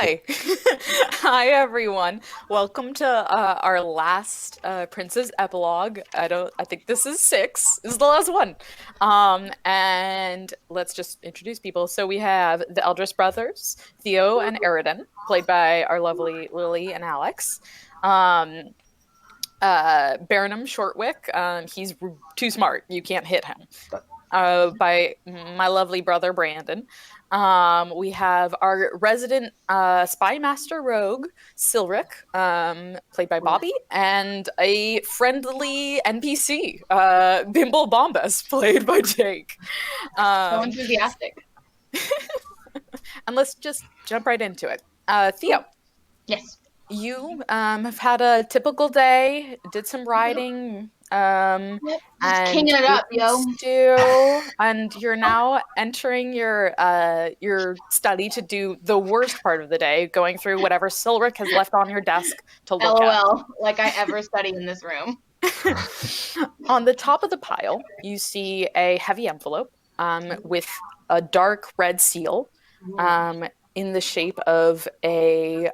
Hi. Hi, everyone. Welcome to our last Prince's Epilogue. I think this is six. This is the last one. And let's just introduce people. So we have the Eldris brothers, Theo and Eridan, played by our lovely Lily and Alex. Um, Baronum Shortwick, he's too smart. You can't hit him. By my lovely brother Brandon. We have our resident spy master rogue, Silric, played by Bobby, and a friendly NPC, Bimble Bombas, played by Jake. So enthusiastic. And let's just jump right into it. Theo. Yes. You have had a typical day, did some riding, Yep. Just and kinging it up, yo. and you're now entering your study to do the worst part of the day, going through whatever Silric has left on your desk to look LOL, like I ever study in this room. On the top of the pile, you see a heavy envelope with a dark red seal in the shape of a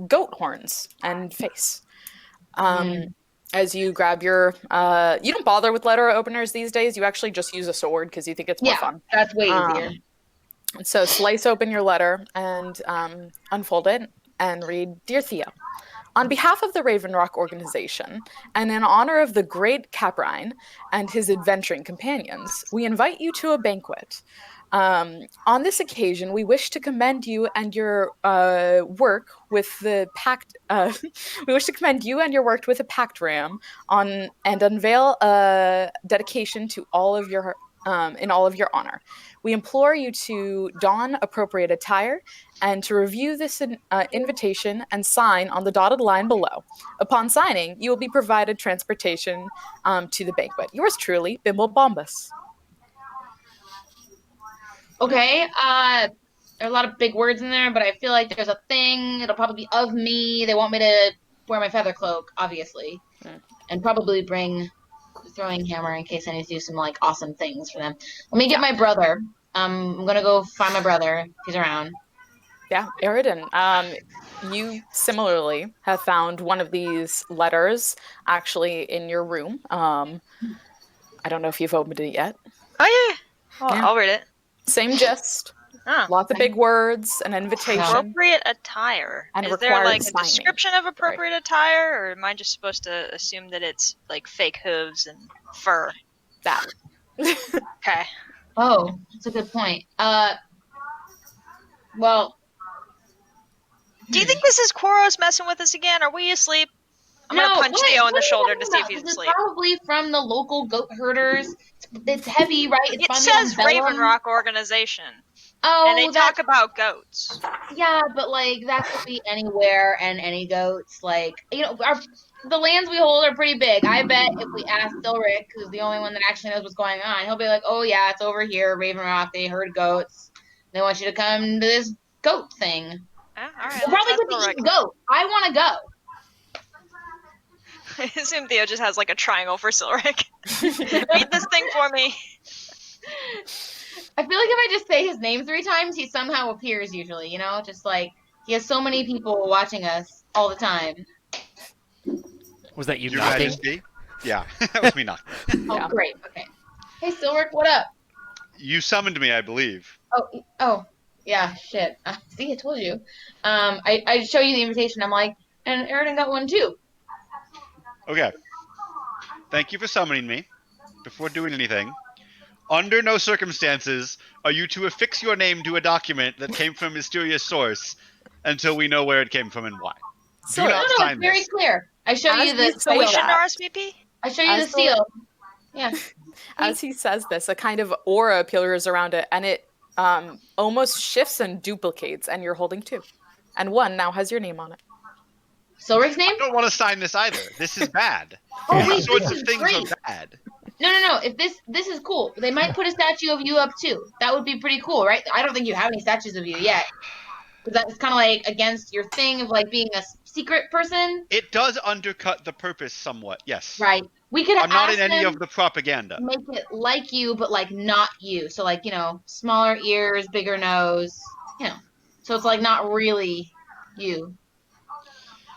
goat horns and face. As you grab your, you don't bother with letter openers these days. You actually just use a sword because you think it's more fun. That's way easier. So slice open your letter and unfold it and read, Dear Theo, on behalf of the Ravenrock organization, and in honor of the great Caprine and his adventuring companions, we invite you to a banquet. On this occasion, we wish to commend you and your work with the pact. We wish to commend you and your work with the pact ram on and unveil a dedication to all of your in all of your honor. We implore you to don appropriate attire and to review this invitation and sign on the dotted line below. Upon signing, you will be provided transportation to the banquet. Yours truly, Bimble Bombus. Okay, there are a lot of big words in there, but I feel like there's a thing. It'll probably be of me. They want me to wear my feather cloak, obviously, and probably bring the throwing hammer in case I need to do some like awesome things for them. Let me get my brother. I'm gonna go find my brother if he's around. Yeah, Eridan. You similarly have found one of these letters actually in your room. I don't know if you've opened it yet. Oh yeah, I'll read it. Same gist. Lots of big words, an invitation. Appropriate attire. And is there like signing. a description of appropriate attire, or am I just supposed to assume that it's like fake hooves and fur? That. Okay. Oh, that's a good point. Well. Do you think this is Koros messing with us again? Are we asleep? I'm gonna punch Theo in the shoulder to see if he's asleep. It's probably from the local goat herders. It's heavy, right? It says Ravenrock organization. Oh, and they talk about goats. Yeah, but like that could be anywhere and any goats. Like the lands we hold are pretty big. I bet if we ask Silric, who's the only one that actually knows what's going on, he'll be like, "Oh yeah, it's over here, Ravenrock. They herd goats. They want you to come to this goat thing." All right. We'll probably get to eat goat. I want to go. I assume Theo just has like a triangle for Silric. Read this thing for me. I feel like if I just say his name 3 times, he somehow appears usually, just like he has so many people watching us all the time. Was that you knocking? Majesty? Yeah, that was me knocking. Oh, great. Okay. Hey, Silric, what up? You summoned me, I believe. Oh, yeah, shit. See, I told you. I show you the invitation. I'm like, and Eridan got one too. Okay. Thank you for summoning me. Before doing anything, under no circumstances are you to affix your name to a document that came from a mysterious source until we know where it came from and why. Do not sign it's very clear. I show you the seal. RSVP? I show you the seal. Yeah. As he says this, a kind of aura appears around it, and it almost shifts and duplicates, and you're holding 2. And 1 now has your name on it. Silric's name? I don't want to sign this either. This is bad. These sorts of things are bad. No. If this is cool. They might put a statue of you up too. That would be pretty cool, right? I don't think you have any statues of you yet. Because that's kind of like against your thing of like being a secret person. It does undercut the purpose somewhat, yes. Right. We could I'm not in any of the propaganda. Make it like you, but like not you. So like, smaller ears, bigger nose, So it's like not really you.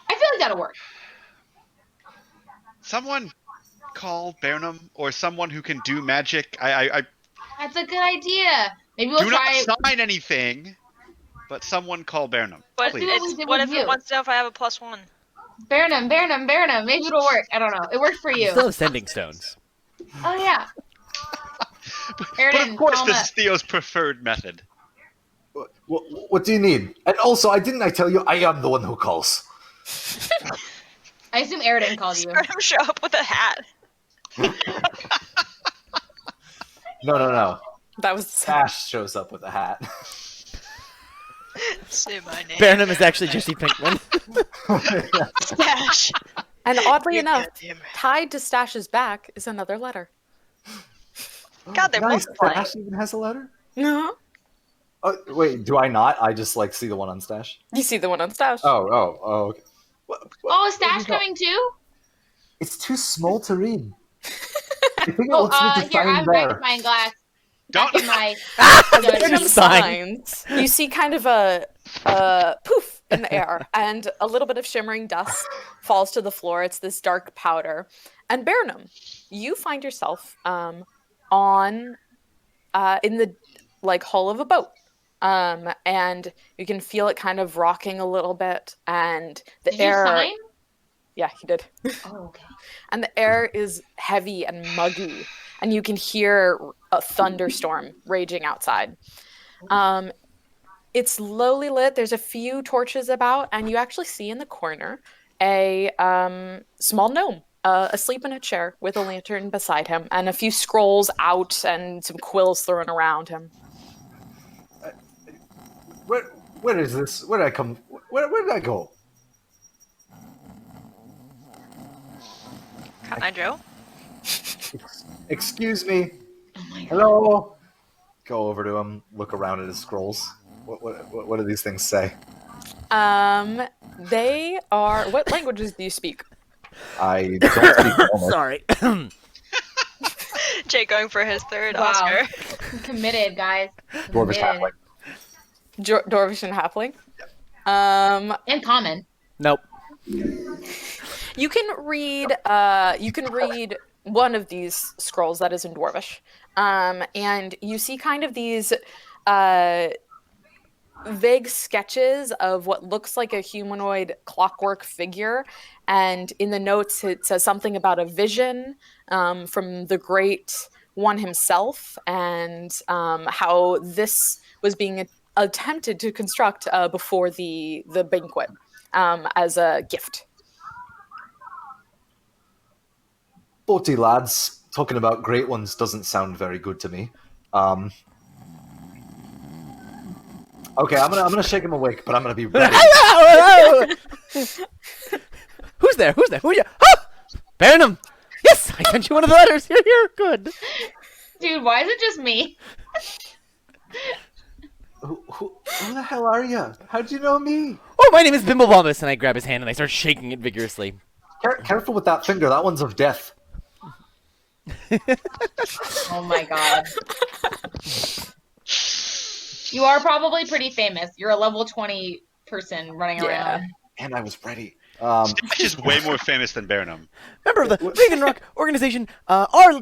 I feel like that'll work. Someone call Burnham or someone who can do magic. That's a good idea. Maybe we'll do try. not sign anything, but someone call Burnham. But Please. what if it wants to know if I have a +1? Burnham. Maybe it'll work. I don't know. It worked for you. Still have sending stones. Oh yeah. But of course, this is Theo's preferred method. What do you need? And also, I tell you, I am the one who calls. I assume Aridin called you. Let him show up with a hat. No. That was Stash shows up with a hat. Say my name. Burnham is actually Jesse Pinkman. Stash. And oddly You enough, goddamn it. tied to Stash's back is another letter. God, they're Nice. multiplying. Stash even has a letter? No. Oh, wait, do I not? I just see the one on Stash. You see the one on Stash. Oh, okay. Oh, is Stash coming too? It's too small to read. I think it Oh, looks me to here, I sign have there. magnifying glass. Don't. Back in my. Burnham sign. signs. You see kind of a poof in the air, and a little bit of shimmering dust falls to the floor. It's this dark powder. And Burnham, you find yourself in the hull of a boat. And you can feel it kind of rocking a little bit, and the Did air. you sign? Yeah, he did. Oh, okay. And the air is heavy and muggy, and you can hear a thunderstorm raging outside. It's lowly lit. There's a few torches about, and you actually see in the corner a small gnome asleep in a chair with a lantern beside him, and a few scrolls out and some quills thrown around him. Where is this? Where did I come? Where did I go? Hi, Joe. Excuse me. Oh my god. Hello. Go over to him. Look around at his scrolls. What do these things say? They are. What languages do you speak? I don't speak Dwarvish. Sorry. Jake going for his third Wow. Oscar. Committed, guys. Dwarvish Committed. halfling. Dwarvish and halfling. And common. Nope. You can read. You can read one of these scrolls that is in Dwarvish, and you see kind of these vague sketches of what looks like a humanoid clockwork figure. And in the notes, it says something about a vision from the Great One himself, and how this was being attempted to construct before the banquet as a gift. Boaty lads, talking about great ones doesn't sound very good to me. Okay, I'm gonna shake him awake, but I'm gonna be ready. Who's there? Who are you? Oh! Burnham! Yes! I sent you one of the letters. Here. Good. Dude, why is it just me? Who the hell are you? How'd you know me? Oh, my name is Bimblebombus, and I grab his hand and I start shaking it vigorously. Careful with that finger. That one's of death. Oh my god. You are probably pretty famous. You're a level 20 person running around. And I was ready. Stash is way more famous than Burnham. Member of the Ravenrock organization, Our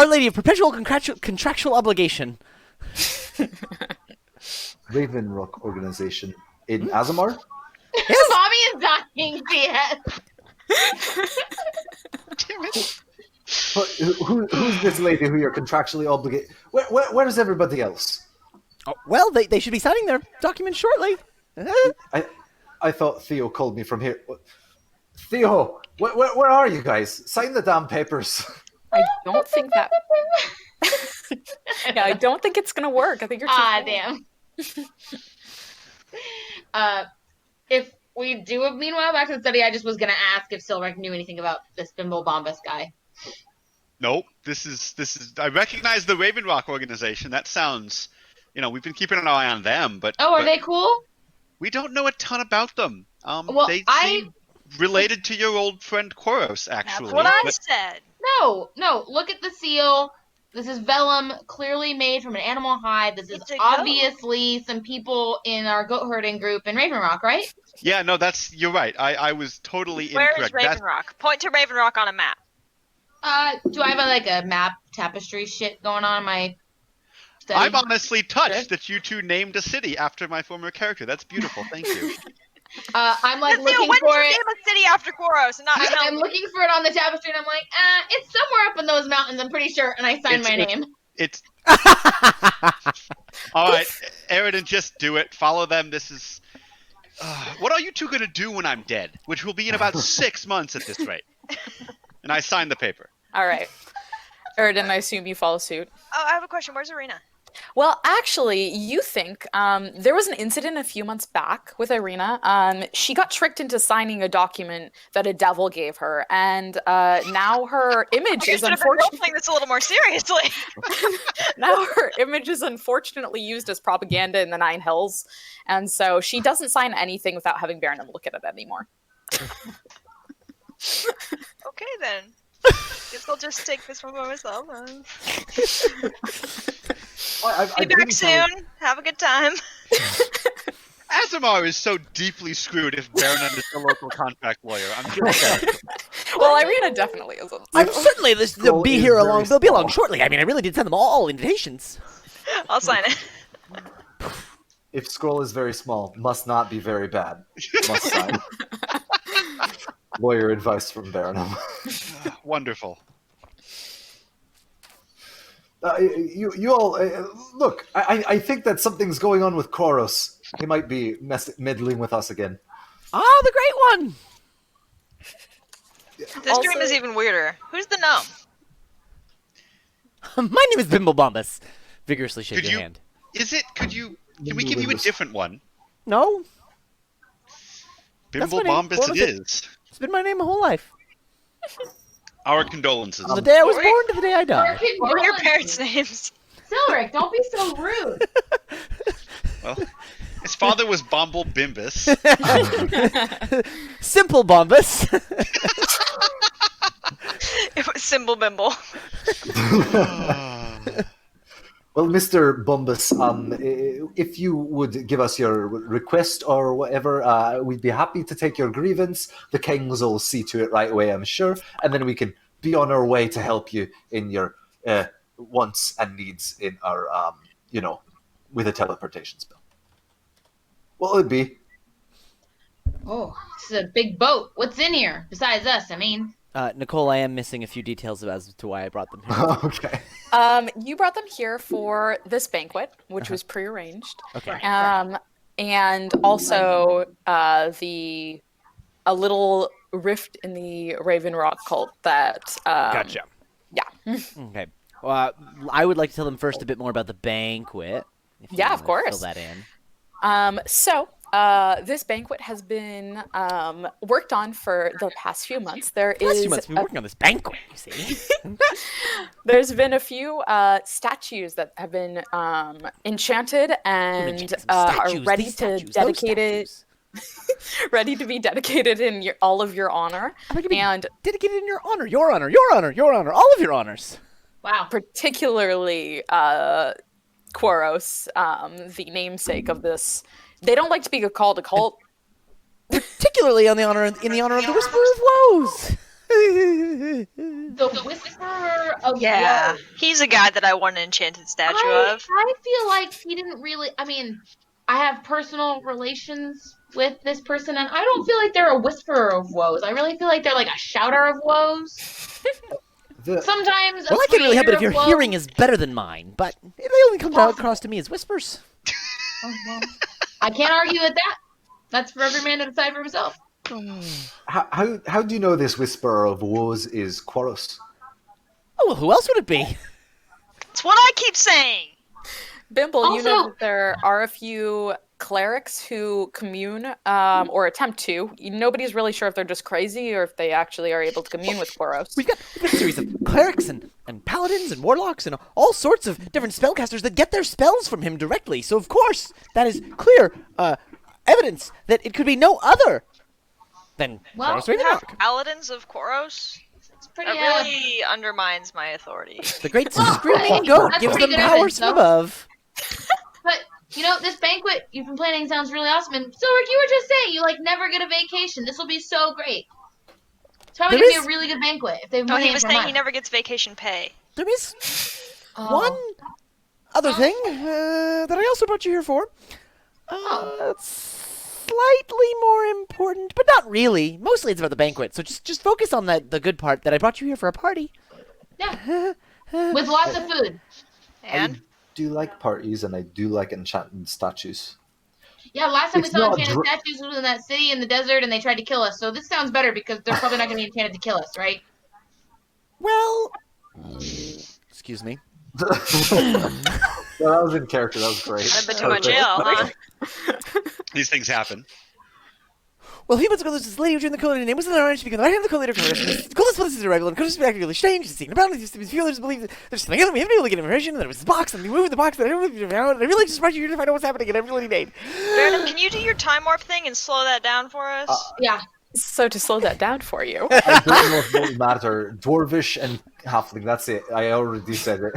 Lady of Perpetual Contractual Obligation. Ravenrock organization in Azamar? Mommy is dying, yes. Damn it. But who's this lady who you're contractually obligated? Where's everybody else? Oh, well, they should be signing their document shortly. I thought Theo called me from here. Theo, where are you guys? Sign the damn papers. I don't think that. Yeah, I don't think it's gonna work. I think you're too small. Damn. If we do a meanwhile back to the study, I just was gonna ask if Silrek knew anything about this Bimble Bombus guy. Nope. This is. I recognize the Ravenrock organization. That sounds. We've been keeping an eye on them, but. Oh, are but they cool? We don't know a ton about them. Well, they seem related to your old friend Koros, actually. That's what I said. No. Look at the seal. This is vellum, clearly made from an animal hide. This is It's a goat. obviously some people in our goat herding group in Ravenrock, right? Yeah, no, you're right. I was totally Where is incorrect. Ravenrock? Point to Ravenrock on a map. Do I have a map tapestry shit going on in my study? I'm honestly touched that you two named a city after my former character. That's beautiful. Thank you. I'm like Theo, looking when for did you it. name a city after Koros and not tell I'm me? looking for it on the tapestry, and I'm like, it's somewhere up in those mountains. I'm pretty sure, and I signed my name. It's all right, Eridan, just do it. Follow them. This is. What are you two gonna do when I'm dead? Which will be in about 6 months at this rate. And I signed the paper. All right. Eridan, I assume you follow suit. Oh, I have a question. Where's Arena? Well, actually, you think there was an incident a few months back with Irina. She got tricked into signing a document that a devil gave her, and now her image is unfortunately playing this a little more seriously. now her image is unfortunately used as propaganda in the Nine Hills, and so she doesn't sign anything without having Baron look at it anymore. Okay then. Guess I'll just take this one by myself. Be back soon. Have a good time. Azamar is so deeply screwed if Baronet is the local contract lawyer. I'm just saying. Well, Irina definitely isn't. I'm certainly they'll Scroll be is here very along. They'll be along small. shortly. I mean, I really did send them all invitations. I'll sign it. If scroll is very small, must not be very bad. Must sign. Lawyer advice from Baronum. Wonderful. You all look. I think that something's going on with Koros. He might be meddling with us again. Ah, the great one. This dream is even weirder. Who's the gnome? My name is Bimblebombus. Vigorously shake your hand. Can we give you a different one? No, That's my name. Bimblebombus it is. it's been my name my whole life. Our condolences. From the day I was Sorry. born to the day I died. What are your parents' names? Silric, don't be so rude. Well, his father was Bomble Bimbus. Simple Bombus. It was Symbol Bimble. Well, Mr. Bombus, if you would give us your request or whatever, we'd be happy to take your grievance. The kings will see to it right away, I'm sure, and then we can be on our way to help you in your wants and needs in our, with a teleportation spell. What would it be? Oh, this is a big boat. What's in here besides us? I mean, Nicole, I am missing a few details as to why I brought them here. Okay. You brought them here for this banquet, which was prearranged. Okay. And also a little rift in the Ravenrock cult that. Gotcha. Yeah. Okay. Well, I would like to tell them first a bit more about the banquet. If you Yeah, of wanna course. Fill that in. This banquet has been worked on for the past few months. Last few months we've been working on this banquet, you see. There's been a few statues that have been enchanted and are ready ready to be dedicated in all of your honor. And dedicated in your honor, your honor, your honor, your honor, all of your honors. wow. particularly Quaros, the namesake of this. They don't like to be called a cult. Particularly in the honor of the Whisperer of Woes. The Whisperer of Yeah. Woe. He's a guy that I want an enchanted statue of. I feel like he didn't really. I mean, I have personal relations with this person, and I don't feel like they're a Whisperer of Woes. I really feel like they're like a Shouter of Woes. Sometimes. Well, I can't really help it if Creator your of hearing Woes. is better than mine, but they only come across to me as whispers. Oh, well, I can't argue with that. That's for every man to decide for himself. How do you know this Whisperer of Woes is Quaros? Oh, well, who else would it be? It's what I keep saying. Bimble, you know Also- that there are a few clerics who commune or attempt to. Nobody's really sure if they're just crazy or if they actually are able to commune with Quaros. We've got a series of clerics and paladins and warlocks and all sorts of different spellcasters that get their spells from him directly. So, of course, that is clear evidence that it could be no other than Well, Quaros You have Ravenrock. paladins of Koros? It's pretty. That really undermines my authority. The great Well, screaming hey, goat that's gives pretty them good powers evidence, from though. above. But this banquet you've been planning sounds really awesome. And Silric, you were just saying you never get a vacation. This will be so great. It's probably There gonna be is- a really good banquet if they've been Oh, he planning was for saying he months. never gets vacation pay. There is Oh. one other thing that I also brought you here for. It's slightly more important, but not really. Mostly it's about the banquet, so just focus on the good part that I brought you here for a party. Yeah. With lots of food. And? I do like parties, and I do like enchanted statues. Yeah, last time we It's saw not enchanted statues was in that city in the desert, and they tried to kill us. So this sounds better because they're probably not going to be enchanted to kill us, right? Well, excuse me. Well, that was in character. That was great. I've been to my jail, huh? These things happen. Well, he wants to go to this lady who joined the code. Her name was in the orange. Speaking the right hand of the code leader. Coldest for this is arrival. And could be actively strange. He's seen about it. His feelers believe that there's something else. We haven't been able to get information. That it was this box, and we moved the box. That I don't know if you found. I really just brought you here to find out what's happening, and I really need. Vernon, can you do your time warp thing and slow that down for us? Yeah. So to slow that down for you, I don't know if it will matter. Dwarvish and halfling. That's it. I already said it.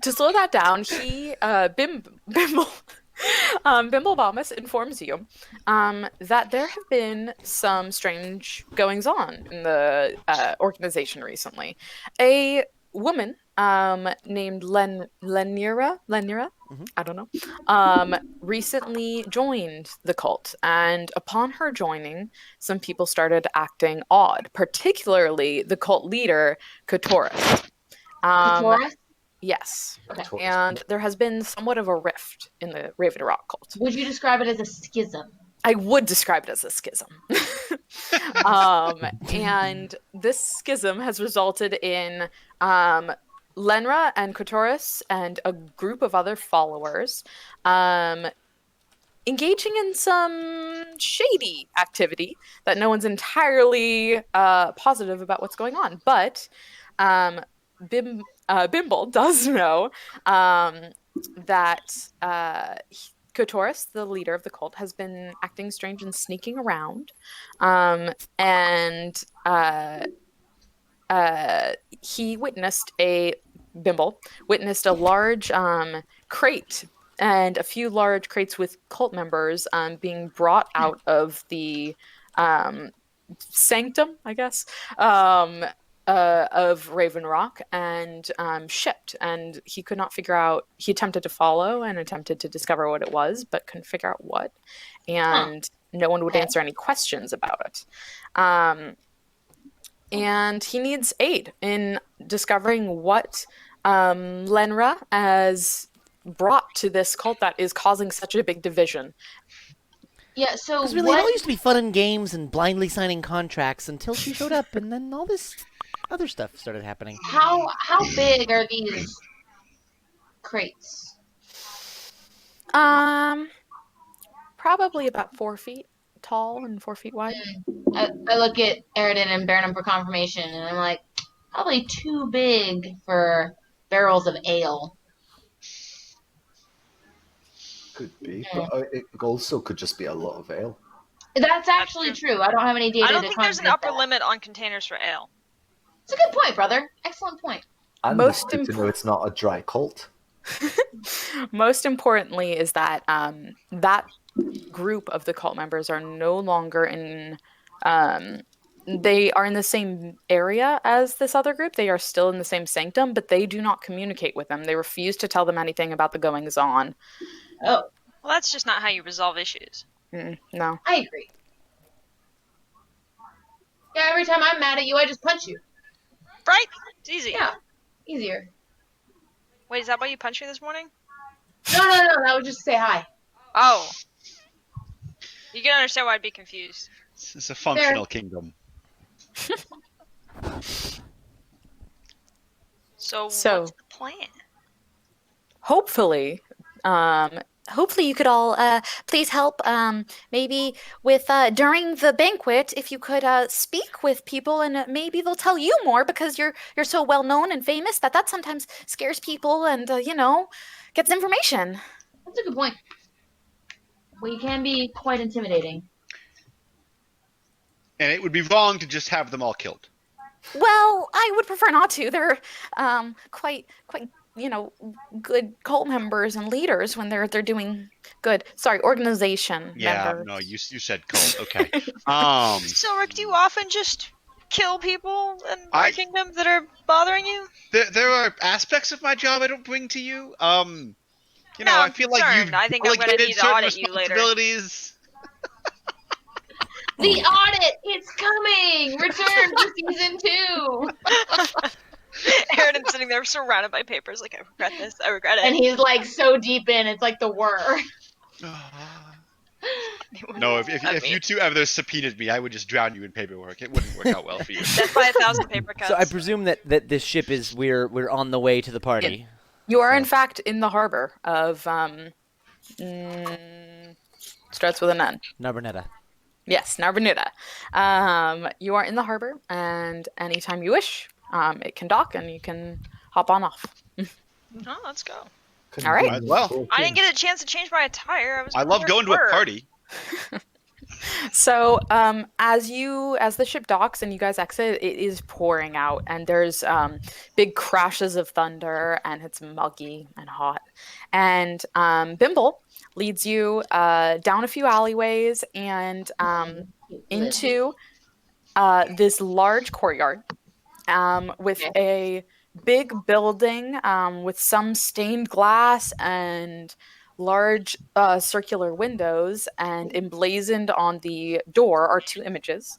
to slow that down, Bimblebamus informs you that there have been some strange goings on in the organization recently. A woman named Lenira, I don't know, recently joined the cult, and upon her joining, some people started acting odd, particularly the cult leader, Katoris. Taurus? Yes. Okay. And there has been somewhat of a rift in the Ravenrock cult. Would you describe it as a schism? I would describe it as a schism. And this schism has resulted in Lenra and Kotoris and a group of other followers engaging in some shady activity that no one's entirely positive about what's going on. But Bimble does know that Kotoris, the leader of the cult, has been acting strange and sneaking around. Bimble witnessed a large crate and a few large crates with cult members being brought out of the sanctum, I guess, of Ravenrock and shipped. And he could not figure out, he attempted to follow and attempted to discover what it was, but couldn't figure out what. And no one would answer any questions about it. And he needs aid in discovering what Lenra has brought to this cult that is causing such a big division. Yeah, so Because really, it all used to be fun and games and blindly signing contracts until she showed up, and then all this other stuff started happening. How big are these crates? Probably about 4 feet tall and 4 feet wide. I look at Aridin and Burnham for confirmation, and I'm like, probably too big for barrels of ale. Could be, but it also could just be a lot of ale. That's actually true. I don't have any data. I don't to think there's an upper contradict that. limit on containers for ale. It's a good point, brother. Excellent point. And Most it's good to know it's not a dry cult. Most importantly is that that group of the cult members are no longer in they are in the same area as this other group. They are still in the same sanctum, but they do not communicate with them. They refuse to tell them anything about the goings on. Oh, Well, that's just not how you resolve issues. No. I agree. Yeah, every time I'm mad at you, I just punch you. Right? It's easy. Yeah, easier. Wait, is that why you punched me this morning? No, that was just to say hi. Oh. You can understand why I'd be confused. This is a functional kingdom. So what's So- the plan? Hopefully you could all please help maybe with during the banquet, if you could speak with people, and maybe they'll tell you more because you're so well known and famous that sometimes scares people and gets information. That's a good point. We can be quite intimidating. And it would be wrong to just have them all killed. Well, I would prefer not to. They're quite good cult members and leaders when they're doing good. Sorry, organization Yeah, members. no, you said cult. Okay. So, Rick, do you often just kill people in my kingdom that are bothering you? There are aspects of my job I don't bring to you. No, I feel like you've I think I'm going to need to audit you later. responsibilities. The audit, it's coming. Return for season 2. Aaron's sitting there surrounded by papers, like, I regret this. I regret it. And he's like so deep in, it's like the whir. No, if you two ever subpoenaed me, I would just drown you in paperwork. It wouldn't work out well for you. Death by 1,000 paper cuts. So I presume that this ship is we're on the way to the party. You are in fact in the harbor of starts with an N. Narbonetta. Yes, Narbonetta. You are in the harbor, and anytime you wish, it can dock and you can hop on off. Oh, let's go. All right. Might as well. I didn't get a chance to change my attire. I love going to a party. So, as the ship docks and you guys exit, it is pouring out, and there's big crashes of thunder, and it's muggy and hot. And Bimble leads you down a few alleyways and into this large courtyard with a big building with some stained glass and large circular windows, and emblazoned on the door are 2 images.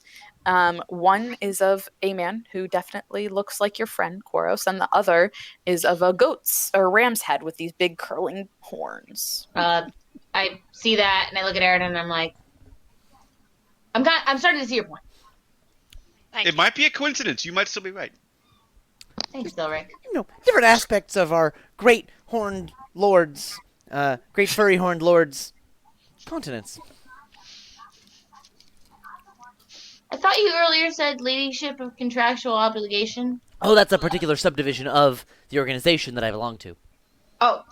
One is of a man who definitely looks like your friend Koros, and the other is of a goat's or ram's head with these big curling horns. I see that and I look at Aaron and I'm like, I'm starting to see your point. It might be a coincidence. You might still be right. Thanks, Bill Rick. Different aspects of our great horned lords, great furry horned lords' continents. I thought you earlier said ladyship of contractual obligation. Oh, that's a particular subdivision of the organization that I belong to. Oh,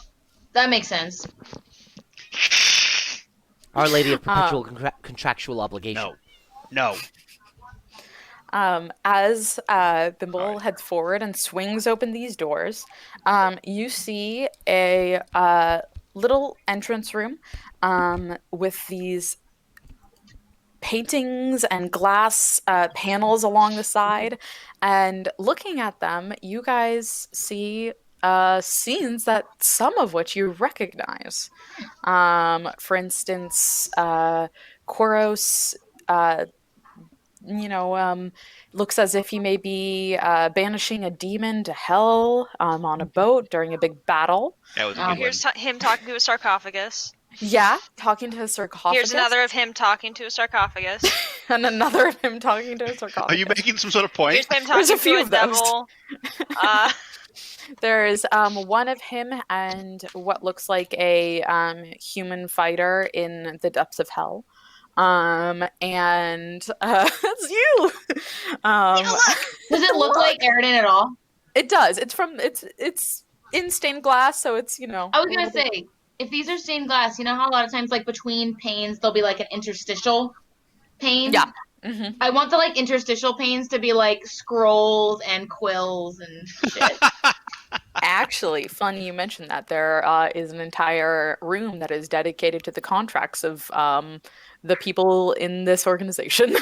that makes sense. Our Lady of Perpetual Contractual Obligation. No. As Bimble heads forward and swings open these doors, you see a little entrance room with these paintings and glass panels along the side. And looking at them, you guys see scenes that some of which you recognize. For instance, Koros looks as if he may be banishing a demon to hell on a boat during a big battle. That was a good Here's him talking to a sarcophagus. Yeah, talking to a sarcophagus. Here's another of him talking to a sarcophagus. And another of him talking to a sarcophagus. Are you making some sort of point? Here's him There's talking a few to a of those. devil. There's one of him and what looks like a human fighter in the depths of hell. And that's you. Does it look like Aridin at all? It does. It's in stained glass, so it's I was gonna say, if these are stained glass, you know how a lot of times, like between panes, there'll be like an interstitial pane. Yeah. Mm-hmm. I want the like interstitial panes to be like scrolls and quills and shit. Actually, funny you mentioned that. There is an entire room that is dedicated to the contracts of the people in this organization.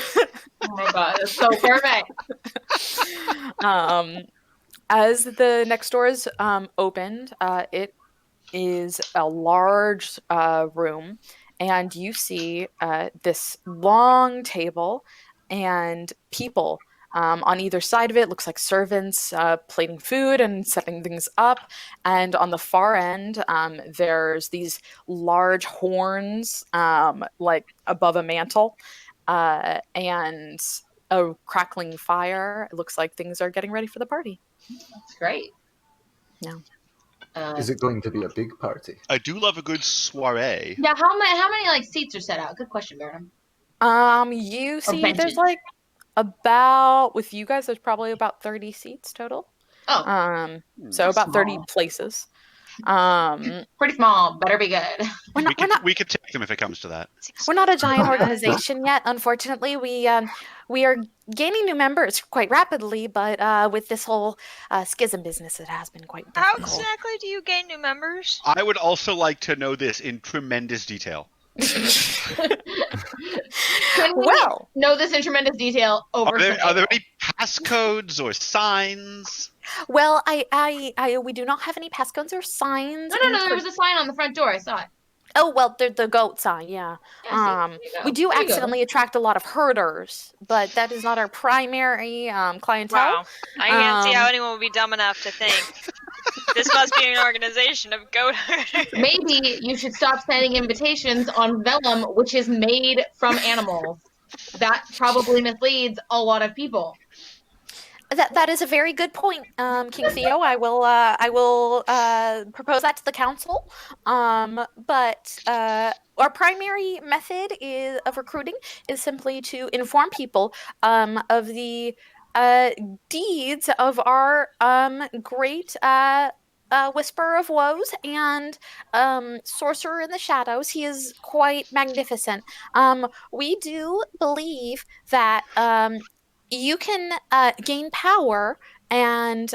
Oh my god, that's so perfect. As the next door is opened, it is a large room, and you see this long table and people on either side of it. Looks like servants plating food and setting things up. And on the far end, there's these large horns like above a mantle and a crackling fire. It looks like things are getting ready for the party. That's great. Yeah. Is it going to be a big party? I do love a good soiree. Yeah, how many like seats are set out? Good question, Baron. You see benches. there's like about, with you guys, there's probably about 30 seats total. Oh. So about 30 small. places. Pretty small. Better be good. We could take them if it comes to that. We're not a giant organization yet, unfortunately. We are gaining new members quite rapidly, but with this whole schism business, it has been quite How difficult. exactly do you gain new members? I would also like to know this in tremendous detail. Can we know this in tremendous detail over Are there any passcodes or signs? Well, we do not have any passcodes or signs. No, there was a sign on the front door. I saw it. Oh, well, the goat sign, yeah. We do accidentally attract a lot of herders, but that is not our primary clientele. Wow. I can't see how anyone would be dumb enough to think this must be an organization of goat herders. Maybe you should stop sending invitations on vellum, which is made from animals. That probably misleads a lot of people. That is a very good point, King Theo. I will propose that to the council. But our primary method of recruiting is simply to inform people of the deeds of our great Whisperer of Woes and Sorcerer in the Shadows. He is quite magnificent. We do believe that you can gain power and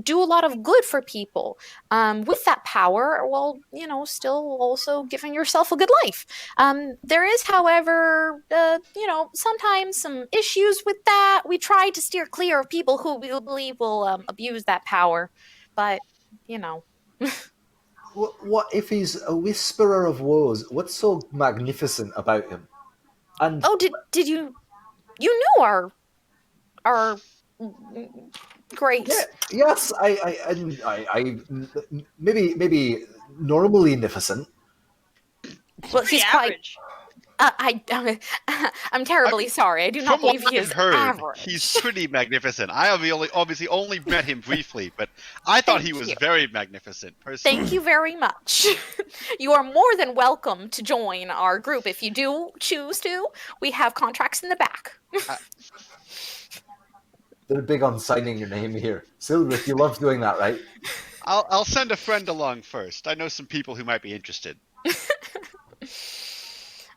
do a lot of good for people with that power, while still also giving yourself a good life. There is, however, sometimes some issues with that. We try to steer clear of people who we believe will abuse that power, but What if he's a whisperer of woes? What's so magnificent about him? And did you knew our great? Yes, I maybe normally magnificent. Well, he's average. I'm terribly sorry. I do not believe he is average. He's pretty magnificent. I have obviously only met him briefly, but I thought he was very magnificent. Personally. Thank you very much. You are more than welcome to join our group if you do choose to. We have contracts in the back. They're big on signing your name here. Silrith, you love doing that, right? I'll send a friend along first. I know some people who might be interested.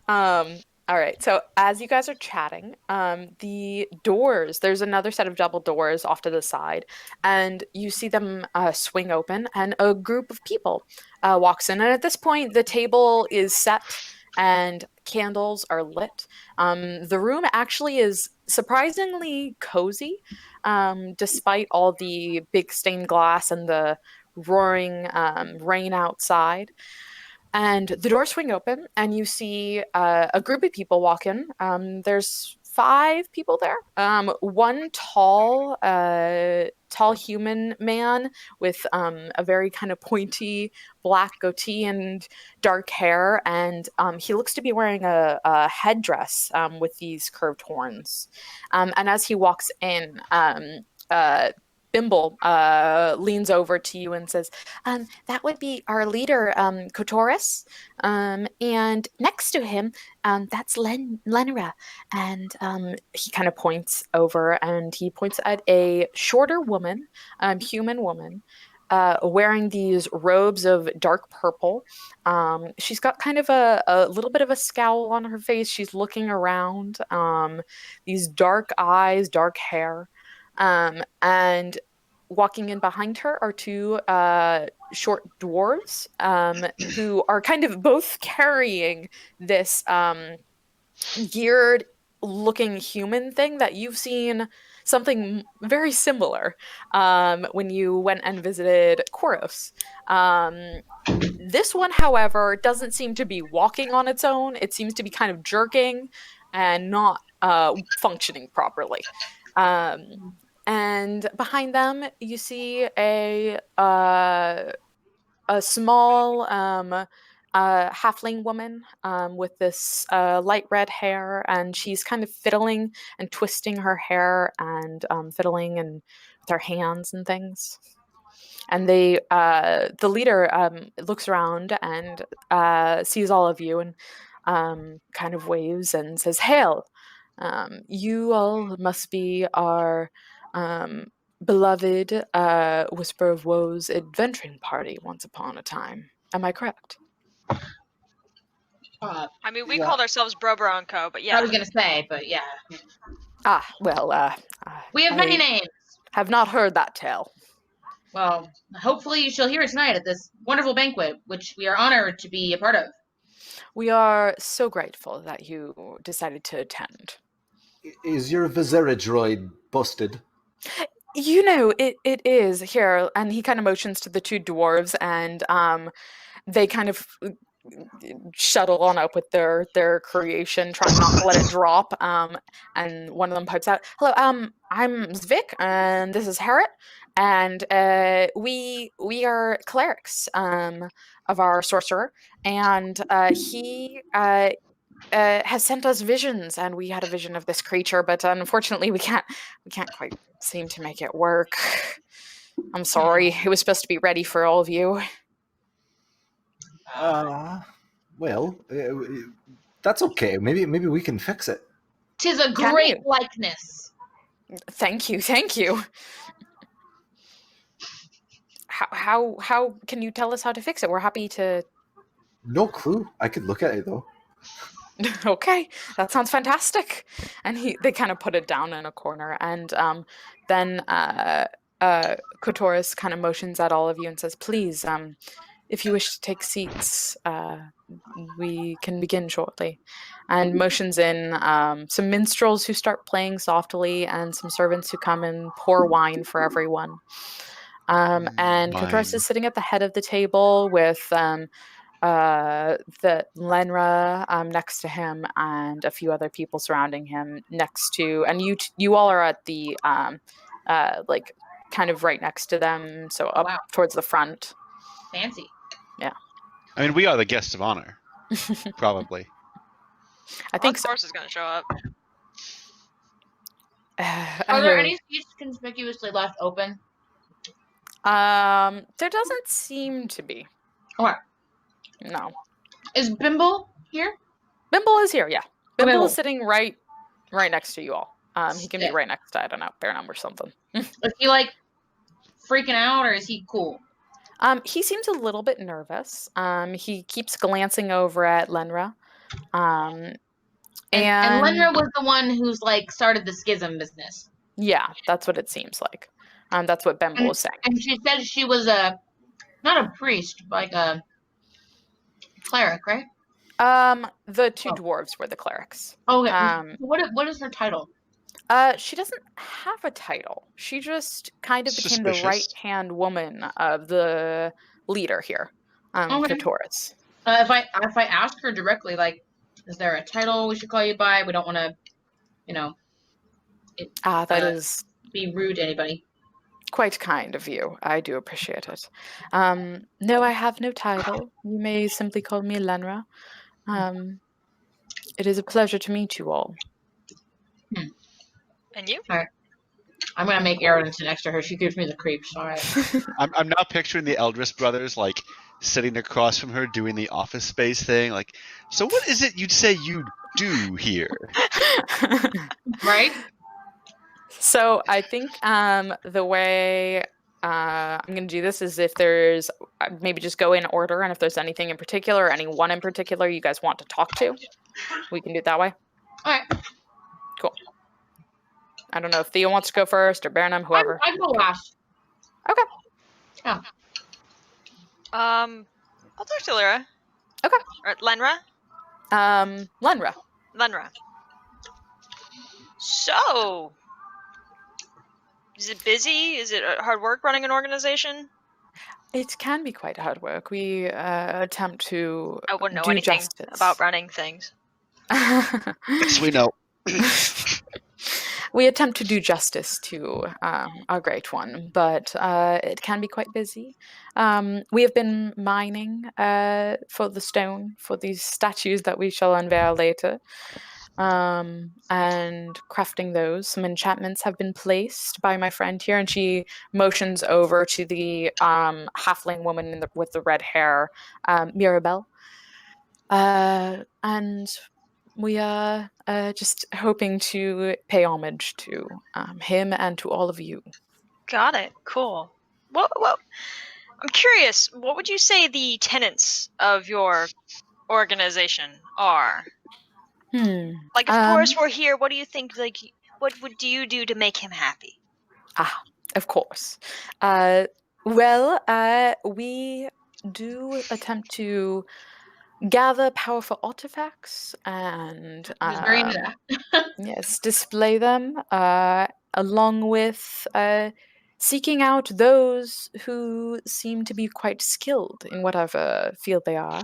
All right, so as you guys are chatting, the doors, there's another set of double doors off to the side, and you see them swing open, and a group of people walks in. And at this point, the table is set and candles are lit. The room actually is surprisingly cozy, despite all the big stained glass and the roaring rain outside. And the doors swing open, and you see a group of people walk in. There's 5 people there. One tall human man with a very kind of pointy black goatee and dark hair, and he looks to be wearing a headdress with these curved horns. And as he walks in, Bimble leans over to you and says, that would be our leader, Kotoris. And next to him, that's Lenra. And he kind of points over, and he points at a shorter woman, human woman, wearing these robes of dark purple. She's got kind of a little bit of a scowl on her face. She's looking around, these dark eyes, dark hair. And walking in behind her are 2 short dwarves who are kind of both carrying this geared looking human thing that you've seen something very similar when you went and visited Koros. This one, however, doesn't seem to be walking on its own. It seems to be kind of jerking and not functioning properly. And behind them, you see a small halfling woman with this light red hair, and she's kind of fiddling and twisting her hair and fiddling and with her hands and things. And the leader looks around and sees all of you and kind of waves and says, "Hail! You all must be our beloved Whisper of Woe's adventuring party once upon a time. Am I correct? Uh, I mean, we Yeah. called ourselves Brober and Co., but yeah. I was gonna say, but yeah, Well, we have many I names. have not heard that tale. Well, hopefully you shall hear it tonight at this wonderful banquet, which we are honored to be a part of. We are so grateful that you decided to attend. Is your Viserys droid busted? You know, it is here, and he kind of motions to the two dwarves, and they kind of shuttle on up with their creation, trying not to let it drop. And one of them pipes out, "Hello, I'm Zvik, and this is Harriet, and we are clerics of our sorcerer, and he has sent us visions, and we had a vision of this creature, but unfortunately we can't quite seem to make it work. I'm sorry. It was supposed to be ready for all of you." Well, that's okay. Maybe we can fix it. 'Tis a Can great you? likeness. Thank you. How can you tell us how to fix it? We're happy to. No clue. I could look at it though. Okay, that sounds fantastic. And they kind of put it down in a corner, and then Kotoris kind of motions at all of you and says, "Please, if you wish to take seats, we can begin shortly." And motions in some minstrels who start playing softly, and some servants who come and pour wine for everyone. And Kotoris Wine. is sitting at the head of the table with the Lenra next to him, and a few other people surrounding him next to, and you all are at the like kind of right next to them, so up Wow. towards the front. Fancy. I mean, we are the guests of honor, probably. I think Of so. course is going to show up. Are there any seats conspicuously left open? There doesn't seem to be. Okay. No. Is Bimble here? Bimble is here, yeah. Bimble Okay, is sitting right next to you all. He can be Sick. right next to, I don't know, Burnham or something. Is he like freaking out, or is he cool? He seems a little bit nervous. He keeps glancing over at Lenra. And And Lenra was the one who's like started the schism business. yeah, that's what it seems like. That's what Bimble was saying. And she said she was not a priest, like a cleric, right? The two Oh. dwarves were the clerics. Okay. What is her title? She doesn't have a title. She just kind of became Suspicious. the right-hand woman of the leader here, Okay. Kotoris. If I ask her directly, like, is there a title we should call you by? We don't want to, That is be rude to anybody. quite kind of you. I do appreciate it. No, I have no title. You may simply call me Lenra. It is a pleasure to meet you all. And you? I'm gonna make Erin sit next to her. She gives me the creeps. All right. I'm now picturing the Eldris brothers like sitting across from her doing the Office Space thing. Like, so what is it you'd say you do here? Right? So I think the way I'm going to do this is if there's maybe just go in order, and if there's anything in particular, or anyone in particular you guys want to talk to, we can do it that way. All right. Cool. I don't know if Theo wants to go first or Burnham, whoever. I go last. Okay. Yeah. I'll talk to Lyra. Okay. Or Lenra? Lenra. Lenra. So, is it busy? Is it hard work running an organization? It can be quite hard work. We attempt to I wouldn't know do anything justice. about running things. Yes, we know. We attempt to do justice to our great one, but it can be quite busy. We have been mining for the stone for these statues that we shall unveil later, and crafting those. Some enchantments have been placed by my friend here, and she motions over to the halfling woman with the red hair, Mirabelle. And we are just hoping to pay homage to him and to all of you. Got it. Cool. Well, I'm curious. What would you say the tenets of your organization are? Like, if Chorus were here, what do you think? Like, what would you do to make him happy? Of course. We do attempt to gather powerful artifacts and I was very into that. yes, display them along with seeking out those who seem to be quite skilled in whatever field they are,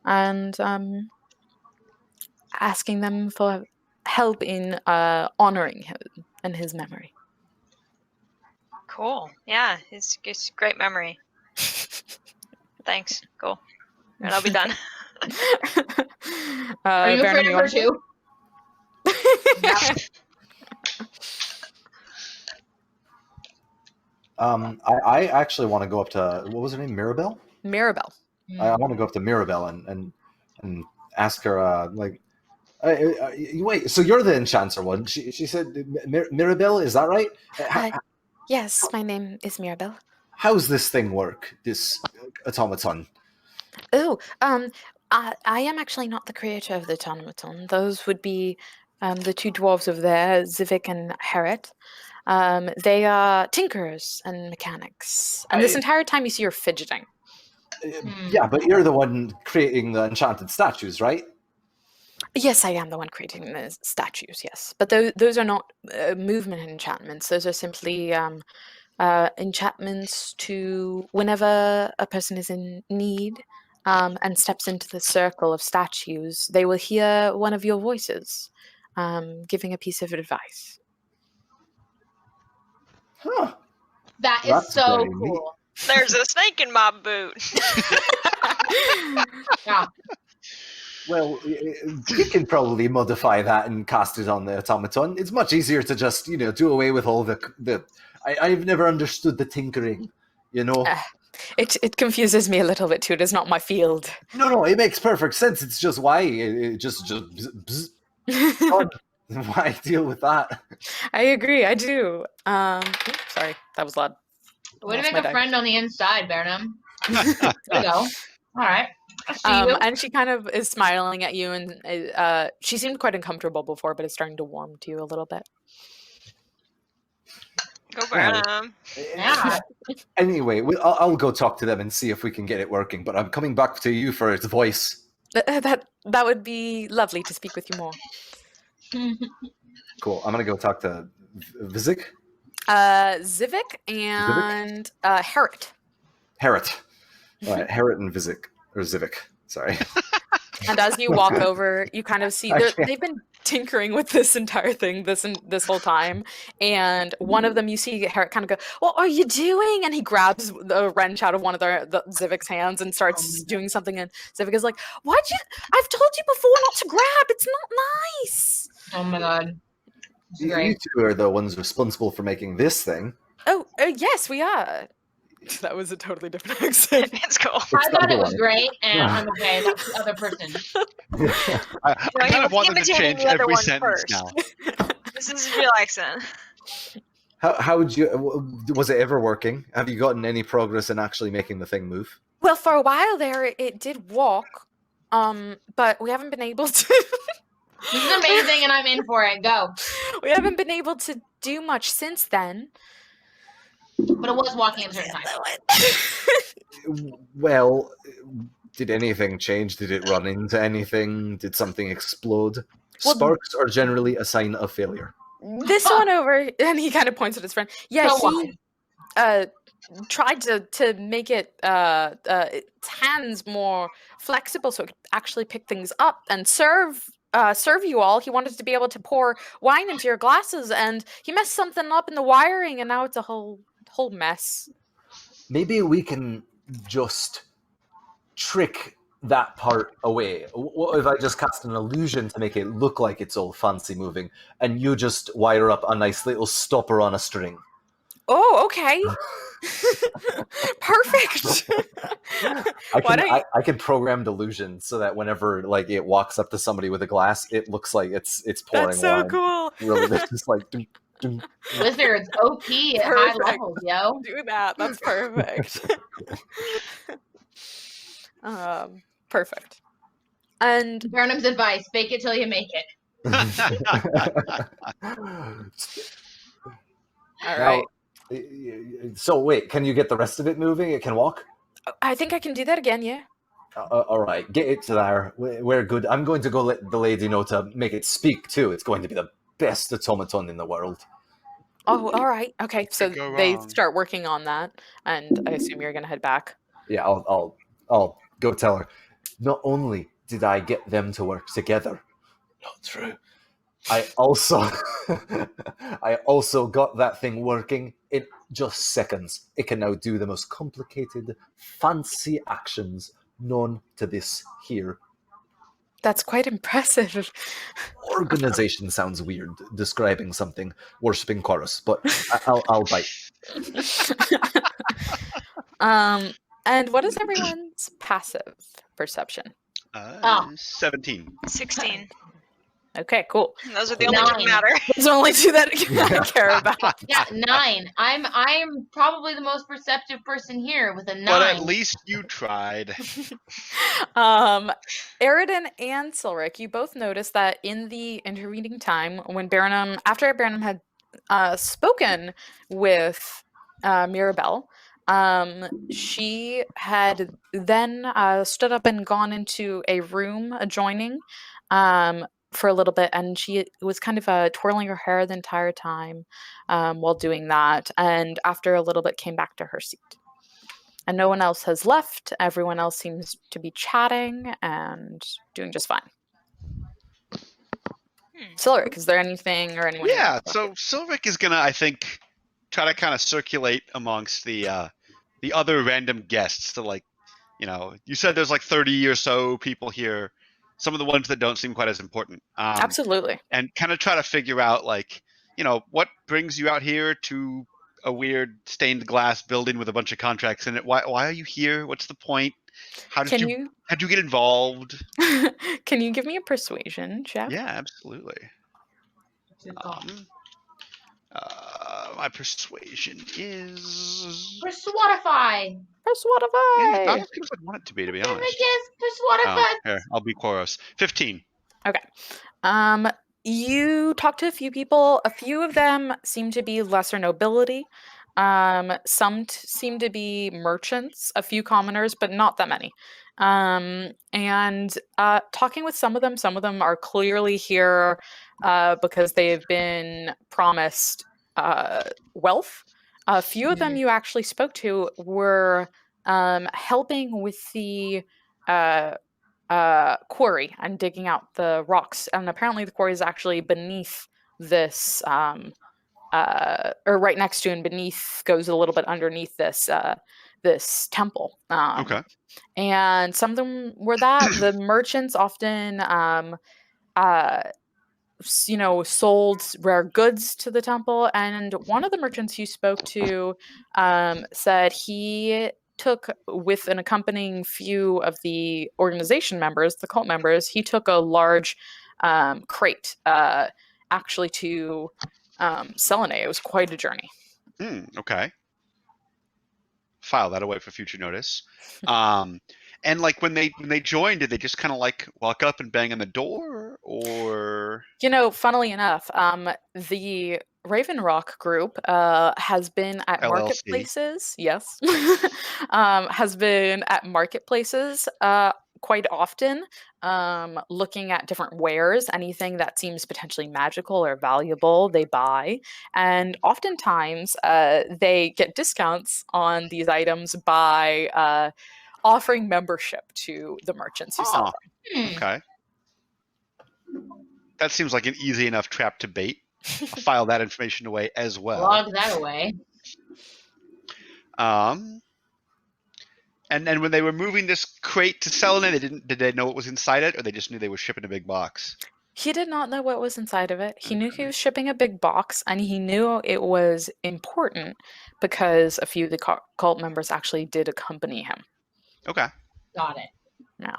and asking them for help in honoring him and his memory. Cool. Yeah, it's great memory. Thanks. Cool. And I'll be done. Are you Baron, afraid of her too? Yeah. I actually want to go up to, what was her name, Mirabelle? Mirabelle. I want to go up to Mirabelle and ask her, wait, so you're the enchanter one. She said, Mirabelle, is that right? Yes, my name is Mirabelle. How's this thing work, this automaton? Oh, I am actually not the creator of the automaton. Those would be the two dwarves over there, Zivik and Harriet. They are tinkerers and mechanics. And this entire time you see her fidgeting. Yeah, but you're the one creating the enchanted statues, right? Yes, I am the one creating the statues, yes. But those are not movement enchantments. Those are simply enchantments to whenever a person is in need and steps into the circle of statues, they will hear one of your voices giving a piece of advice. Huh. That is That's so very neat. cool. There's a snake in my boot. Yeah. Well, you can probably modify that and cast it on the automaton. It's much easier to just, do away with all the. I've never understood the tinkering, It confuses me a little bit too. It is not my field. No, it makes perfect sense. It's just why it just bzz. Why deal with that? I agree. I do. Sorry, that was loud. Way to Lost make my a friend on the inside, Burnham. There you go. All right. I see you. And she kind of is smiling at you, and she seemed quite uncomfortable before, but it's starting to warm to you a little bit. Go Burnham. Yeah. Anyway, I'll go talk to them and see if we can get it working. But I'm coming back to you for its voice. That would be lovely to speak with you more. Cool. I'm gonna go talk to Vizik. Zivik and Harriet. Harriet. All right, Harriet and Vizik. Or Zivik. Sorry. And as you walk over, you kind of see they've been tinkering with this entire thing this whole time. And one of them, you see Harriet kind of go, "What are you doing?" And he grabs the wrench out of one of the Zivik's hands and starts doing something. And Zivik is like, I've told you before not to grab. It's not nice. Oh my god. You two are the ones responsible for making this thing. Oh, yes, we are. That was a totally different accent. It's cool. I thought it was great, and I'm okay. That's the other person. I kind of want them to change every sentence first. now. This is real accent. How would you? Was it ever working? Have you gotten any progress in actually making the thing move? Well, for a while there, it did walk, but we haven't been able to. This is amazing, and I'm in for it. Go. We haven't been able to do much since then. But it was walking at a certain time. Well, did anything change? Did it run into anything? Did something explode? Well, Sparks are generally a sign of failure. This one over, and he kind of points at his friend. Yeah, he tried to make its hands more flexible so it could actually pick things up and serve you all. He wanted to be able to pour wine into your glasses, and he messed something up in the wiring, and now it's a whole mess. Maybe we can just trick that part away. What if I just cast an illusion to make it look like it's all fancy moving, and you just wire up a nice little stopper on a string? Oh, okay. Perfect. I can program delusion so that whenever it walks up to somebody with a glass, it looks like it's pouring That's so wine. cool. Really, it's just like. Wizards OP at high Perfect. levels, yo. Do that. That's perfect. Perfect. And Burnham's advice: fake it till you make it. all right. So wait, can you get the rest of it moving? It can walk? I think I can do that again, yeah. All right, get it to there. We're good. I'm going to go let the lady know to make it speak too. It's going to be the best automaton in the world. Oh, all right. Okay, so go they wrong? start working on that, and I assume you're gonna head back. Yeah, I'll go tell her. Not only did I get them to work together, not true. I also got that thing working in just seconds. It can now do the most complicated, fancy actions known to this here. That's quite impressive. Organization sounds weird describing something worshipping chorus, but I'll bite. And what is everyone's passive perception? 17. 16. Okay, cool. Those are the only two that 9. matter. There's only two that I care about. Yeah, 9. I'm probably the most perceptive person here with a 9. But at least you tried. Eridan and Silric, you both noticed that in the intervening time, when after Burnham had spoken with Mirabelle, she had then stood up and gone into a room adjoining for a little bit, and she was kind of twirling her hair the entire time while doing that, and after a little bit came back to her seat. And no one else has left. Everyone else seems to be chatting and doing just fine. Silric, is there anything or anyone? Yeah, so Silric is gonna, I think, try to kind of circulate amongst the other random guests to, like, you said there's like 30 or so people here, some of the ones that don't seem quite as important. Absolutely. And kind of try to figure out, like, what brings you out here to a weird stained glass building with a bunch of contracts in it. Why are you here? What's the point? How'd you get involved? Can you give me a persuasion check? Yeah, absolutely. My persuasion is Persuadify. Yeah, not as good as I want it to be honest. Persuadify. Here, I'll be Koros. 15. Okay. You talk to a few people. A few of them seem to be lesser nobility. Some seem to be merchants, a few commoners, but not that many. And talking with some of them are clearly here because they've been promised wealth. A few of them you actually spoke to were helping with the quarry and digging out the rocks. And apparently the quarry is actually beneath this, or right next to and beneath, goes a little bit underneath this this temple. Okay. And some of them were that. The merchants often sold rare goods to the temple, and one of the merchants you spoke to said he took, with an accompanying few of the organization members, the cult members, he took a large crate actually to Selene. It was quite a journey. Okay. File that away for future notice. And like when they joined, did they just kind of like walk up and bang on the door, or? Funnily enough, the Ravenrock group has been at LLC. marketplaces. Yes, has been at marketplaces quite often, looking at different wares. Anything that seems potentially magical or valuable, they buy, and oftentimes they get discounts on these items by offering membership to the merchants who sell them. Okay. That seems like an easy enough trap to bait. I'll file that information away as well. Log that away. And then when they were moving this crate to Selene, did they know what was inside it, or they just knew they were shipping a big box? He did not know what was inside of it. He knew he was shipping a big box, and he knew it was important because a few of the cult members actually did accompany him. Okay. Got it. Yeah.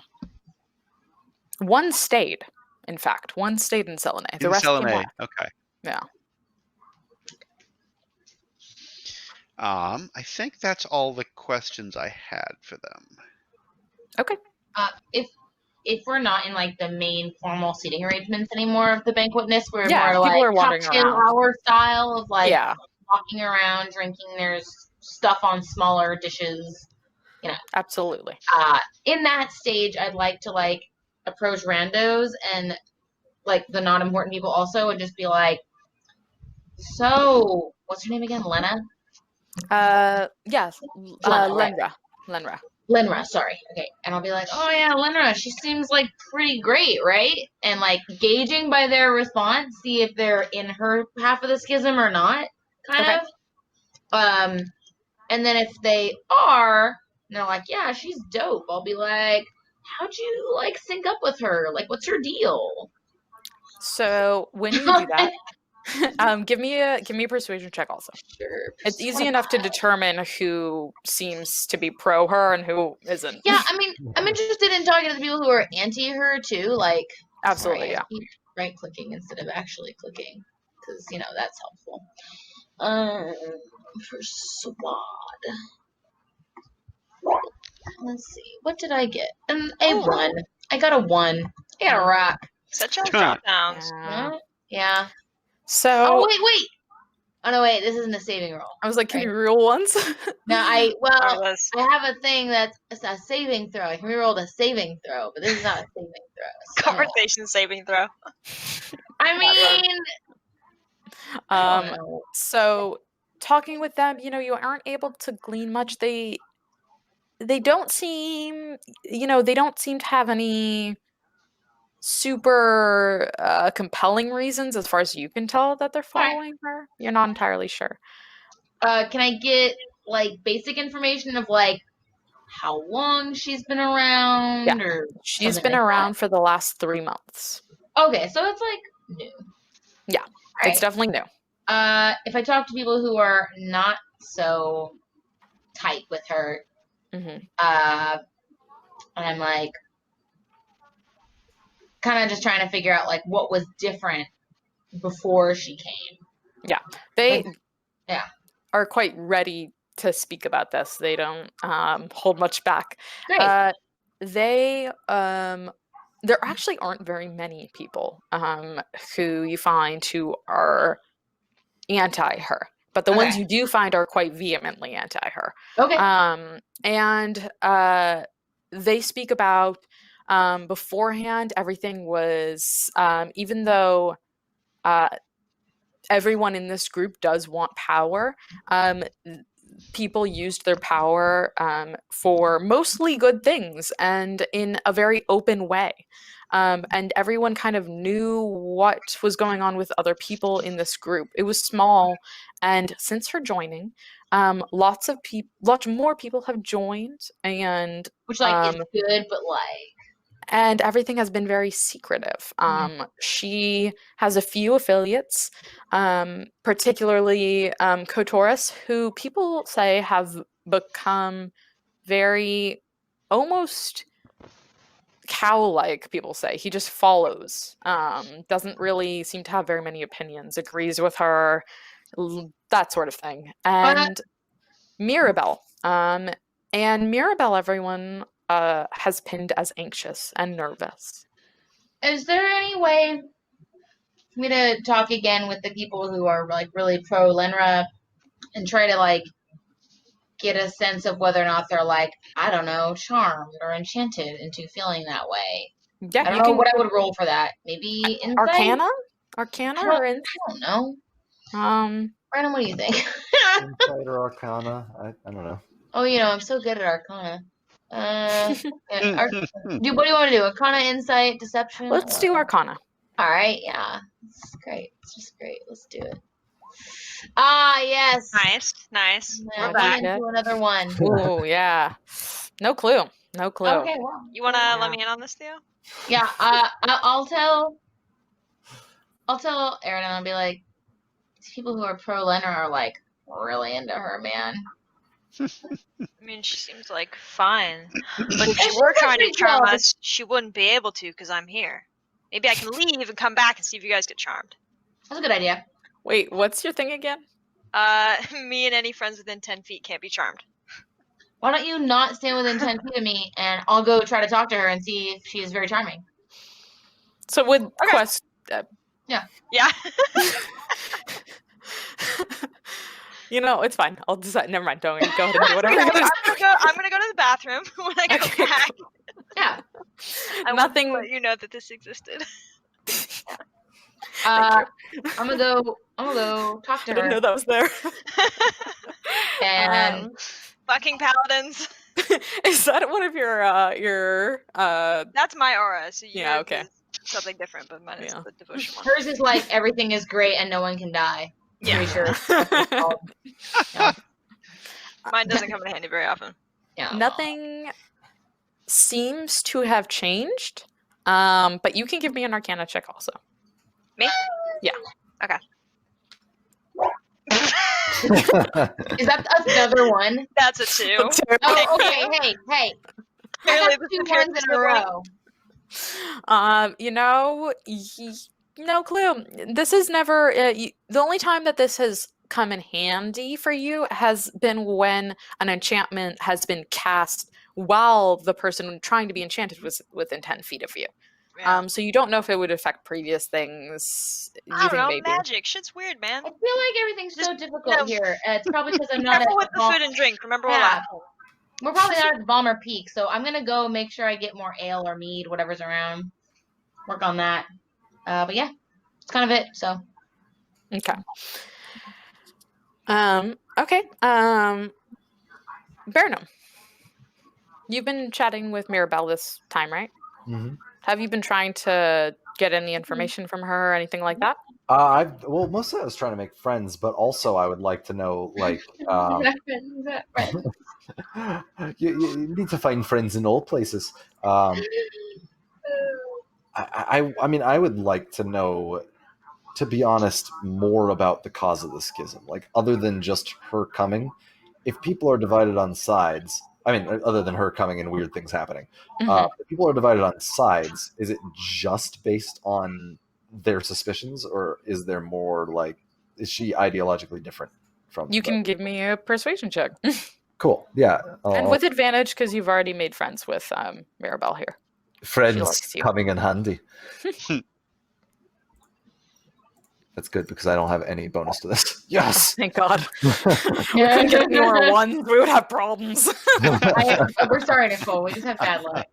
One stayed, in fact. One stayed in Selene. The rest came back. Okay. Yeah. I think that's all the questions I had for them. Okay. If we're not in like the main formal seating arrangements anymore of the banquetness, we're Yeah, more people like are wandering cocktail around. hour style of like Yeah, walking around, drinking. There's stuff on smaller dishes. absolutely. In that stage, I'd like to like approach randos and like the not important people also, and just be like, "So, what's her name again? Lena? Yes, Lena, right? Lenra. Lenra, sorry. Okay. And I'll be like, oh yeah, Lenra, she seems like pretty great, right? And like gauging by their response, see if they're in her half of the schism or not, kind Okay. of. And then if they are, and they're like, yeah, she's dope. I'll be like, how'd you like sync up with her? Like, what's her deal? So when you do that, give me a persuasion check also. Sure. It's easy enough to determine who seems to be pro her and who isn't. Yeah, I mean, I'm interested in talking to the people who are anti her too. Like, Absolutely, sorry, yeah. I keep right clicking instead of actually clicking because that's helpful. Persuade. Let's see, what did I get? A 1. I got a 1. I got a rock. Such as drop downs. Yeah. So. Oh wait. Oh no, wait. This isn't a saving roll. I was like, can you reroll once? No, I have a thing that's a saving throw. I can reroll the saving throw, but this is not a saving throw. So. Conversation saving throw. I mean, I don't know. So talking with them, you aren't able to glean much. They don't seem, they don't seem to have any super compelling reasons as far as you can tell that they're following her. You're not entirely sure. Can I get like basic information of like how long she's been around? Yeah. Or she's been around for the last 3 months. Okay, so it's like new. Yeah, it's definitely new. If I talk to people who are not so tight with her, and I'm like kind of just trying to figure out like what was different before she came. Yeah, they are quite ready to speak about this. They don't hold much back. Great. There actually aren't very many people who you find who are anti-her, but the ones you do find are quite vehemently anti-her. Okay. And they speak about beforehand, everything was, even though everyone in this group does want power, people used their power for mostly good things and in a very open way. And everyone kind of knew what was going on with other people in this group. It was small, and since her joining, lots more people have joined, and which like is good, but like. And everything has been very secretive. She has a few affiliates, particularly Kotoris, who people say have become very almost cow-like, people say. He just follows, doesn't really seem to have very many opinions, agrees with her, that sort of thing. And Mirabelle. And Mirabelle, everyone has pinned as anxious and nervous. Is there any way for me to talk again with the people who are like really pro Lenra and try to like get a sense of whether or not they're like, I don't know, charmed or enchanted into feeling that way? Yeah, I don't know what I would roll for that. Maybe insight? Arcana or insight? I don't know. Brandon, what do you think? Insight or Arcana? I don't know. Oh, I'm so good at Arcana. What do you want to do? Arcana, insight, deception? Let's do Arcana. All right, yeah. It's great. It's just great. Let's do it. Ah, yes. Nice. We're back into another one. Oh, yeah. No clue. Okay, well. You want to let me in on this, Theo? Yeah, I'll tell Aaron, and I'll be like, these people who are pro Lena are like really into her, man. I mean, she seems like fine. But if she were trying to charm us, she wouldn't be able to because I'm here. Maybe I can leave and come back and see if you guys get charmed. That's a good idea. Wait, what's your thing again? Me and any friends within 10 feet can't be charmed. Why don't you not stand within 10 feet of me, and I'll go try to talk to her and see if she is very charming. So with Okay. quest, Yeah. it's fine. I'll decide. Never mind. Don't go ahead and do whatever. I'm gonna go to the bathroom when I go Okay, back. Yeah. I Nothing. want to let you know that this existed. I'm gonna go talk to I didn't know her. that was there. And Fucking paladins. Is that one of your That's my aura. So Yeah, yours okay. is something different, but mine is Yeah. the devotion one. hers is like everything is great and no one can die. Yeah. Pretty sure. That's what it's called. Yeah. Mine doesn't come in handy very often. Yeah. Nothing seems to have changed. But you can give me an Arcana check also. Me? Yeah. Okay. Is that another one? That's a 2. Oh, okay. Hey. I Clearly got this 2 appears ones to in a be row. No clue. This is never the only time that this has come in handy for you has been when an enchantment has been cast while the person trying to be enchanted was within 10 feet of you. Yeah. So you don't know if it would affect previous things. I don't think know, maybe. magic. Shit's weird, man. I feel like everything's so difficult no. here. It's probably because I'm not Careful at with the food and drink. Remember what Yeah. last time. We're probably not at the Balmer Peak, so I'm gonna go make sure I get more ale or mead, whatever's around. Work on that. But yeah, it's kind of it. So Okay. Okay. Burnham, you've been chatting with Mirabelle this time, right? Mm-hmm. Have you been trying to get any information from her or anything like that? Mostly I was trying to make friends, but also I would like to know, like, you need to find friends in all places. I mean, I would like to know, to be honest, more about the cause of the schism. Like, other than just her coming, if people are divided on sides, I mean, other than her coming and weird things happening, if people are divided on sides, is it just based on their suspicions, or is there more, like, is she ideologically different from You can give me a persuasion check. Cool, yeah. And with advantage, because you've already made friends with Mirabelle here. Friends likes you. coming in handy. That's good, because I don't have any bonus to this. Yes! Thank God. We couldn't get any more ones. We would have problems. We're sorry, Nicole. We just have bad luck.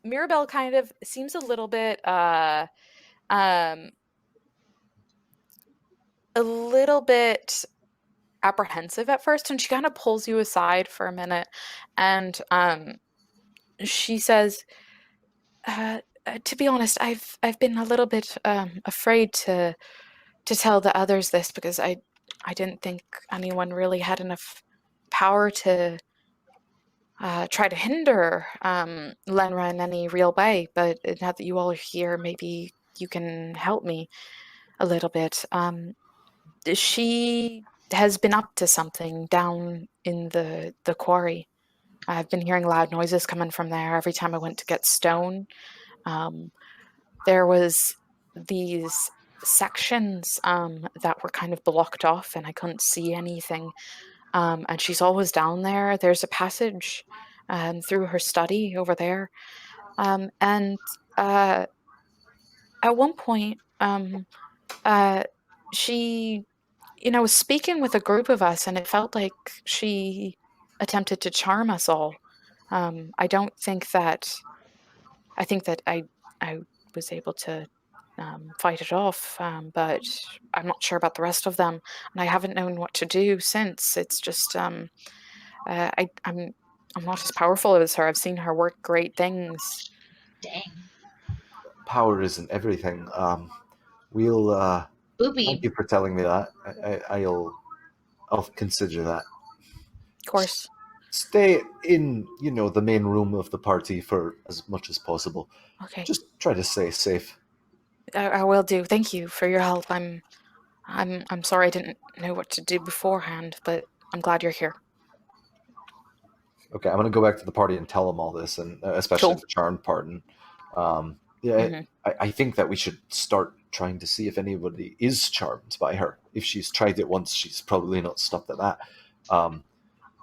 Mirabelle kind of seems a little bit apprehensive at first, and she kind of pulls you aside for a minute, and she says, to be honest, I've been a little bit afraid to tell the others this, because I didn't think anyone really had enough power to try to hinder Lenra in any real way. But now that you all are here, maybe you can help me a little bit. She has been up to something down in the quarry. I've been hearing loud noises coming from there every time I went to get stone. There was these sections that were kind of blocked off, and I couldn't see anything. And she's always down there. There's a passage through her study over there. And at one point, she, was speaking with a group of us, and it felt like she attempted to charm us all. I think that I was able to fight it off, but I'm not sure about the rest of them, and I haven't known what to do since. It's just I'm not as powerful as her. I've seen her work great things. Dang. Power isn't everything. We'll Boopy. thank you for telling me that. I'll consider that. Of course. Stay in, the main room of the party for as much as possible. Okay. Just try to stay safe. I will do. Thank you for your help. I'm sorry I didn't know what to do beforehand, but I'm glad you're here. Okay, I'm gonna go back to the party and tell them all this, and especially Cool. the charmed part. And I think that we should start trying to see if anybody is charmed by her. If she's tried it once, she's probably not stopped at that.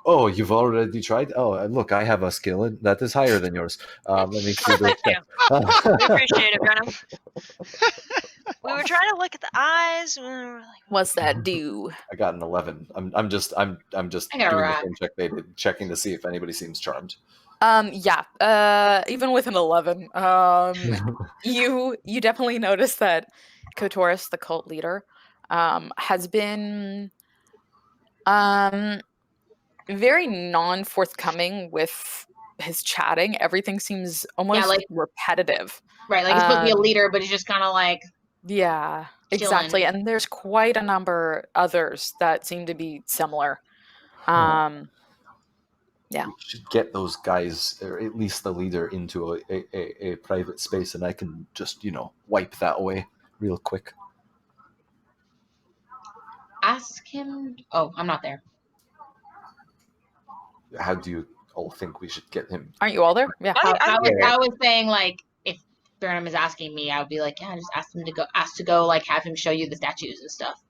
Oh, you've already tried? Oh, look, I have a skill that is higher than yours. Let me see those Thank you. We appreciate it, Brenham. We were trying to look at the eyes. And we were like, What's that do? I got an 11. I'm just I got a doing the rat. same check they did, checking to see if anybody seems charmed. Yeah. Even with an 11, you definitely notice that Kotoris, the cult leader, has been very non-forthcoming with his chatting. Everything seems almost like- repetitive. Right, like he's supposed to be a leader, but he's just kind of like Yeah, exactly. chilling. And there's quite a number others that seem to be similar. Yeah. We should get those guys, or at least the leader, into a private space, and I can just, wipe that away real quick. ask him. Oh, I'm not there. How do you all think we should get him? Aren't you all there? Yeah. I was saying, like, if Burnham is asking me, I would be like, yeah, just ask to go, like, have him show you the statues and stuff.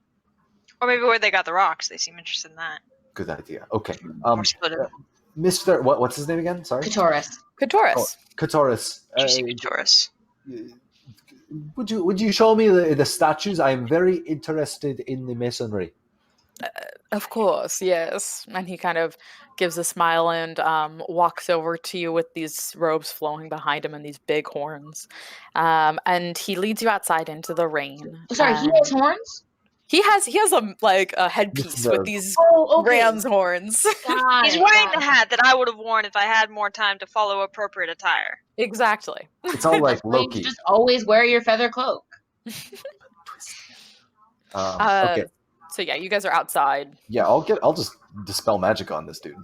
or maybe where they got the rocks. They seem interested in that. Good idea. Okay. More split it. Mr. What's his name again? Sorry. Kotoris. Kotoris. Kotoris. Did you see Kotoris? Would you show me the statues? I am very interested in the masonry. Of course, yes. And he kind of gives a smile and walks over to you with these robes flowing behind him and these big horns. And he leads you outside into the rain. Sorry, he has horns? He has a headpiece with these ram's horns. He's wearing the hat that I would have worn if I had more time to follow appropriate attire. Exactly. It's all like Loki. You just always wear your feather cloak. Okay. So yeah, you guys are outside. Yeah, I'll just dispel magic on this dude.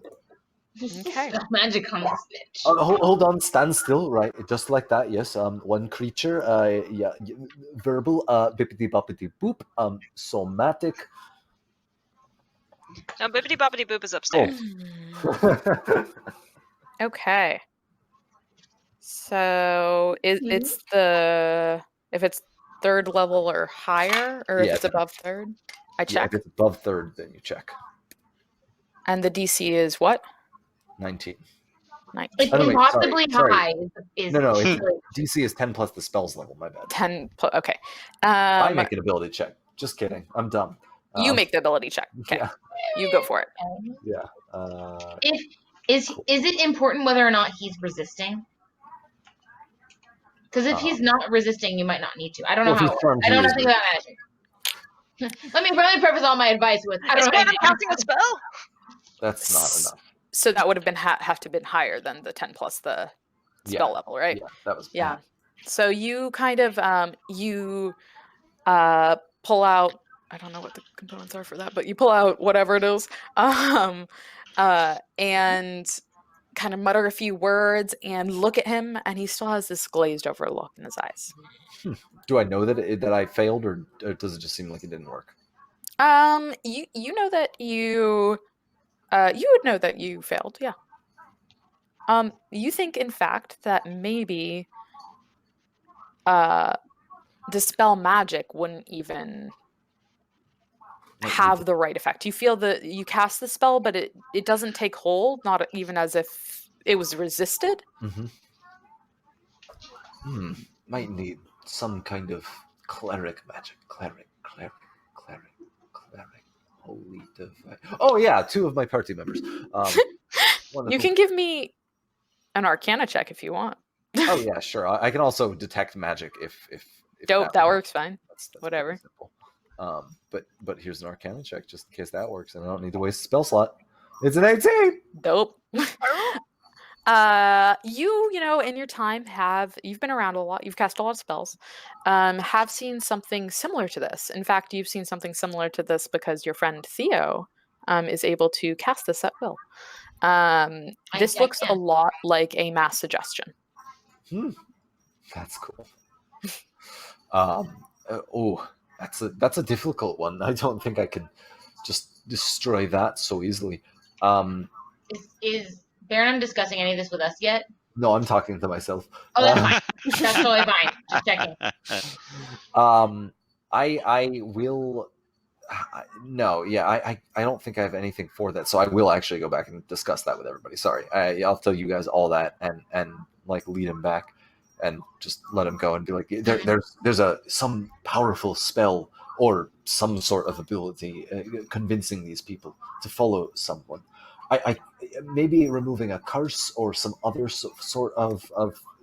Okay. Magic on this bitch. Hold on, stand still, right? Just like that. Yes. One creature. Verbal. Bippity boppity boop. Somatic. No, Bippity Boppity Boop is upstairs. Okay. So it's if it's third level or higher, or if Yeah. it's above third, I Yeah, check. if it's above third, then you check. And the DC is what? 19. 19. It's Oh, no, wait, impossibly sorry. high. Is No, it's DC is 10 plus the spells level. My bad. 10. Okay. I make an ability check. Just kidding. I'm dumb. You make the ability check. Okay. Yeah. You go for it. Yeah. Is it important whether or not he's resisting? Because if he's not resisting, you might not need to. I don't know how. I don't know anything about magic. let me preface all my advice with. I Is don't know. Brenham casting a spell? That's not enough. So that would have been have to been higher than the 10 plus the spell level, right? Yeah, that was. Yeah. So you kind of pull out. I don't know what the components are for that, but you pull out whatever it is, and kind of mutter a few words and look at him, and he still has this glazed over look in his eyes. Do I know that I failed, or does it just seem like it didn't work? You know that you would know that you failed, yeah. You think, in fact, that maybe dispel magic wouldn't even have the right effect. You feel that you cast the spell, but it doesn't take hold, not even as if it was resisted. Might need some kind of cleric magic. Cleric. Holy divine. Oh yeah, 2 of my party members. You can give me an Arcana check if you want. Oh yeah, sure. I can also detect magic if Dope, that works fine. That's Whatever. simple. But here's an Arcana check just in case that works, and I don't need to waste a spell slot. It's an 18. Dope. You know, in your time you've been around a lot, you've cast a lot of spells, have seen something similar to this. In fact, you've seen something similar to this because your friend Theo is able to cast this at will. This looks a lot like a mass suggestion. That's cool. That's a difficult one. I don't think I can just destroy that so easily. Is Burnham discussing any of this with us yet? No, I'm talking to myself. Oh, that's fine. That's totally fine. Just checking. I will. No, yeah, I don't think I have anything for that, so I will actually go back and discuss that with everybody. Sorry, I'll tell you guys all that and like lead him back and just let him go and be like, there's some powerful spell or some sort of ability convincing these people to follow someone. I maybe removing a curse or some other sort of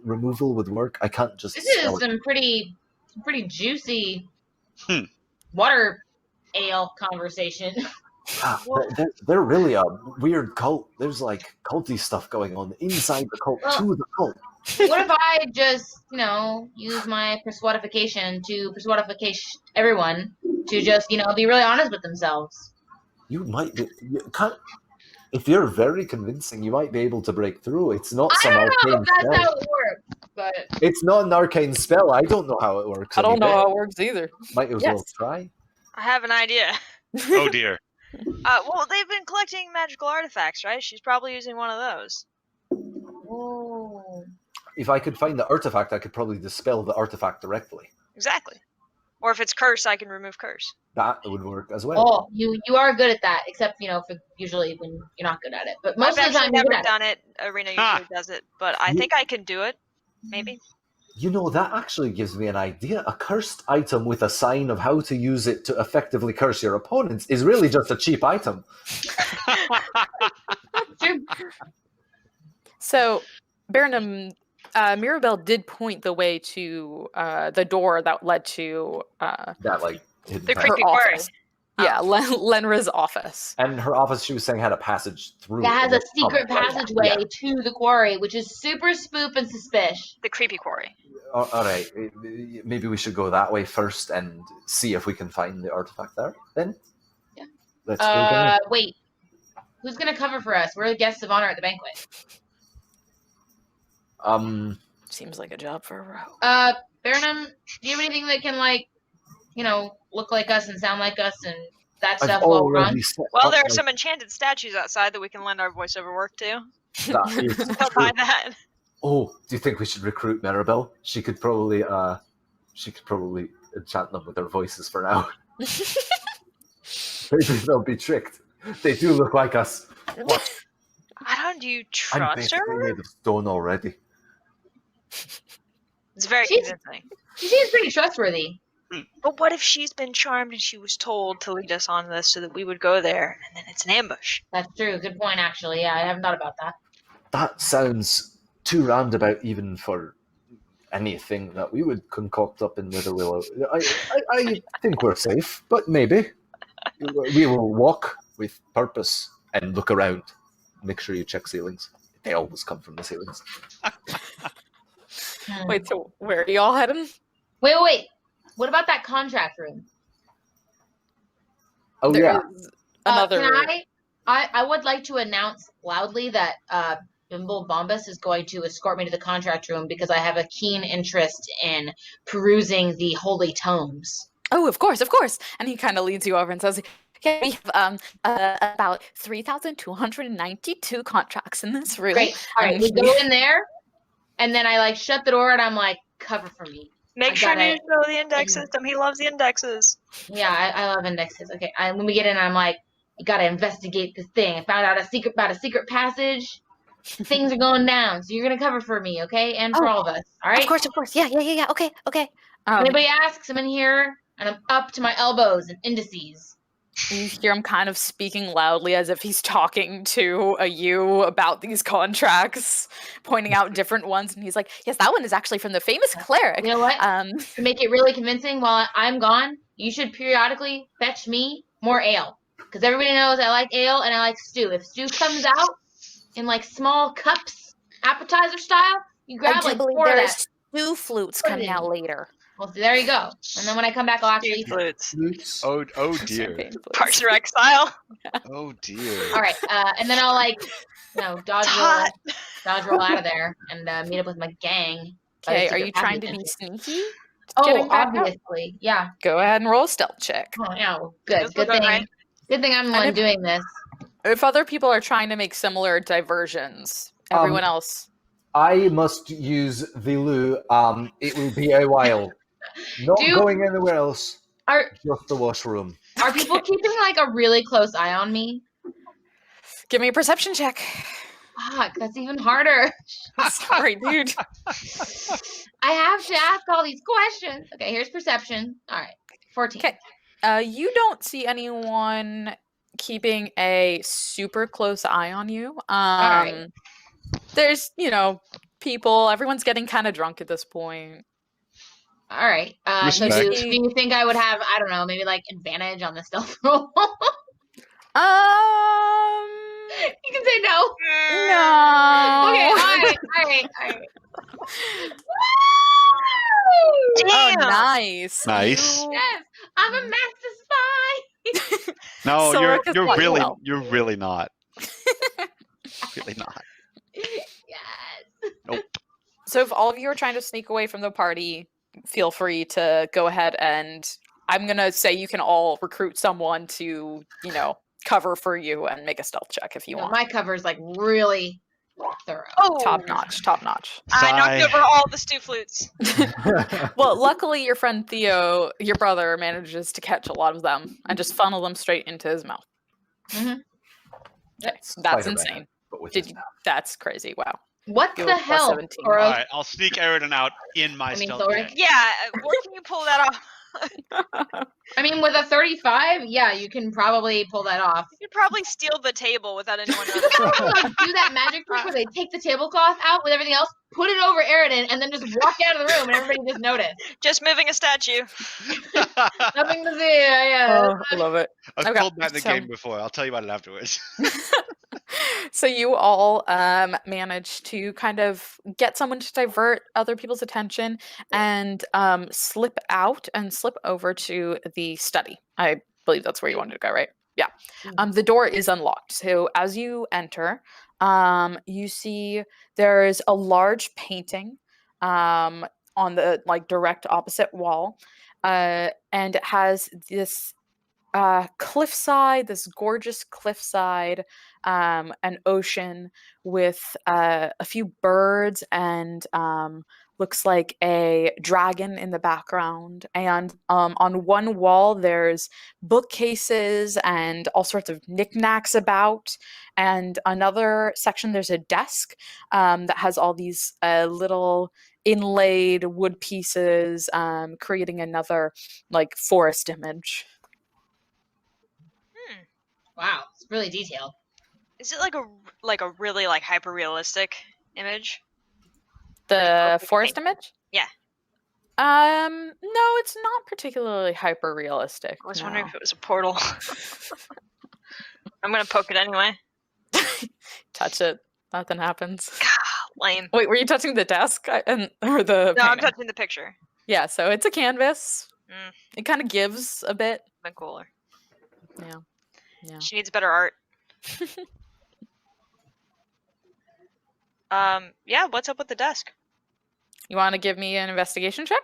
removal would work. I can't just. This is some pretty juicy water ale conversation. They're really a weird cult. There's like culty stuff going on inside the cult to the cult. What if I just, use my persuadification to persuadification everyone to just, be really honest with themselves? You might be. If you're very convincing, you might be able to break through. It's not I some don't know arcane if that's spell. how it works, but It's not an arcane spell. I don't know how it works. I don't know how it works either. Might as well try. I have an idea. Oh dear. Well, they've been collecting magical artifacts, right? She's probably using one of those. Oh. If I could find the artifact, I could probably dispel the artifact directly. Exactly. Or if it's curse, I can remove curse. That would work as well. Oh, you are good at that, except for usually when you're not good at it. But most I've of the time, actually you're never good at done it. Arena usually does it, but I think I can do it. Maybe. That actually gives me an idea. A cursed item with a sign of how to use it to effectively curse your opponents is really just a cheap item. True. So, Baronum, Mirabelle did point the way to the door that led to That hidden The path. creepy her quarry. office. Yeah, Lenra's office. And her office, she was saying, had a passage through. That has it. a secret passageway to the quarry, which is super spoop and suspicious. The creepy quarry. All right, maybe we should go that way first and see if we can find the artifact there. Then, Yeah. Let's go down. Wait, who's gonna cover for us? We're the guests of honor at the banquet. Seems like a job for a rogue. Baronum, do you have anything that can look like us and sound like us and that I've stuff while we're on? already set Well, up there are my- some enchanted statues outside that we can lend our voiceover work to. that is Don't true. buy that. Oh, do you think we should recruit Maribel? She could probably enchant them with their voices for now. Maybe they'll be tricked. They do look like us. What? I don't. Do you I'm trust basically her? made of stone already. It's very She's- convincing. She seems pretty trustworthy. But what if she's been charmed and she was told to lead us on this so that we would go there and then it's an ambush? That's true. Good point, actually. Yeah, I haven't thought about that. That sounds too roundabout even for anything that we would concoct up in Witherwillow. I think we're safe, but maybe. We will walk with purpose and look around. Make sure you check ceilings. They always come from the ceilings. Wait, so where are y'all heading? Wait. What about that contract room? Oh, There yeah. is another. Can I would like to announce loudly that Bimble Bombus is going to escort me to the contract room because I have a keen interest in perusing the holy tomes. Oh, of course. And he kind of leads you over and says, "Okay, we have about 3,292 contracts in this room." Great. All right, we go in there, and then I shut the door, and I'm like, cover for me. Make sure you know the index system. He loves the indexes. Yeah, I love indexes. Okay, when we get in, I'm like, you gotta investigate this thing. I found out about a secret passage. Things are going down, so you're gonna cover for me, okay? And for all of us, all right? Of course. Yeah. Okay. Anybody asks, I'm in here, and I'm up to my elbows in indices. You hear him kind of speaking loudly as if he's talking to you about these contracts, pointing out different ones, and he's like, "Yes, that one is actually from the famous cleric." You know what? To make it really convincing, while I'm gone, you should periodically fetch me more ale. Because everybody knows I like ale and I like stew. If stew comes out in small cups, appetizer style, you grab 4 of that. There's stew flutes coming out later. Well, there you go. And then when I come back, I'll actually eat them. Flutes. Oh dear. Champagne flutes. Parks and Rec style. Oh dear. All right, and then I'll dodge roll out of there and meet up with my gang. Okay, are you trying to be sneaky? Oh, Getting back up? obviously, yeah. Go ahead and roll a stealth check. Oh, yeah, good. Those Good look thing. alright. Good thing I'm the one doing this. If other people are trying to make similar diversions, everyone else. I must use the loo. It will be a while. Not going anywhere else. Just the washroom. Are people keeping like a really close eye on me? Give me a perception check. Fuck, that's even harder. Sorry, dude. I have to ask all these questions. Okay, here's perception. All right, 14. Okay. You don't see anyone keeping a super close eye on you. All right. There's, people. Everyone's getting kind of drunk at this point. All right. So do you think I would have, I don't know, maybe like advantage on the stealth roll? You can say no. No. Okay, all right. Oh, nice. Nice. Yes, I'm a master spy. No, Soraka's you're playing really well. you're really not. Really not. Yes. Nope. So if all of you are trying to sneak away from the party, feel free to go ahead, and I'm going to say you can all recruit someone to, cover for you and make a stealth check if you want. My cover is like really thorough. Oh, Top notch. I knocked over all the stew flutes. Well, luckily your friend Theo, your brother, manages to catch a lot of them and just funnel them straight into his mouth. Mm-hmm. That's insane. That's crazy. Wow. What the hell? 17. All right, I'll sneak Eridan out in my stealth check. Yeah, where can you pull that off? I mean, with a 35, yeah, you can probably pull that off. You could probably steal the table without anyone You noticing. can like do that magic trick where they take the tablecloth out with everything else, put it over Eridan, and then just walk out of the room, and everybody just notice. Just moving a statue. Nothing to see. Yeah. Oh, I love it. I've pulled that in the game before. I'll tell you about it afterwards. So you all manage to kind of get someone to divert other people's attention and slip out and slip over to the study. I believe that's where you wanted to go, right? Yeah. The door is unlocked. So as you enter, you see there's a large painting on the direct opposite wall, and it has this cliffside, this gorgeous cliffside, an ocean with a few birds and looks like a dragon in the background. And on one wall, there's bookcases and all sorts of knickknacks about. And another section, there's a desk that has all these little inlaid wood pieces, creating another forest image. Wow, it's really detailed. Is it like a really hyper realistic image? The forest image? Yeah. No, it's not particularly hyper realistic. I was wondering if it was a portal. I'm gonna poke it anyway. Touch it. Nothing happens. Lame. Wait, were you touching the desk or the No, painting? I'm touching the picture. Yeah, so it's a canvas. It kind of gives a bit. Been cooler. Yeah. She needs better art. Yeah, what's up with the desk? You want to give me an investigation check?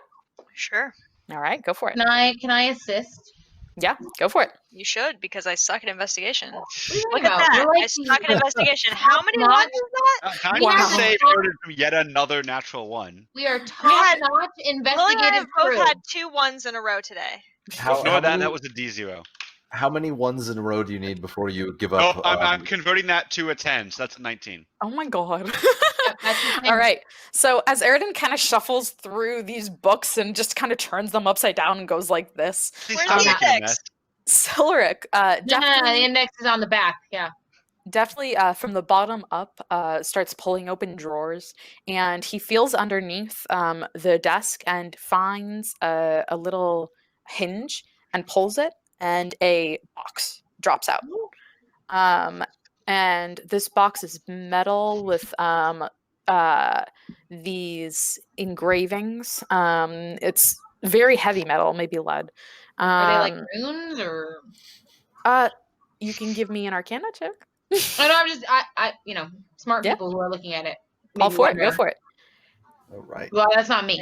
Sure. All right, go for it. Can I assist? Yeah, go for it. You should, because I suck at investigation. Look Look at that. I suck at investigation. How many ones is that? How do you save Eridan from yet another natural one? We are top-notch investigative both crew. had 2 1s in a row today. Ignore that. That was a D0. How many ones in a row do you need before you give up? Oh, I'm converting that to a 10, so that's a 19. Oh my god. All right. So as Eridan kind of shuffles through these books and just kind of turns them upside down and goes like this. Where's the index? Siluric, the index is on the back. Yeah. Definitely from the bottom up, starts pulling open drawers, and he feels underneath the desk and finds a little hinge and pulls it, and a box drops out. And this box is metal with these engravings. It's very heavy metal, maybe lead. Are they runes or? You can give me an Arcana check. I know. I'm just, smart people who are looking at it. All for it. Go for it. All right. Well, that's not me.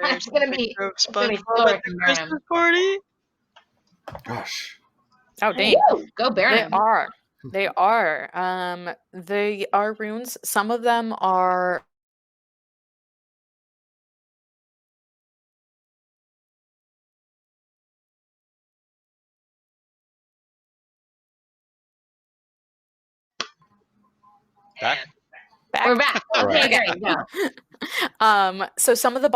It's gonna be Siluric and Burnham. Party. Gosh. Oh dang! Go Burnham. They are. They are runes. Some of them are Back? We're back. Okay, Alright. great. Go. So some of the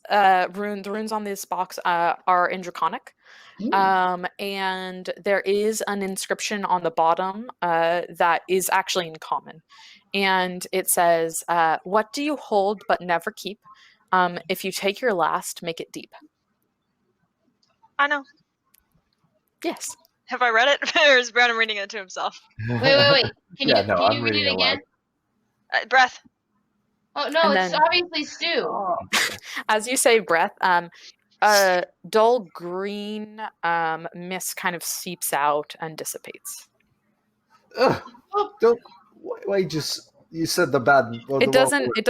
the runes on this box are in Draconic. And there is an inscription on the bottom that is actually in common. And it says, what do you hold but never keep? If you take your last, make it deep. I know. Yes. Have I read it? Or is Brandon reading it to himself? Wait. Can Yeah, you no, can I'm you read reading it aloud. again? Breath. Oh no, And it's then- obviously Stu. As you say, breath, a dull green mist kind of seeps out and dissipates. Ugh, don't. Why just? You said the bad. Or It the wrong doesn't. word. It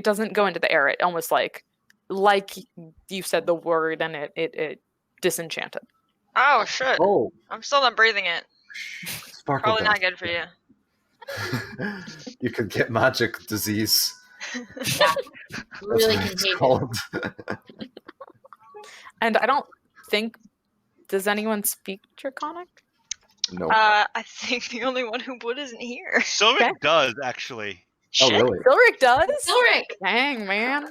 doesn't go into the air. It almost like you said the word and it disenchanted. Oh, shit. Oh, I'm still not breathing it. sparkle Probably not dust. good for you. You could get magic disease. Yeah, That's really what it's contagious. called. And I don't think. Does anyone speak Draconic? No. I think the only one who would isn't here. Silric Okay. does, actually. Oh, Shit. really? Silric does. Ulrich. Dang, man.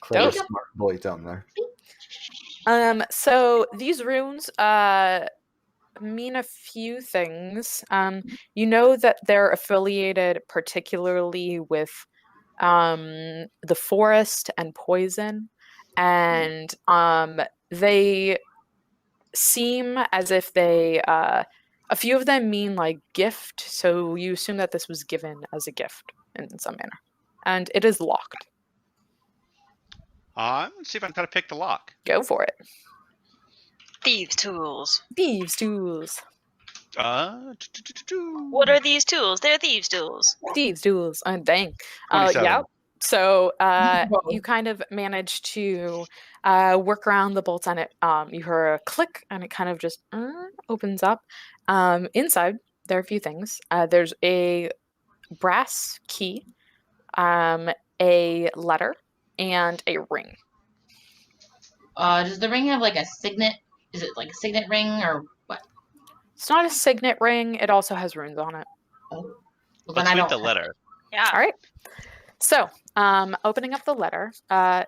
Clever, Dope. smart boy down there. So these runes mean a few things. You know that they're affiliated particularly with the forest and poison, and they seem as if they a few of them mean like gift, so you assume that this was given as a gift in some manner, and it is locked. Let's see if I can try to pick the lock. Go for it. Thieves' tools. Thieves tools. What are these tools? They're thieves' tools. Thieves tools. Dang. 27. Yeah. So Whoa. you kind of manage to work around the bolts on it. You hear a click and it kind of just opens up. Inside, there are a few things. There's a brass key, a letter, and a ring. Does the ring have like a signet? Is it like a signet ring or what? It's not a signet ring. It also has runes on it. Oh, well, then Let's I read don't. the letter. Yeah. All right. So, opening up the letter,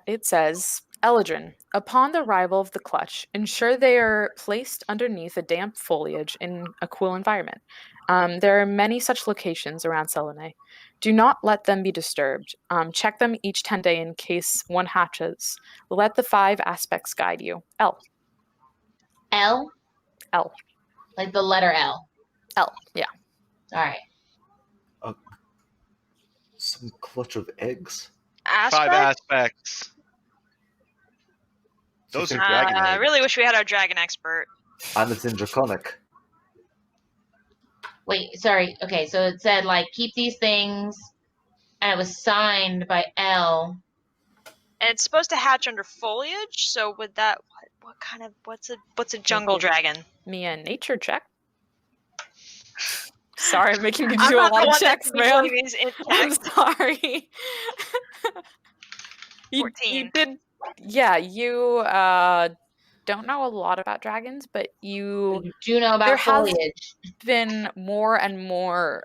it says, Eldrin, upon the arrival of the clutch, ensure they are placed underneath a damp foliage in a cool environment. There are many such locations around Selene. Do not let them be disturbed. Check them each 10 days in case one hatches. Let the 5 aspects guide you. L. L? L. Like the letter L. L. Yeah. All right. Some clutch of eggs. 5 Aspect? aspects. Those are dragon I eggs. really wish we had our dragon expert. And it's in Draconic. Wait, sorry. Okay, so it said like keep these things, and it was signed by L. And it's supposed to hatch under foliage, so would that what kind of what's a jungle dragon? Me a nature check. Sorry, I'm making you I'm do a not the lot of one checks, that's man. usually these in I'm text. sorry. you 14. did, yeah. You don't know a lot about dragons, but You do know there about has foliage. been more and more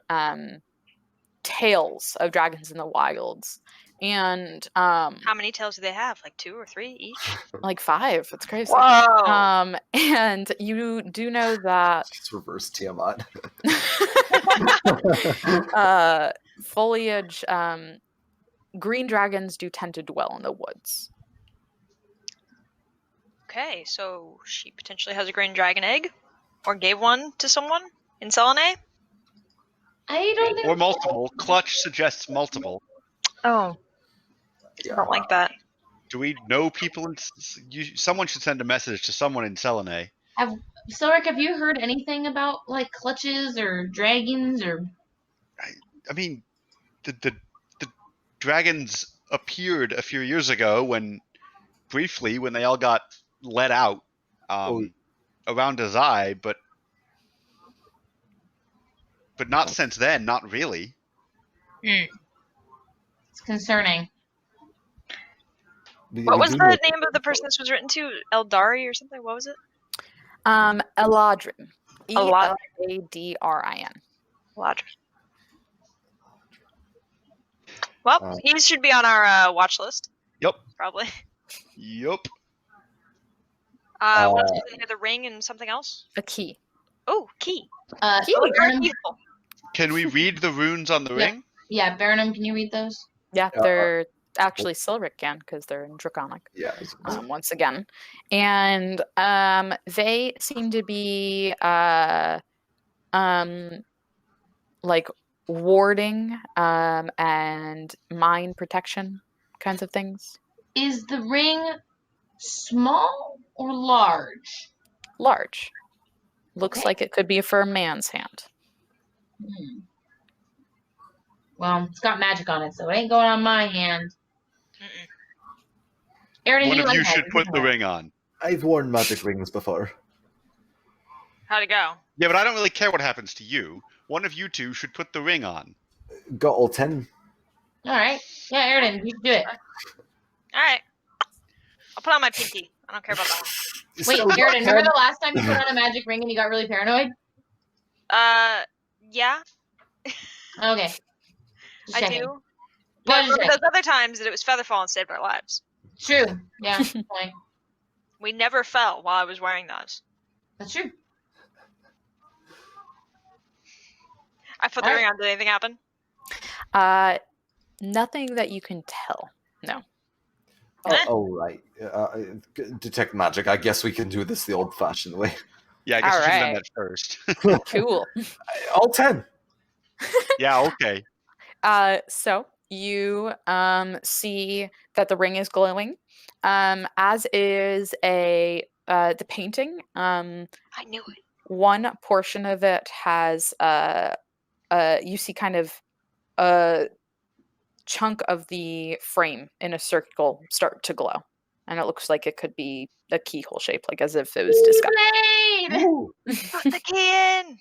tales of dragons in the wilds, and How many tails do they have? Like 2 or 3 each? like 5. It's crazy. Whoa! And you do know that It's reverse Tiamat. foliage, green dragons do tend to dwell in the woods. Okay, so she potentially has a green dragon egg? Or gave one to someone in Selene? I don't think. Or multiple. Clutch suggests multiple. Oh. I don't like that. Do we know people in... someone should send a message to someone in Selene. Silric, have you heard anything about like clutches or dragons or? I mean, the dragons appeared a few years ago briefly when they all got let out around Azai, but not since then, not really. It's concerning. What was the name of the person this was written to? Eldari or something? What was it? Eladrin. Elad- Eladrin. Eladrin. Well, he should be on our watch list. Yep. Probably. Yup. What else was in here? The ring and something else? A key. Oh, key. Baronum, Can we read the runes on the ring? yeah, Baronum, can you read those? Yeah, they're actually Silric can because they're in Draconic. Yeah. Once again, and they seem to be like warding and mine protection kinds of things. Is the ring small or large? Large. Looks Okay. like it could be for a man's hand. Well, it's got magic on it, so it ain't going on my hand. Aaron, One of like you should magic, put isn't the it? ring on. I've worn magic rings before. How'd it go? Yeah, but I don't really care what happens to you. One of you two should put the ring on. Got all 10. All right. Yeah, Aaron, you can do it. All right. I'll put on my pinky. I don't care about that. Wait, Aaron, remember the last time you put on a magic ring and you got really paranoid? Yeah, Okay. Just I checking. do. Well, But just checking. those other times that it was Featherfall and saved our lives. True. Yeah, fine. We never fell while I was wearing those. That's true. I put the ring on. Did anything happen? Nothing that you can tell. No. Oh, right. Detect magic. I guess we can do this the old-fashioned way. Yeah, I guess All we should have done right. that first. Cool. All 10. Yeah, okay. So you see that the ring is glowing, as is the painting. I knew it. One portion of it has you see kind of a chunk of the frame in a circle start to glow, and it looks like it could be a keyhole shape, like as if it was discovered. Blade! Put the key in.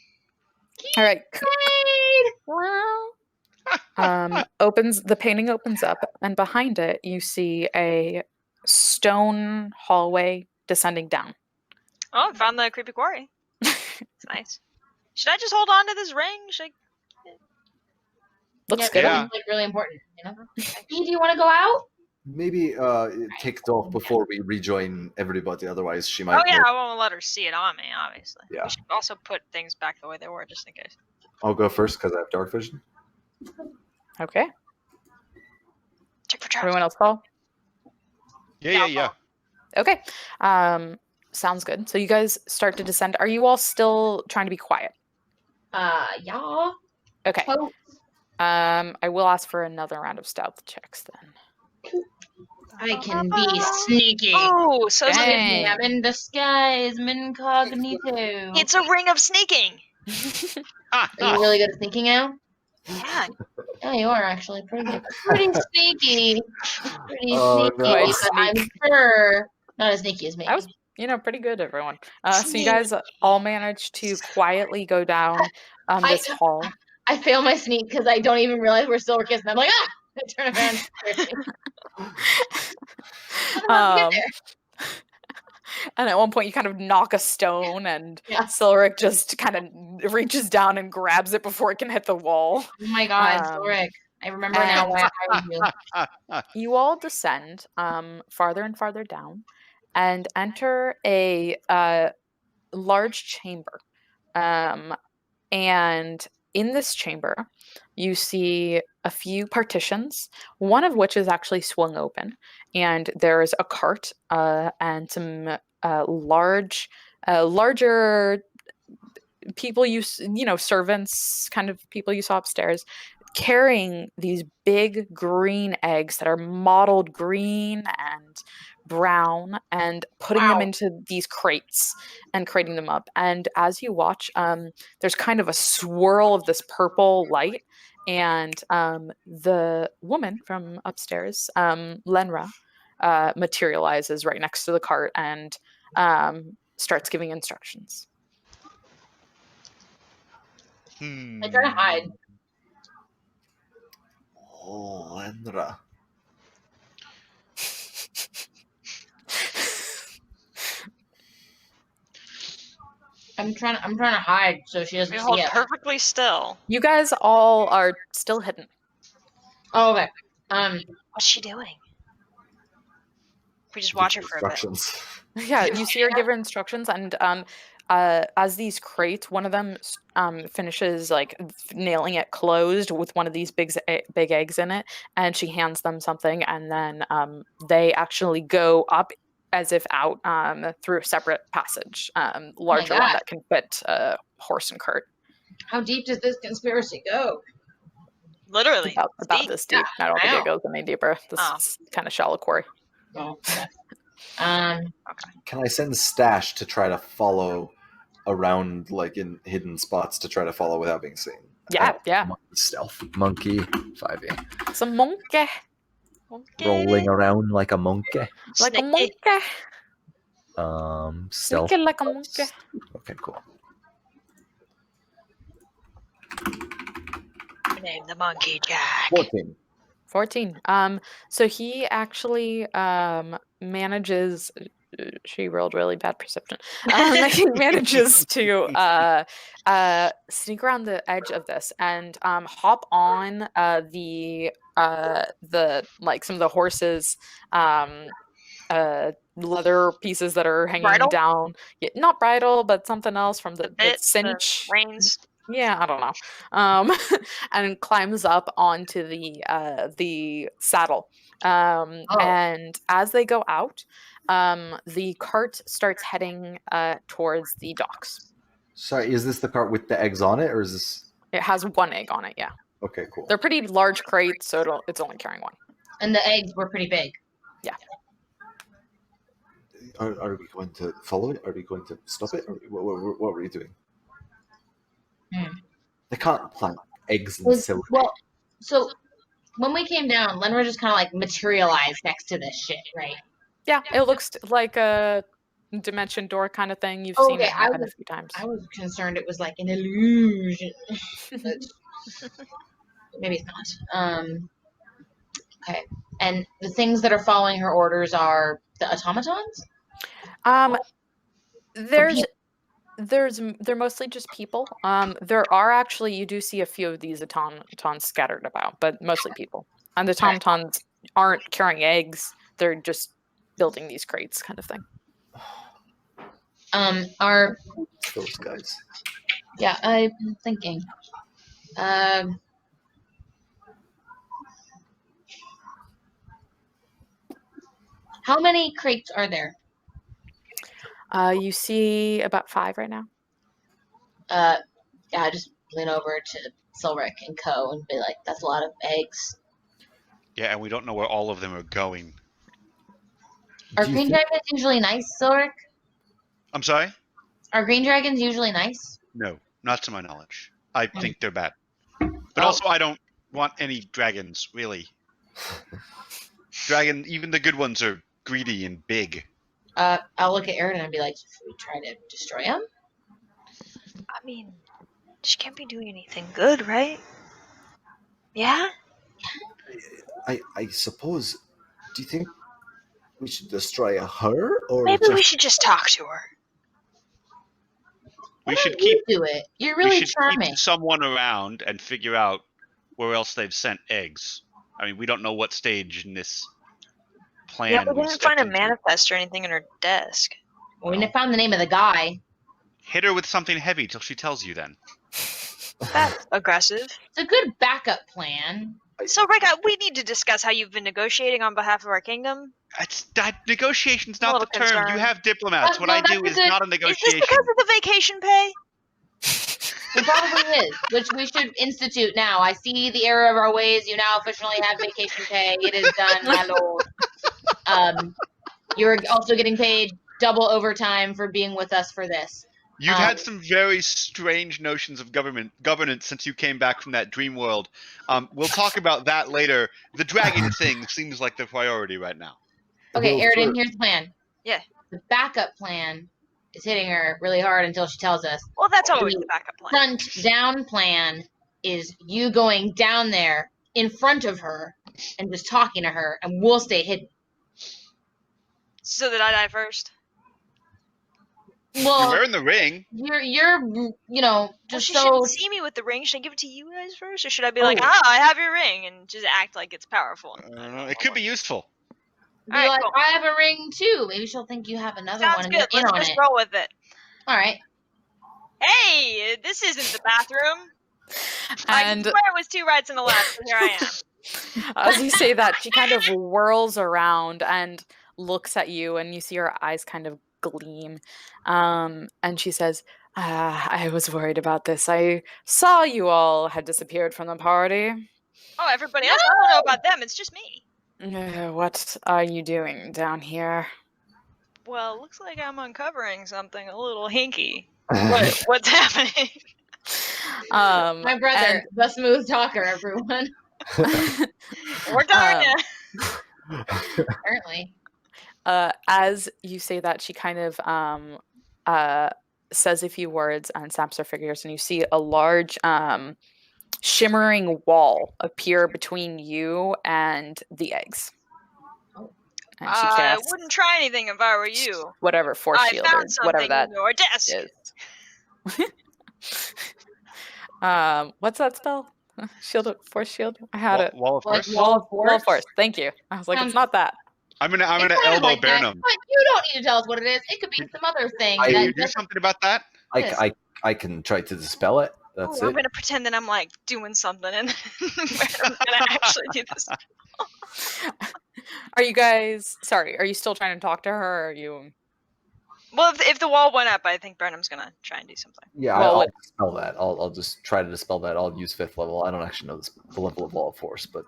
All right. Blade! The painting opens up, and behind it you see a stone hallway descending down. Oh, I found the creepy quarry. It's nice. Should I just hold on to this ring? Should I... Looks Yeah, good. Yeah. yeah. Like really important. You know? Do you want to go out? Maybe take it off before we rejoin everybody, otherwise she might... Oh yeah, I won't let her see it on me, obviously. Yeah. We should also put things back the way they were, just in case. I'll go first because I have dark vision. Okay. Check for traps. Everyone else follow? Yeah. Okay. Sounds good. So you guys start to descend. Are you all still trying to be quiet? Yeah. Okay. Oh, I will ask for another round of stealth checks then. I can be sneaky. Oh, so Dang. sneaky. I'm in disguise, I'm incognito. It's a ring of sneaking. Are you really good at sneaking now? Yeah. Yeah, you are actually pretty good. Pretty sneaky. Pretty Oh, sneaky. no. But I'm sure not as sneaky as me. I was, pretty good, everyone. So you guys all managed to quietly go down this hall. I fail my sneak because I don't even realize we're still kissing. I'm like, ah! I turn around. And at one point you kind of knock a stone and Yeah. Silric just kind of reaches down and grabs it before it can hit the wall. Oh my god, Silric. I remember now why I was you. You all descend farther and farther down and enter a large chamber. And in this chamber, you see a few partitions, one of which is actually swung open, and there is a cart and some larger people servants, kind of people you saw upstairs, carrying these big green eggs that are mottled green and brown and putting them into these crates and crating them up. And as you watch, there's kind of a swirl of this purple light, and the woman from upstairs, Lenra, materializes right next to the cart and starts giving instructions. I try to hide. Oh, Lenra. I'm trying to hide so she doesn't We see hold it. perfectly still. You guys all are still hidden. Oh, okay. What's she doing? We just watch her for a bit. Instructions. Yeah, you see her give her instructions, and as these crates, one of them finishes like nailing it closed with one of these big eggs in it, and she hands them something, and then they actually go up as if out through a separate passage, larger one God. that can fit a horse and cart. How deep does this conspiracy go? Literally. About this deep. I don't I think know. it goes any deeper. This is kind of shallow quarry. Oh, okay. Can I send Stash to try to follow around, like in hidden spots, to try to follow without being seen? Yeah. Stealth. Monkey. 5e. It's a monkey. Rolling around like a monkey. Like a Sneaky. monkey. Stealth. Sneaking like a monkey. Okay, cool. Name the monkey Jack. 14. So he actually manages. She rolled really bad perception. He manages to sneak around the edge of this and hop on the like some of the horses leather pieces that are hanging Bridle? down. Yeah, not bridle, but something else from the bit, cinch. the reins. Yeah, I don't know. And climbs up onto the saddle. And as they go out, the cart starts heading towards the docks. Sorry, is this the cart with the eggs on it, or is this? It has one egg on it. Yeah, Okay, cool. they're pretty large crates, so it's only carrying one. And the eggs were pretty big. Yeah. Are we going to follow it? Are we going to stop it? Or what were you doing? They can't plant eggs in silver. Well, so when we came down, Lenra just kind of like materialized next to this shit, right? Yeah, it looks like a dimension door kind of thing. You've seen it happen a few times. I was concerned it was like an illusion. Maybe it's not. Okay. And the things that are following her orders are the automatons? They're mostly just people. There are actually, you do see a few of these automatons scattered about, but mostly people. And the automatons aren't carrying eggs. They're just building these crates kind of thing. Are those guys? Yeah, I'm thinking. How many crates are there? You see about 5 right now. Yeah, I just lean over to Silric and Co. and be like, that's a lot of eggs. Yeah, and we don't know where all of them are going. Are green dragons usually nice, Silric? I'm sorry? Are green dragons usually nice? No, not to my knowledge. I think they're bad. But also, I don't want any dragons, really. Even the good ones are greedy and big. I'll look at Aridin and be like, should we try to destroy him? I mean, she can't be doing anything good, right? Yeah? I suppose. Do you think we should destroy her, or maybe we should just talk to her? We should keep do it. You're really charming. Keep someone around and figure out where else they've sent eggs. I mean, we don't know what stage in this plan. Yeah, we didn't find a manifest or anything in her desk. Well, we found the name of the guy. Hit her with something heavy till she tells you. Then. That's aggressive. It's a good backup plan. So, Rika, we need to discuss how you've been negotiating on behalf of our kingdom. Negotiation's not the term. Concerned. You have diplomats. What I do is not a negotiation. Is this because of the vacation pay? It probably is, which we should institute now. I see the error of our ways. You now officially have vacation pay. It is done, my lord. You're also getting paid double overtime for being with us for this. You've had some very strange notions of governance since you came back from that dream world. We'll talk about that later. The dragon thing seems like the priority right now. Okay, Aridin, here's the plan. Yeah. The backup plan is hitting her really hard until she tells us. Well, that's always the backup plan. Front down plan is you going down there in front of her and just talking to her, and we'll stay hidden. So that I die first? Well, You're wearing the ring. you're just she so. shouldn't see me with the ring. Should I give it to you guys first, or should I be like, I have your ring, and just act like it's powerful? It could be useful. Be Alright, like, cool. I have a ring too. Maybe she'll think you have another Sounds one and good. you're in Let's on just it. roll with it. All right. Hey, this isn't the bathroom. I And swear it was 2 rights and a left, but here I am. as you say that, she kind of whirls around and looks at you, and you see her eyes kind of gleam. And she says, I was worried about this. I saw you all had disappeared from the party. Oh, everybody else? I don't know about them. It's just me. What are you doing down here? Well, looks like I'm uncovering something a little hinky. What's happening? My brother, the smooth talker, everyone. We're done. Apparently. As you say that, she kind of says a few words and snaps her fingers, and you see a large shimmering wall appear between you and the eggs. And she I casts wouldn't try anything if I were you. whatever force I shield or found whatever something that in your desk. is. What's that spell? Force shield. I had it. Wall of Like Force. wall Of force. Thank you. I was like, it's not that. I'm gonna It sounded elbow like that, Burnham. but you don't need to tell us what it is. It could be some other thing. I- Can that you do something about that? I can try to dispel it. That's I'm it. gonna pretend that I'm like doing something, and I'm gonna actually do this. Are you guys sorry? Are you still trying to talk to her? Or are you? Well, if the wall went up, I think Burnham's gonna try and do something. Yeah, Well, I'll dispel that. I'll just try to dispel that. I'll use 5th level. I don't actually know the level of Wall of Force, but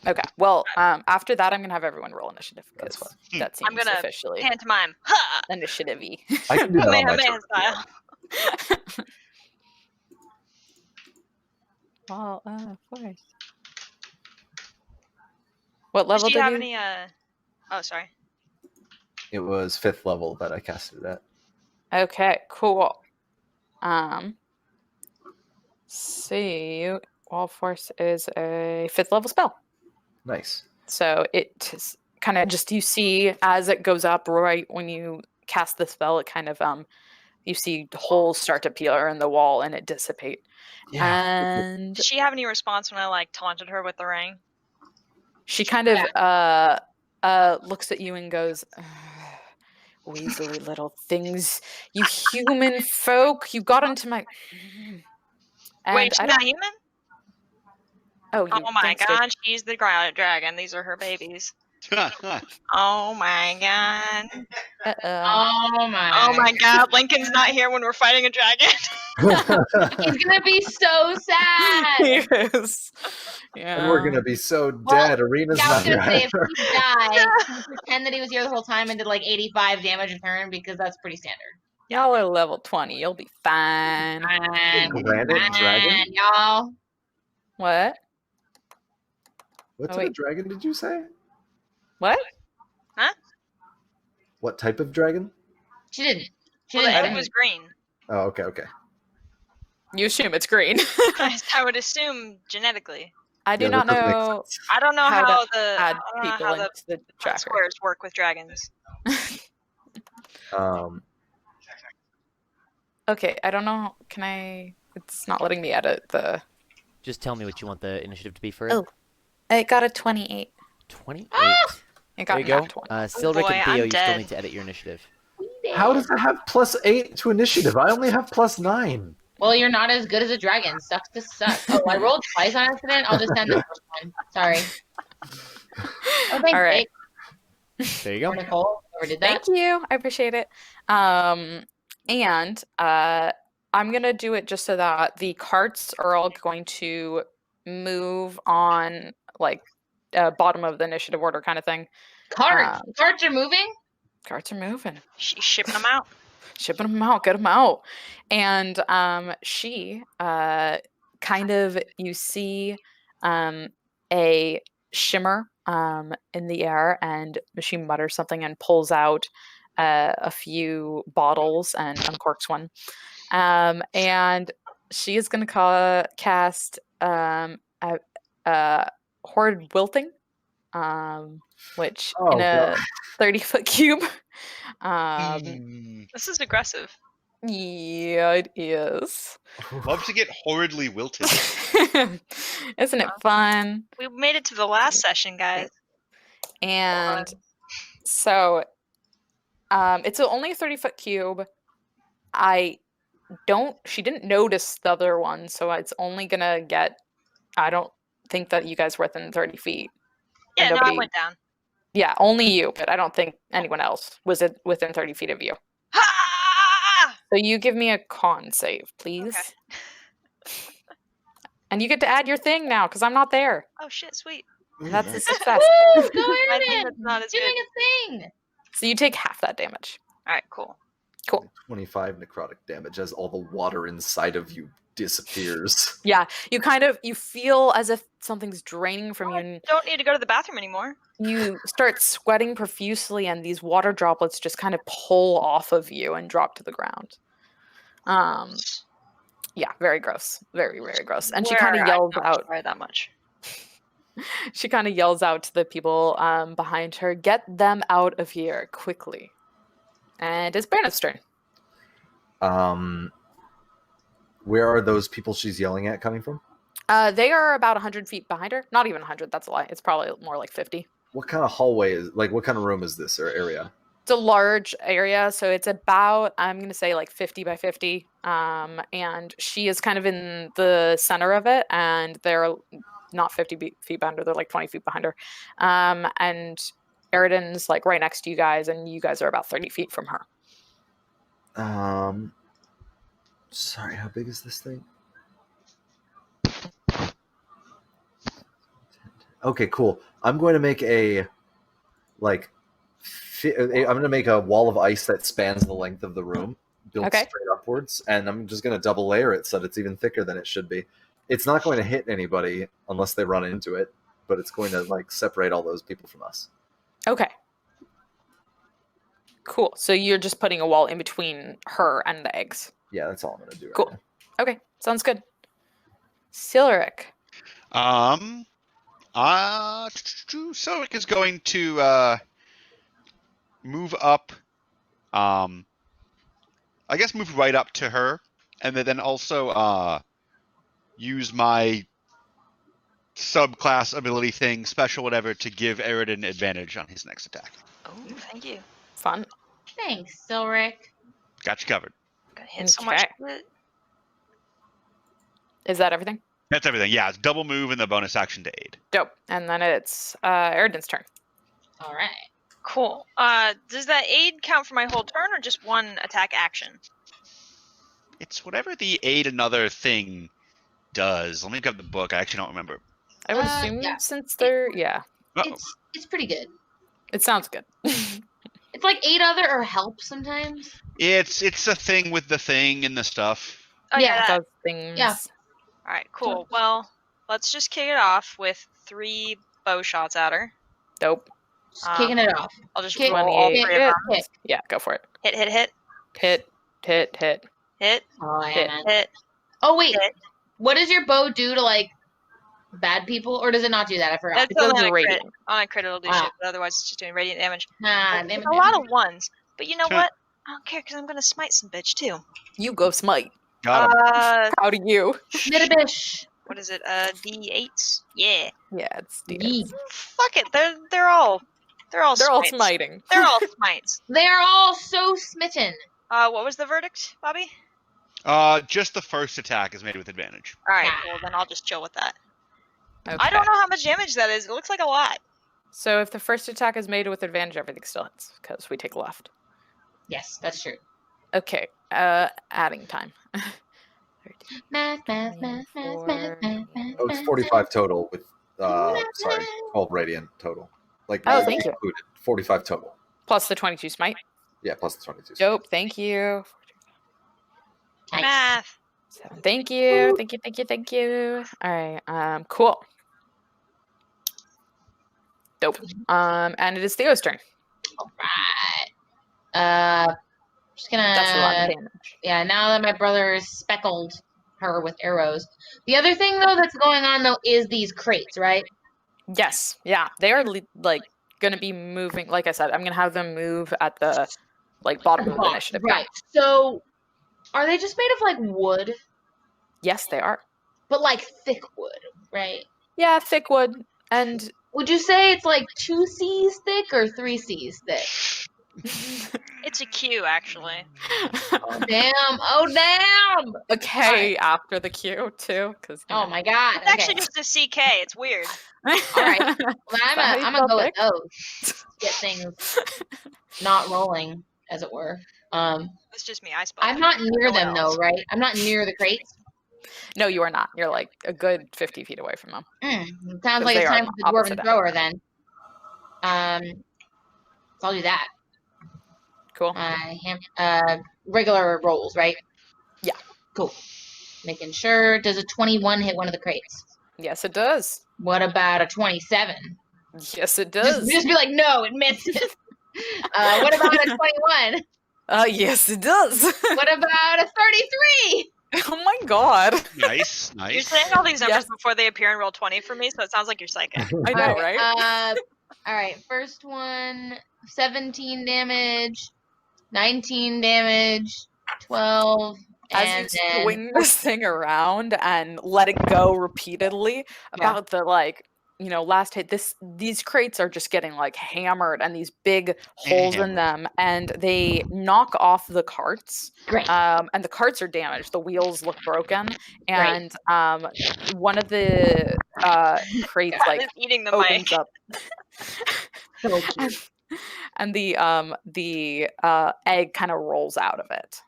Okay. Well, after that, I'm gonna have everyone roll initiative That's because fine. that seems I'm gonna officially pantomime. Ha! initiative-y. I can do that on my Kamehameha turn. style. Well, of course. What level Do you did have you? any? Oh, sorry. It was 5th level that I casted it at. Okay, cool. See, Wall Force is a 5th level spell. Nice. So it kind of just you see as it goes up right when you cast the spell, it kind of you see holes start to appear in the wall and it dissipate. Yeah. And Did she have any response when I like taunted her with the ring? she kind of looks at you and goes, "Weaselly little things, you human folk! You got into my." And Wait, she's not human? Oh, you Oh my gangster. god, she's the dragon. These are her babies. Oh my god. Oh my. Oh my god, Lincoln's not here when we're fighting a dragon. He's gonna be so sad. Yes. Yeah. And we're gonna be so Well, dead. Arena's Yeah, I not was gonna say here. if he died, pretend that he was here the whole time and did like 85 damage a turn because that's pretty standard. Y'all are level 20. You'll be fine. Granite dragon? Y'all. What? What Oh, type of wait. dragon did you say? What? What type of dragon? She didn't. She Well, the didn't. egg was green. Oh, okay. You assume it's green. I would assume genetically. I do Yeah, not that does make know sense. I don't know How to how the add I don't know people how into the the tracker. squares work with dragons. Okay, I don't know. Can I? It's not letting me edit the. Just tell me what you want the initiative to be for it. Oh. It got a 28. 28. It got There you go. nat 20. Sildrick boy, and Theo, I'm you still dead. need to edit your initiative. How does it have +8 to initiative? I only have +9. Well, you're not as good as a dragon. Sucks to suck. Oh, I rolled twice on accident. I'll just send the first one. Sorry. Oh, thanks, All right. Jake. There you Or go. Nicole. Whoever did that. Thank you. I appreciate it. And I'm going to do it just so that the carts are all going to move on, like, bottom of the initiative order kind of thing. Carts. Carts are moving? Carts are moving. She's shipping them out. Shipping them out, get them out. And she kind of, you see a shimmer in the air, and she mutters something and pulls out a few bottles and uncorks one. And she is going to cast Horde Wilting. which Oh, in a God. 30-foot cube. This is aggressive. Yeah, it is. Love to get horridly wilted. Isn't it fun? We made it to the last session, guys. And so it's only a 30-foot cube. She didn't notice the other one, so it's only gonna get, I don't think that you guys were within 30 feet. Yeah, And no, I went down. Yeah, only you, but I don't think anyone else was within 30 feet of you. Ha! So you give me a con save, please. Okay. And you get to add your thing now, because I'm not there. Oh shit, sweet. That's a success. Woo! Go I think Aaron! that's not as Doing good. a thing. So you take half that damage. Alright, cool. Cool. 25 necrotic damage as all the water inside of you disappears. Yeah, you feel as if something's draining from you, and Don't need to go to the bathroom anymore. you start sweating profusely, and these water droplets just kind of pull off of you and drop to the ground. Yeah, very gross. Very, very gross. And she kind of yells out. Sorry that much. She kind of yells out to the people behind her, "Get them out of here quickly!" And it's Brandon's turn. Where are those people she's yelling at coming from? They are about 100 feet behind her. Not even 100. That's a lie. It's probably more like 50. What kind of hallway is, like, what kind of room is this or area? It's a large area, so it's about, I'm going to say, like 50 by 50. And she is kind of in the center of it, and they're not 50 feet behind her. They're like 20 feet behind her. And Eridan's like right next to you guys, and you guys are about 30 feet from her. Sorry, how big is this thing? Okay, cool. I'm going to make I'm going to make a wall of ice that spans the length of the room, built Okay. straight upwards, and I'm just going to double layer it so that it's even thicker than it should be. It's not going to hit anybody unless they run into it, but it's going to like separate all those people from us. Okay. Cool. So you're just putting a wall in between her and the eggs. Yeah, that's all I'm going to do. Right Cool. now. Okay. Sounds good. Silric. Silric is going to move up. I guess move right up to her, and then also use my subclass ability thing, special whatever, to give Eridan advantage on his next attack. Oh, thank you. Fun. Thanks, Silric. Got you covered. Got hit so much. Is that everything? That's everything. Yeah, it's double move and the bonus action to aid. Dope. And then it's Eridan's turn. All right. Cool. Does that aid count for my whole turn or just one attack action? It's whatever the aid another thing does. Let me grab the book. I actually don't remember. I would assume yeah. since they're, yeah. Uh-oh. It's pretty good. It sounds good. It's like aid other or help sometimes. It's a thing with the thing and the stuff. Oh Yeah. yeah. Does things. Yeah. All right, cool. Well, let's just kick it off with 3 bow shots at her. Dope. Just kicking it off. I'll just Kick, roll all kick, 3 of them. kick. Yeah, go for it. Hit, hit, hit, Hit, hit, hit. hit, Oh, Hit. man. hit, Oh, wait. hit. What does your bow do to, like, bad people? Or does it not do that? I forgot. That's It does only on the a crit. radiant. On a crit, it'll do Wow. shit, but otherwise it's just doing radiant damage. Nah, It's damn it. a lot of ones, but you know what? I don't care because I'm gonna smite some bitch too. You go smite. Got him. How do you? Mitabish. What is it? D8s. Yeah. Yeah, it's Yee. Fuck it. They're all They're all smites. smiting. They're all smites. They are all so smitten. What was the verdict, Bobby? Just the first attack is made with advantage. All right. Well, then I'll just chill with that. Okay. I don't know how much damage that is. It looks like a lot. So if the first attack is made with advantage, everything still hits because we take left. Yes, that's true. Okay. Adding time. Math, math, math, math, math, math, math. Oh, it's 45 total with, 12 radiant total. Like, Oh, thank you. included. 45 total. Plus the 22 smite. Yeah, plus the 22. Dope. Thank you. Nice. Math. Thank you. Thank you. Thank you. Thank you. All right. Cool. Dope. And it is Theo's turn. All right. Just gonna. That's a lot of damage. Yeah, now that my brother has speckled her with arrows. The other thing, though, that's going on, though, is these crates, right? Yes, yeah, they are like going to be moving. Like I said, I'm going to have them move at the bottom of the initiative Right. count. So, are they just made of like wood, Yes, they are. but like thick wood, right? Yeah, thick wood, and Would you say it's like 2 C's thick or 3 C's thick? It's a Q, actually. Oh damn! Oh damn! a K after the Q too, because Oh my god! It's actually Okay. just a CK. It's weird. All right. Well, I'm gonna go with those. Get things not rolling, as it were. It's just me. I spelled I'm it. not near No one them else. though, right? I'm not near the crates. No, you are not. You're like a good 50 feet away from them. Sounds like they it's are time for the opposite dwarven end. thrower then. So I'll do that. Cool. Regular rolls, right? Yeah. Cool. Making sure. Does a 21 hit one of the crates? Yes, it does. What about a 27? Yes, it does. Just be like, no, it misses. What about a 21? Yes, it does. What about a 33? Oh my god. Nice. You're saying all these numbers Yes. before they appear in roll 20 for me, so it sounds like you're psychic. I know, right? All right. First one, 17 damage, 19 damage, 12, As and you then swing this thing around and let it go repeatedly, about the last hit, these crates are just getting hammered, and these big holes in them, and they knock off the carts. Great. And the carts are damaged. The wheels look broken, Right. and one of the crates It's eating the opens mic. up. So cute. And the egg kind of rolls out of it.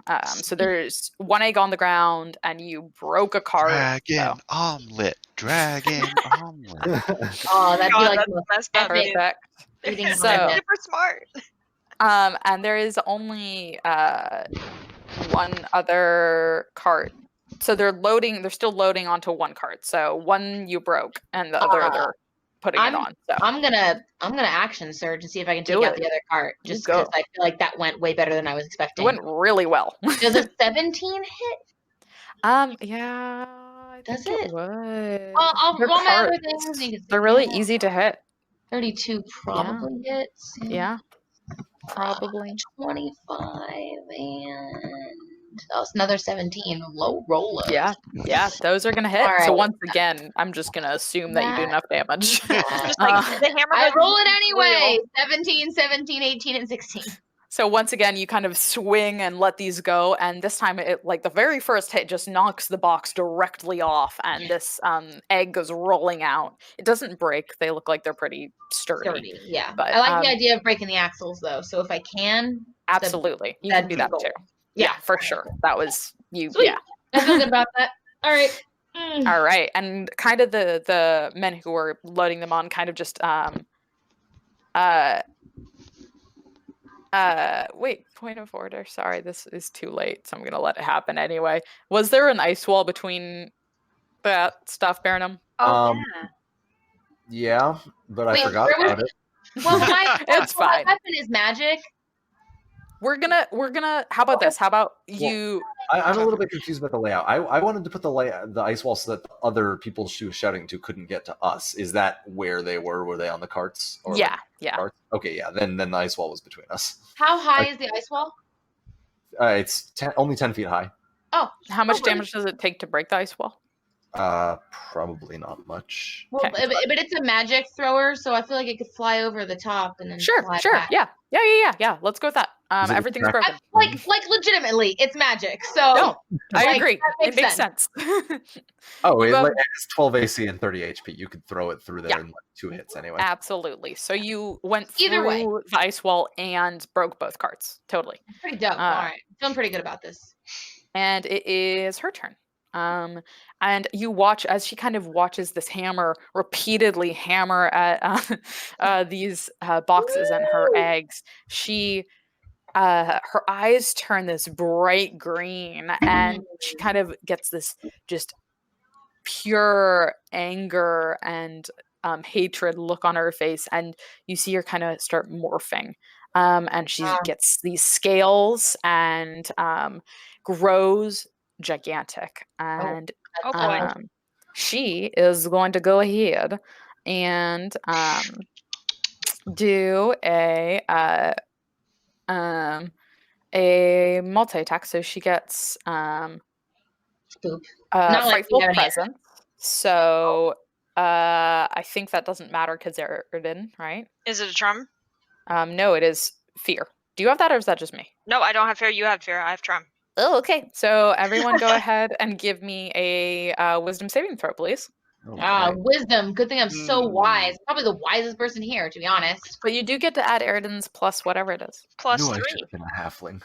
So there's one egg on the ground, and you broke a cart. Dragon omelet. Dragon omelet. Oh, that'd be God, like that's the messed up. epic Perfect. eating They're So- super smart. And there is only one other cart. So they're still loading onto one cart. So one you broke, and the other they're putting it on. So I'm gonna action surge and see if I can Do take out it. the other cart. You Just go. because I feel like that went way better than I was it expecting. went really well. Does a 17 hit? Yeah. I Does think it? would. I'll They're roll my other carts. things. You can see They're really that. easy to hit. 32 probably hits. Yeah. Probably. 25 and that was another 17. Low rollers. Yeah, those are gonna hit. All So right. once again, I'm just gonna assume that you did enough damage. Just like the hammer I goes roll it into the anyway. wheel. 17, 17, 18, and 16. So once again, you kind of swing and let these go, and this time, the very first hit just knocks the box directly off, and this egg goes rolling out. It doesn't break. They look like they're pretty sturdy. Yeah. But, I like the idea of breaking the axles though. So if I can, Absolutely, you can that'd do be that cool. too. Yeah. Yeah, for sure. That was you. Sweet. Yeah. I feel good about that. All right. All right, and kind of the men who were loading them on kind of just wait, point of order. Sorry, this is too late, so I'm gonna let it happen anyway. Was there an ice wall between that stuff, Baronum? Oh, Yeah, but Wait, I forgot where was- about it. Well, It's fine. What weapon is magic? We're gonna. How about this? How about you? I'm a little bit confused about the layout. I wanted to put the ice wall so that the other people she was shouting to couldn't get to us. Is that where they were? Were they on the carts? Or Yeah, yeah. carts? Okay, yeah. Then the ice wall was between us. How high is the ice wall? It's only 10 feet high. Oh, How much damage does it take to break the ice wall? Probably not much. well, Okay. but it's a magic thrower, so I feel like it could fly over the top and then fly Sure. back. Yeah. Let's go with that. Is it Everything's attract- broken. Like legitimately, it's magic. So No, I like, agree. that It makes sense. Oh, You have- it's 12 AC and 30 HP. You could throw it through there Yeah. in 2 hits anyway. Absolutely. So you went through Either way. the ice wall and broke both carts. Totally. pretty dope. All right, feeling pretty good about this. And it is her turn. And you watch as she kind of watches this hammer repeatedly hammer at these boxes and her eggs. She, her eyes turn this bright green, and she kind of gets this just pure anger and hatred look on her face, and you see her kind of start morphing. And she gets these scales and grows gigantic, and Oh boy. she is going to go ahead and do a multi-attack. So she gets Spook. Not like frightful we have any- presence. So I think that doesn't matter because they're in, right? Is it a charm? No, it is fear. Do you have that, or is that just me? No, I don't have fear. You have fear. I have charm. Oh, okay. So everyone go ahead and give me a wisdom saving throw, please. Okay. Wisdom. Good thing I'm so wise. Probably the wisest person here, to be honest. But you do get to add Eridan's plus whatever it is. Plus Knew I 3. should have been a halfling.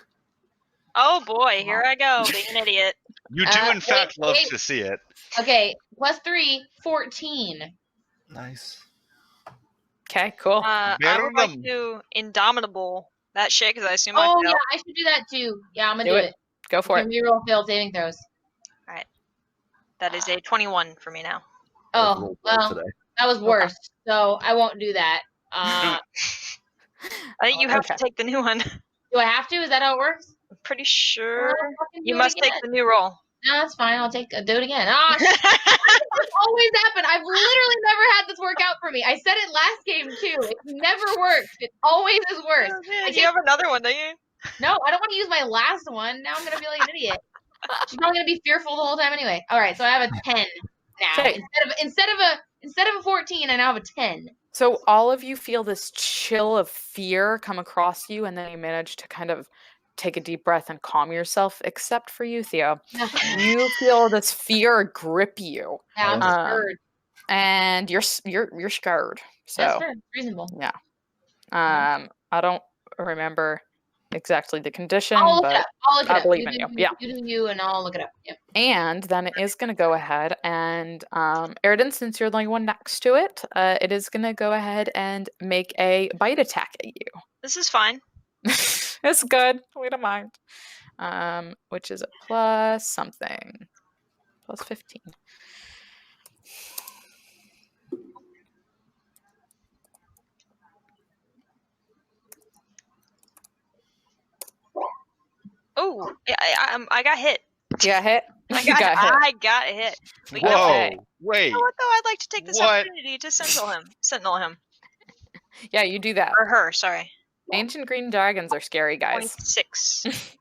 Oh boy, here I go, being an idiot. You do, in fact, love wait. to see it. Okay, plus 3, 14. Nice. Okay, cool. I Better would like than- to Indomitable that shit because I assume I Oh, failed. yeah, I should do that too. Yeah, I'm gonna Do do it. it. Go for Can it. we roll failed saving throws? That is a 21 for me now. I've Oh, rolled well, today. that was worse. So I won't do that. I think you have Okay. to take the new one. Do I have to? Is that how it works? I'm pretty sure I'll fucking you do it must take again. the new roll. No, that's fine. I'll do it again. Ah, shit. It's always happened. I've literally never had this work out for me. I said it last game too. It never works. It always is worse. You have another one, don't you? No, I don't want to use my last one. Now I'm gonna be like an idiot. She's probably gonna be fearful the whole time anyway. All right, so I have a 10 now. Okay. Instead of a 14, I now have a 10. So all of you feel this chill of fear come across you, and then you manage to kind of take a deep breath and calm yourself, except for you, Theo. You feel this fear grip you, Yeah, I'm scared. and you're scared. So That's fair. Reasonable. I don't remember exactly the condition, I'll look it but up. I'll look it I up. believe in you. Yeah. You do you, and I'll look it up. Yep. And then it is going to go ahead and, Eridan, since you're the only one next to it, it is going to go ahead and make a bite attack at you. This is fine. It's good. We don't mind. Which is a plus something. Plus 15. Oh, I got hit. You got hit? I You got hit. I got hit. We Whoa! got Okay. Wait. You know what though? I'd like to take this What? opportunity to sentinel him. Yeah, you do that. Or her, sorry. Ancient green dragons are scary, guys. 0.6.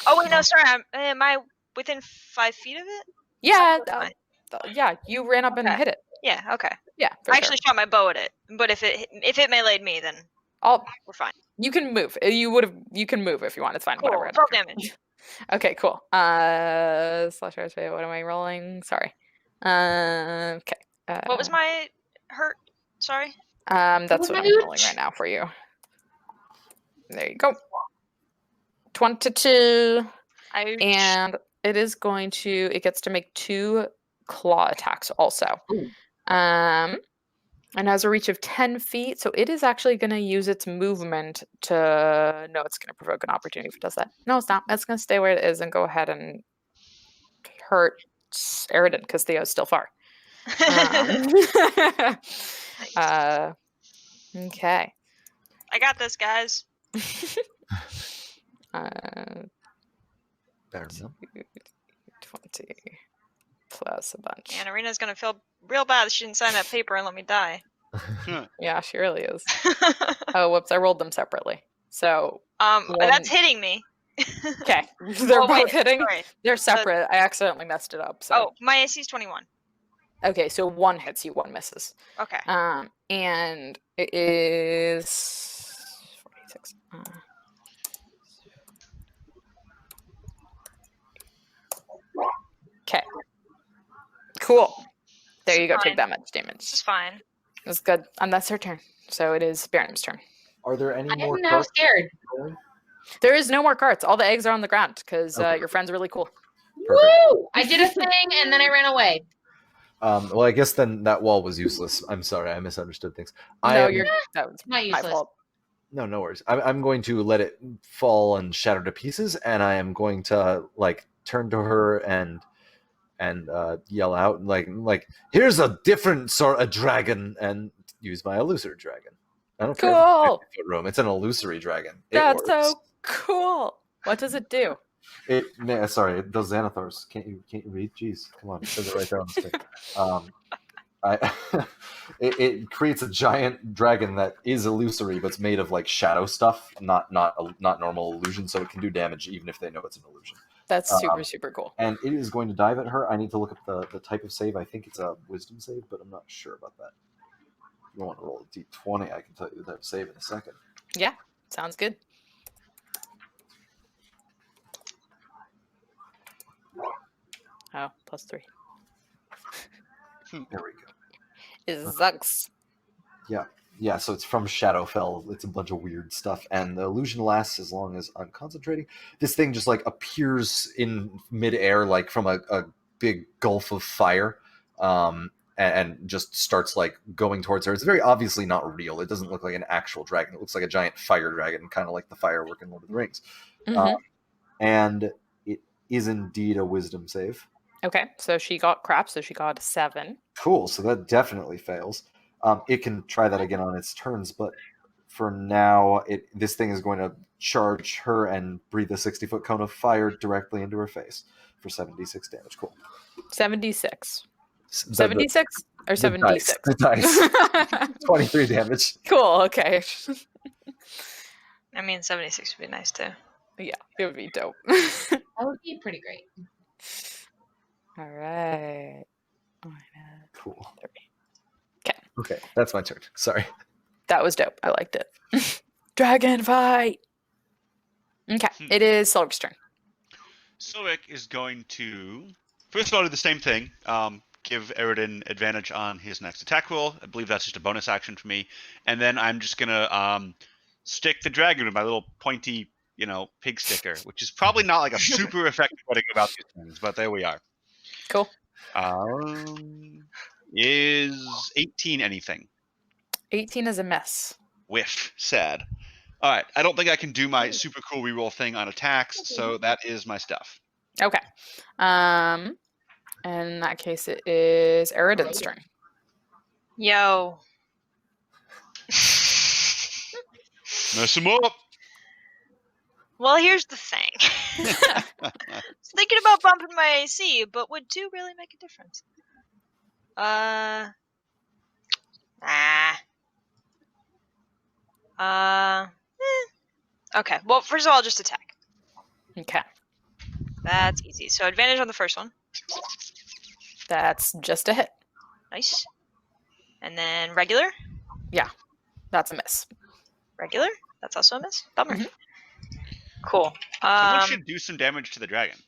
Oh wait, no, sorry. Am I within 5 feet of it? Yeah, Fine. yeah, you ran up and Okay. hit it. Yeah, okay. Yeah, for I sure. actually shot my bow at it, but if it meleeed me, then we're fine. You can move. You can move if you want. It's fine. Cool. Whatever. 12 damage. Okay, cool. Slash what am I rolling? Sorry. Okay. What was my hurt? Sorry. That's what I'm rolling right now for you. There you go. 22. I And it gets to make 2 claw attacks also. Ooh. And has a reach of 10 feet, so it is actually going to use its movement to... No, it's going to provoke an opportunity if it does that. No, it's not. It's going to stay where it is and go ahead and hurt Eridan, because Theo's still far. Okay. I got this, guys. Better than 20 plus a bunch. And Arena's gonna feel real bad that she didn't sign that paper and let me die. Yeah, she really is. Oh, whoops, I rolled them separately. So, That's hitting me. okay. They're Oh, wait, both hitting. sorry. They're separate. I accidentally messed it up. So. Oh, my AC is 21. Okay, so 1 hits you, 1 misses. Okay. And it is 46. Okay. Cool. There you go. Take that much This is damage. fine. That's good. And that's her turn. So it is Baron's turn. Are there any I more am now cards? scared. There is no more carts. All the eggs are on the ground because Okay. your friend's really cool. Perfect. Woo! I did a thing and then I ran away. Well, I guess then that wall was useless. I'm sorry, I misunderstood things. That was Not my useless. fault. No, no worries. I'm going to let it fall and shatter to pieces, and I am going to turn to her and yell out like here's a different sort of dragon, and use my illusory dragon. I don't care. If Cool. it's 50-foot room. It's an illusory dragon. It That's works. so cool. What does it do? Sorry, it does Xanathars. Can't you read? Jeez, come on, it says it right there on the screen. It creates a giant dragon that is illusory, but it's made of like shadow stuff, not normal illusion, so it can do damage even if they know it's an illusion. That's super cool. And it is going to dive at her. I need to look up the type of save. I think it's a wisdom save, but I'm not sure about that. If you want to roll a d20, I can tell you the type of save in a second. Yeah, sounds good. Oh, +3. There we go. It sucks. Yeah, so it's from Shadowfell. It's a bunch of weird stuff, and the illusion lasts as long as I'm concentrating. This thing just like appears in midair, like from a big gulf of fire, and just starts like going towards her. It's very obviously not real. It doesn't look like an actual dragon. It looks like a giant fire dragon, kind of like the firework in Lord of the Rings. And it is indeed a wisdom save. Okay, so she got crap, so she got a 7. Cool, so that definitely fails. It can try that again on its turns, but for now, this thing is going to charge her and breathe a 60-foot cone of fire directly into her face for 76 damage. Cool. 76. 76 or 76? The dice. 23 damage. Cool, okay. I mean, 76 would be nice too. Yeah, it would be dope. That would be pretty great. All right. Cool. 3. Okay, that's my turn. Sorry. That was dope. I liked it. Dragon fight. Okay, it is Silver's turn. Silvic is going to, first of all, do the same thing. Give Eridan advantage on his next attack roll. I believe that's just a bonus action for me. And then I'm just going to stick the dragon with my little pointy, pig sticker, which is probably not like a super effective way to go about these things, but there we are. Cool. Is 18 anything? 18 is a miss. Whiff. Sad. All right. I don't think I can do my super cool reroll thing on attacks, so that is my stuff. Okay. In that case, it is Eridan's turn. Yo. Mess him up. Well, here's the thing. I was thinking about bumping my AC, but would 2 really make a difference? Okay. Well, first of all, just attack. Okay. That's easy. So advantage on the first one. That's just a hit. Nice. And then regular. Yeah, that's a miss. Regular. That's also a miss. Bummer. Mhm. Cool. Someone should do some damage to the dragon.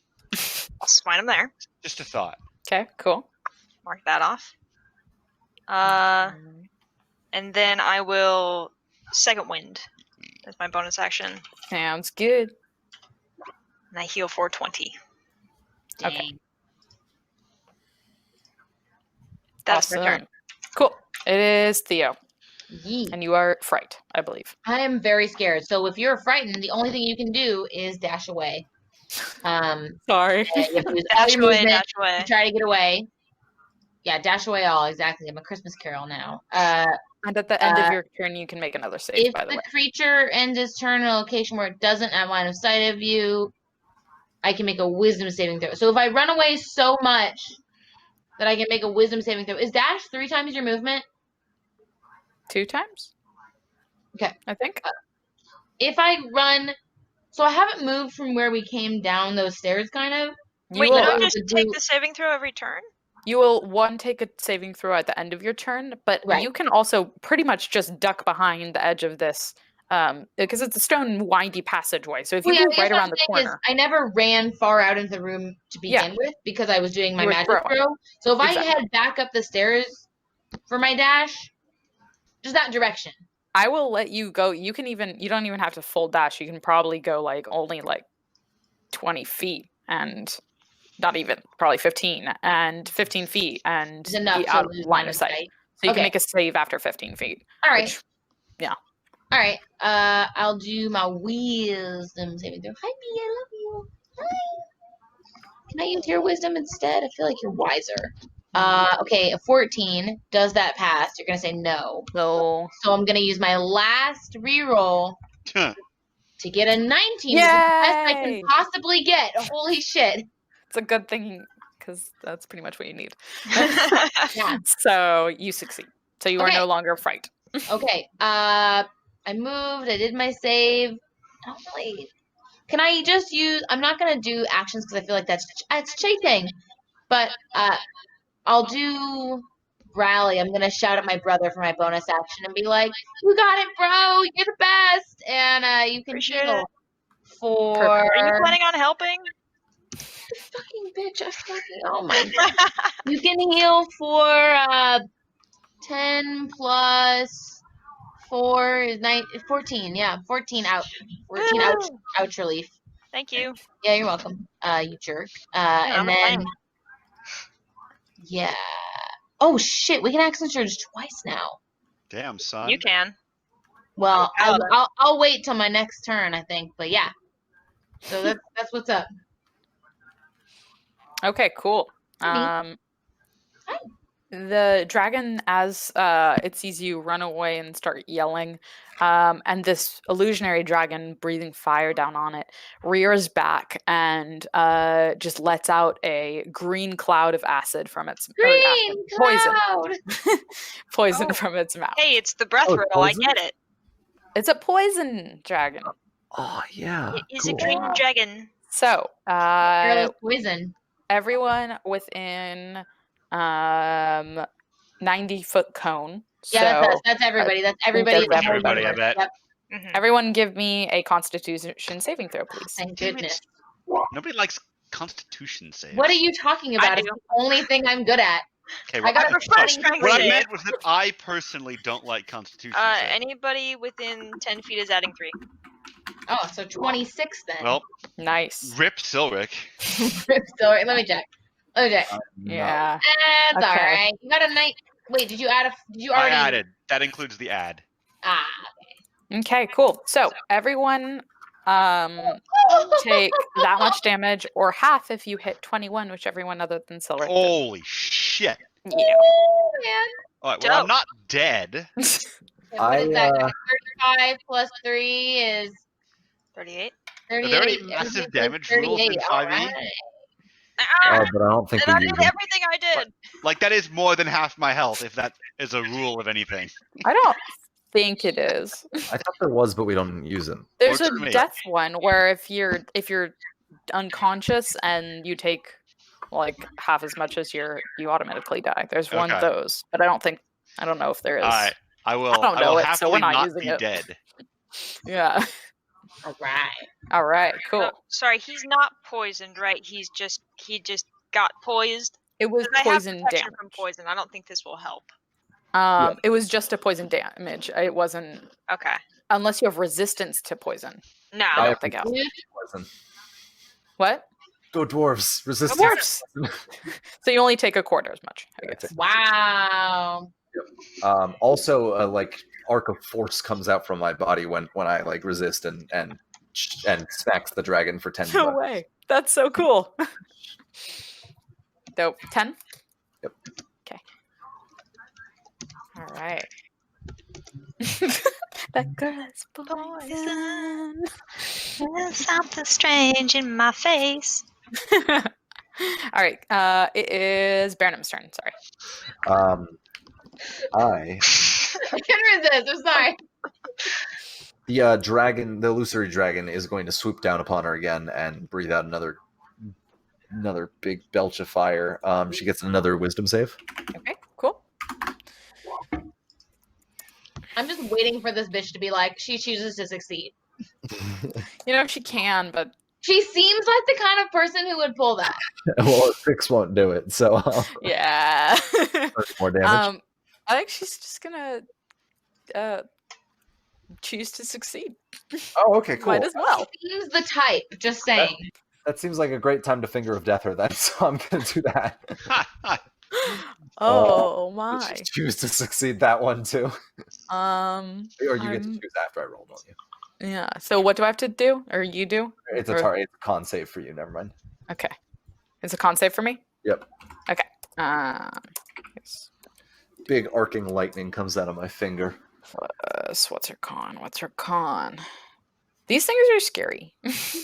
I'll smite him there. Just a thought. Okay, cool. Mark that off. And then I will second wind as my bonus action, Sounds good. and I heal for 20. Okay. That's my turn. Cool. It is Theo, Yee. and you are fright, I believe. I am very scared. So if you're frightened, the only thing you can do is dash away. Sorry. You have to use all Dash your away, movement dash away. to try to get away. Yeah, dash away all, exactly. I'm a Christmas Carol now. And at the end of your turn, you can make another save, If by the the way. creature ends its turn in a location where it doesn't have line of sight of you, I can make a wisdom saving throw. So if I run away so much that I can make a wisdom saving throw. Is dash 3 times your movement? 2 times? Okay. I think. If I run... So I haven't moved from where we came down those stairs, kind of. Wait, will, you don't just take the saving throw every turn? You will, take a saving throw at the end of your turn, but Right. you can also pretty much just duck behind the edge of this, because it's a stone windy passageway. So if you move right around the corner... I never ran far out into the room to begin with because I was doing my You were magic throwing. throw. So if I Exactly. head back up the stairs for my dash, just that direction. I will let you go. You don't even have to full dash. You can probably go only 20 feet and not even, probably 15 and 15 feet and Is enough be to out of lose line of sight. So you can Okay. make a save after 15 feet. All right. which- yeah. All right. I'll do my wisdom saving throw. Hi, Bea. I love you. Hi. Can I use your wisdom instead? I feel like you're wiser. Okay, a 14. Does that pass? You're going to say no. So So I'm going to use my last reroll Huh. to get a 19. Which is the best I can Yay! possibly get. Holy shit. It's a good thing because that's pretty much what you need. Yeah. So you succeed. So you are Okay. no longer frightened. Okay. I moved. I did my save. I don't really. Can I just use? I'm not gonna do actions because I feel like it's cheating. But I'll do rally. I'm gonna shout at my brother for my bonus action and be like, "You got it, bro! You're the best!" And you can Appreciate heal it. for. Are you planning on helping? Fucking bitch! I fucking. Oh my god. You can heal for 10 plus 4 is 14. Yeah, 14 out. 14 Woo! ouch relief. Thank you. Yeah, you're welcome. You jerk. I'm And a then fan. yeah. Oh shit, we can action surge twice now. Damn, son. You can. Well, I'm a paladin. I'll wait till my next turn, I think. But yeah. So that's what's up. Okay, cool. Hi. The dragon, as it sees you run away and start yelling, and this illusionary dragon breathing fire down on it rears back and just lets out a green cloud of acid from its Green poison cloud. poison Oh. from its mouth. Hey, it's the breath Oh, riddle. I poison? get it. It's a poison dragon. Oh yeah. It is cool. a green dragon. So Fearless poison. everyone within 90-foot cone. Yeah, So that's everybody. That's everybody. that's everybody, I bet. Yep. Mhm. everyone give me a constitution saving throw, please. Thank Damn it. goodness. Nobody likes Constitution saves. What are you talking about? I It's do. the only thing I'm good at. Okay, I got a prefer 20. strength what I save. meant was that I personally don't like Constitution saves. Anybody within 10 feet is adding 3. Oh, so 26 then. Well, Nice. rip Silric. Sorry, let me check. No. Yeah. That's Okay. all right. You got a night. Wait, did you add a? Did you I already? added. That includes the ad. Ah. Okay, cool. So everyone take that much damage or half if you hit 21, which everyone other than Silric did. Holy shit. Yeah. Oh, man. All right, well, I'm Dope. not dead. Okay, what is that? 35 plus 3 is 38. 38. Are there any Everything massive is damage rules in 38. 5e? All right. Ah! But I don't think And I we did use them. everything I did. Like, that is more than half my health, if that is a rule of anything. I don't think it is. I thought there was, but we don't use them. There's a Works for me. death one where if you're unconscious and you take like half as much as you automatically die. There's one of Okay. those, but I don't know if there is. All right, I will. don't know will it, so we're happily not using be it. dead. Yeah. All right. All right. Cool. Oh, sorry, he's not poisoned, right? He just got poised. It was 'Cause I have poison protection damage. from poison. I don't think this will help. It was just a poison damage. It wasn't Okay. unless you have resistance to poison. No. I don't think it helps. Poison. What? Go dwarves. Resist. Dwarfs. So you only take a quarter as much, I guess. Wow. Also, like arc of force comes out from my body when I like resist and smacks the dragon for 10 No bucks. way. That's so cool. Dope. 10? Yep. Okay. All right. That girl is poison. There's something strange in my face. All right. It is Barnum's turn. Sorry. I I can't resist. I'm sorry. the dragon, the illusory dragon, is going to swoop down upon her again and breathe out another big belch of fire. She gets another wisdom save. Okay. Cool. I'm just waiting for this bitch to be like, she chooses to succeed. You know she can, but She seems like the kind of person who would pull that. Well, 6 won't do it, so yeah. 30 more damage. I think she's just gonna choose to succeed. Oh, okay, cool. Might as well. Seems the type. Just saying. That seems like a great time to finger of death her then, so I'm going to do that. Oh Let's my. just choose to succeed that one too. Or you get to I'm- choose after I roll, don't you? Yeah. So what do I have to do, or you do? It's Or- it's a con save for you. Never mind. Okay. It's a con save for me. Yep. Okay. Yes. Big arcing lightning comes out of my finger. What's her con? What's her con? These things are scary.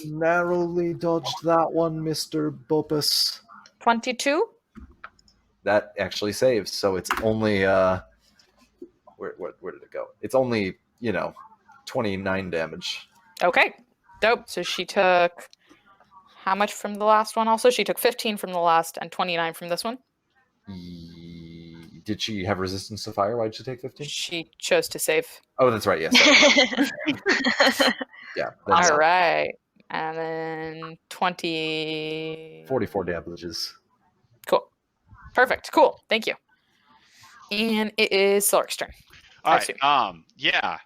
Narrowly dodged that one, Mr. Bopus. 22. That actually saves. So it's only where did it go? It's only 29 damage. Okay, dope. So she took how much from the last one? Also, she took 15 from the last and 29 from this one. Did she have resistance to fire? Why did she take 15? She chose to save. Oh, that's right. Yes. Yeah. That's All right, and then 20. 44 damages. Cool. Perfect. Cool. Thank you. And it is Silric's turn. All right. Yeah.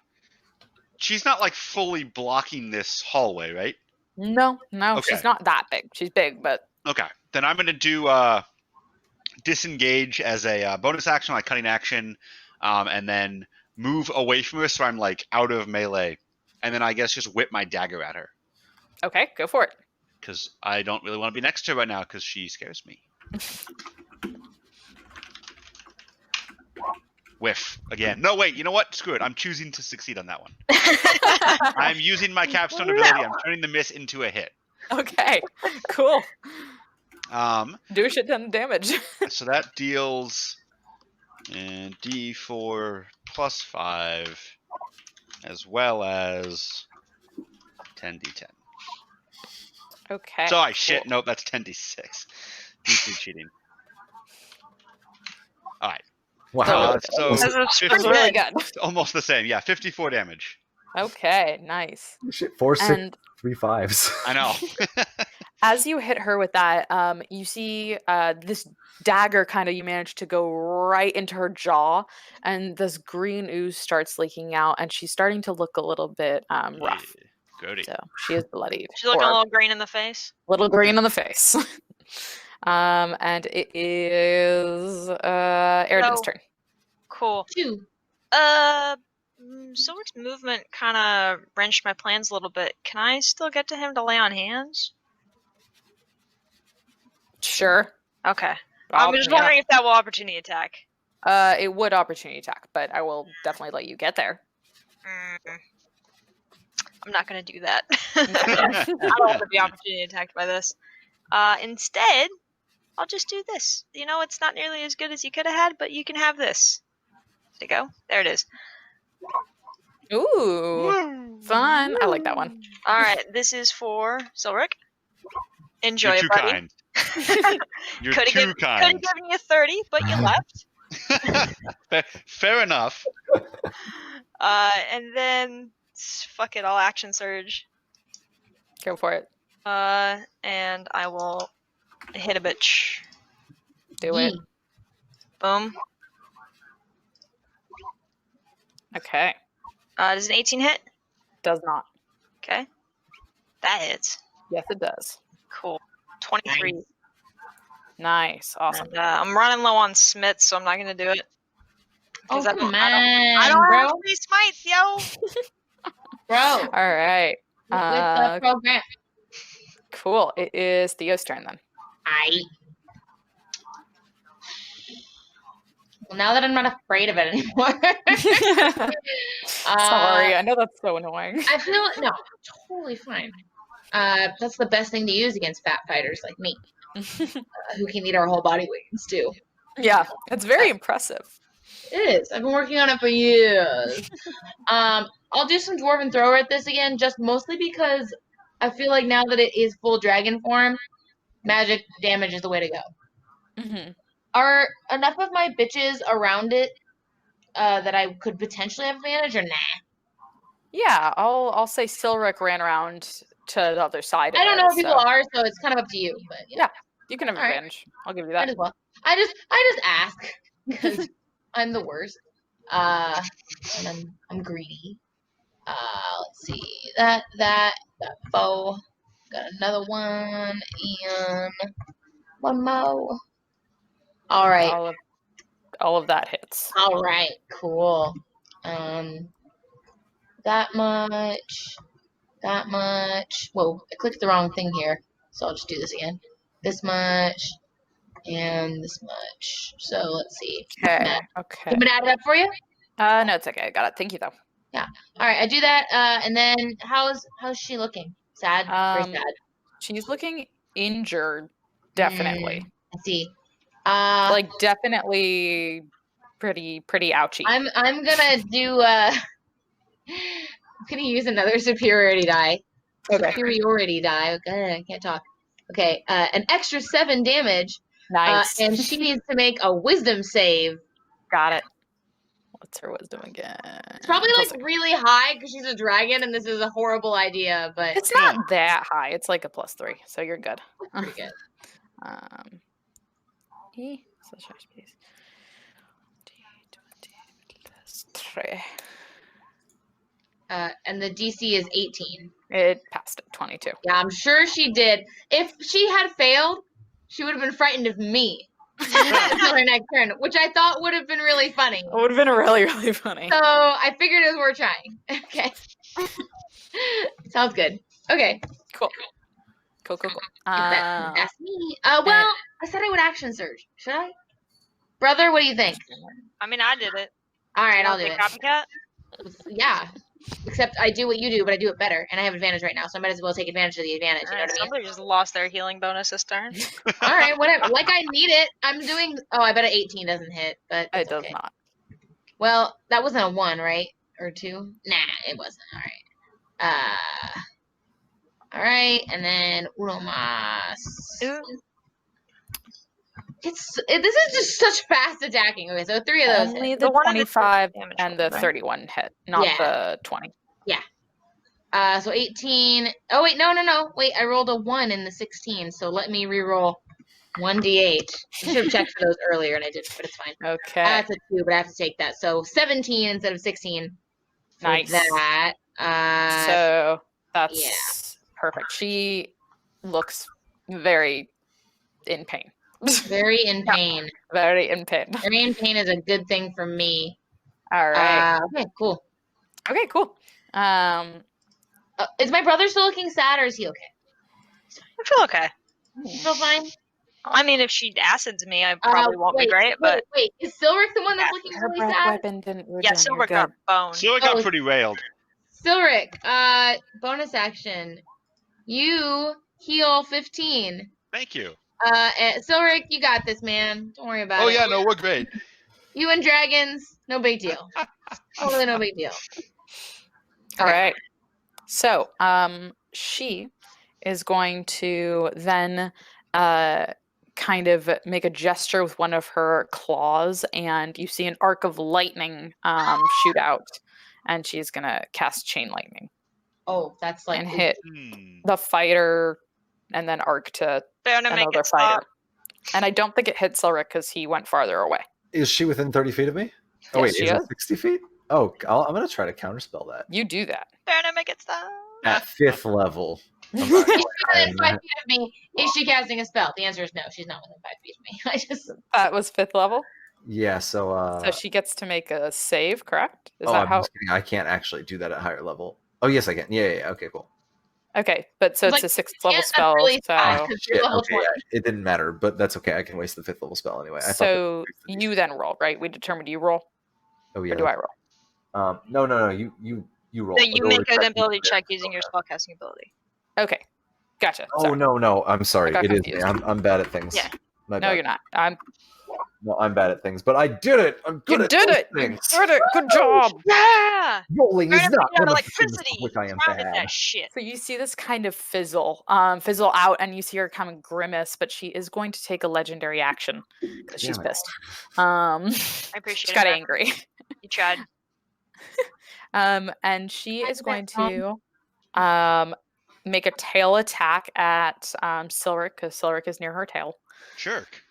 She's not like fully blocking this hallway, right? No, Okay. She's not that big. She's big, but Okay. Then I'm going to do disengage as a bonus action, like cutting action, and then move away from her so I'm like out of melee, and then I guess just whip my dagger at her. Okay, go for it. Because I don't really want to be next to her right now because she scares me. Whiff again. No, wait. You know what? Screw it. I'm choosing to succeed on that one. I'm using my capstone ability. I'm turning the miss into a hit. Okay, cool. Do a shit ton of damage. So that deals D4 plus 5, as well as 10d10. Okay. Sorry, shit. Nope, that's 10d6. D3 cheating. All right. Wow. So That's really good. almost the same. Yeah, 54 damage. Okay, nice. Shit, 4, 6, And 3 5s. I know. as you hit her with that, you see this dagger kind of, you manage to go right into her jaw, and this green ooze starts leaking out, and she's starting to look a little bit rough. Yeah, goody. So she is bloodied. She's looking a little green in the face. Little green on the face. And it is Eridan's turn. Cool. 2. Silver's movement kind of wrenched my plans a little bit. Can I still get to him to lay on hands? Sure. Okay. I'm just wondering if that will opportunity attack. It would opportunity attack, but I will definitely let you get there. I'm not going to do that. I don't want to be opportunity attacked by this. Instead, I'll just do this. It's not nearly as good as you could have had, but you can have this. There you go. There it is. Ooh, fun. I like that one. All right, this is for Silric. Enjoy You're it, too buddy. kind. You're Could too have kind. given you 30, but you left. Fair enough. And then, fuck it, I'll action surge. Go for it. And I will hit a bitch. Do it. Boom. Okay. Does an 18 hit? Does not. Okay. That hits. Yes, it does. Cool. 23. Nice. Awesome. And, I'm running low on smiths, so I'm not going to do it. Oh, I come on, I don't bro. have any smites, yo! Bro. All right. With the program. Cool. It is Theo's turn then. Well, now that I'm not afraid of it anymore. Sorry, I know that's so annoying. I feel no, totally fine. That's the best thing to use against fat fighters like me, who can eat our whole body weight in stew. Yeah, it's very impressive. It is. I've been working on it for years. I'll do some dwarven thrower at this again, just mostly because I feel like now that it is full dragon form, magic damage is the way to go. Mm-hmm. Are enough of my bitches around it that I could potentially have advantage, or nah? Yeah, I'll say Silric ran around to the other side. I don't know if people are, so it's kind of up to you. But yeah, you can have All right. advantage. I'll give you Might that. as well. I just ask because I'm the worst. And I'm greedy. Let's see that got foe. Got another one and one more. All right. All of that hits. All right. Cool. That much. That much. Whoa! I clicked the wrong thing here, so I'll just do this again. This much. And this much. So let's see. Okay. Okay. Can I add it up for you? No, it's okay. I got it. Thank you though. Yeah. All right. I do that. And then how's she looking? Sad. Very sad. She's looking injured. Definitely. Let's see. Like definitely pretty ouchy. I'm gonna do. I'm gonna use another superiority die. Okay. Superiority die. Okay, I can't talk. Okay, an extra 7 damage. Nice. And she needs to make a wisdom save. Got it. What's her wisdom again? It's probably like really high because she's a dragon and this is a horrible idea, but It's not that high. It's like a +3, so you're good. pretty good. And the DC is 18. It passed at 22. Yeah, I'm sure she did. If she had failed, she would have been frightened of me until her next turn, which I thought would have been really funny. It would have been really funny. So I figured it was worth trying. Okay. Sounds good. Okay. Cool. That's me. Well, I said I would action surge. Should I? Brother, what do you think? I mean, I did it. All right, I'll do it. Copycat? Yeah. Except I do what you do, but I do it better, and I have advantage right now, so I might as well take advantage of the advantage. You know what I mean? Somebody just lost their healing bonus this turn. All right, whatever. Like I need it. I'm doing. Oh, I bet an 18 doesn't hit, but It does not. Well, that wasn't a 1, right? Or 2? Nah, it wasn't. All right. All right, and then uno más. This is just such fast attacking. Okay, so 3 of those. Only the 25 and the 31 hit, not Yeah. the 20. Yeah. So 18. Oh wait, no. Wait, I rolled a 1 in the 16. So let me re-roll 1d8. I should have checked for those earlier, and I didn't, but it's fine. Okay. That's a 2, but I have to take that. So 17 instead of 16. Nice. That. So that's perfect. She looks very in pain. Very in pain. Very in pain. Very in pain is a good thing for me. All right. Okay, cool. Okay, cool. Is my brother still looking sad, or is he okay? I feel okay. You feel fine? I mean, if she acids me, I probably won't be great, but... Wait, is Silric the one that's looking really sad? Weapon didn't Yeah, Silver got boned. Silver got pretty railed. Silric, bonus action. You heal 15. Thank you. Silric, you got this, man. Don't worry about it. Oh yeah, no, we're great. You and dragons, no big deal. Totally no big deal. All right. So, she is going to then kind of make a gesture with one of her claws, and you see an arc of lightning shoot out, and she's gonna cast chain lightning. Oh, that's like and hit the fighter, and then arc to another fighter. And I don't think it hit Silric because he went farther away. Is she within 30 feet of me? Oh, Yes, wait, is it 60 feet? Oh, I'm going to try to counterspell that. You do that. Better make it stop. At 5th level. Is she within 5 feet of me? Is she casting a spell? The answer is no. She's not within 5 feet of me. That was 5th level? Yeah, so... so she gets to make a save, correct? Is that how... just kidding. I can't actually do that at higher level. Oh, yes, I can. Yeah, okay, cool. Okay, but so it's a 6th level spell, really so... Shit, okay, it didn't matter, but that's okay. I can waste the 5th level spell anyway. So you then roll, right? We determined you roll? Oh, yeah. Or do I roll? No, you roll. So you make an ability check using your spellcasting ability. Okay, gotcha. Oh, sorry. no, I'm sorry. It is me. I'm bad at things. Yeah. No, you're not. I'm bad at things, but I did it. I'm good at things. You did it. Good job. Yeah. Rolling is not one of electricity. The which I am bad. That shit. So you see this kind of fizzle out, and you see her kind of grimace, but she is going to take a legendary action because she's pissed. I appreciate she got angry. You tried. And she is going to make a tail attack at Silric because Silric is near her tail. Jerk.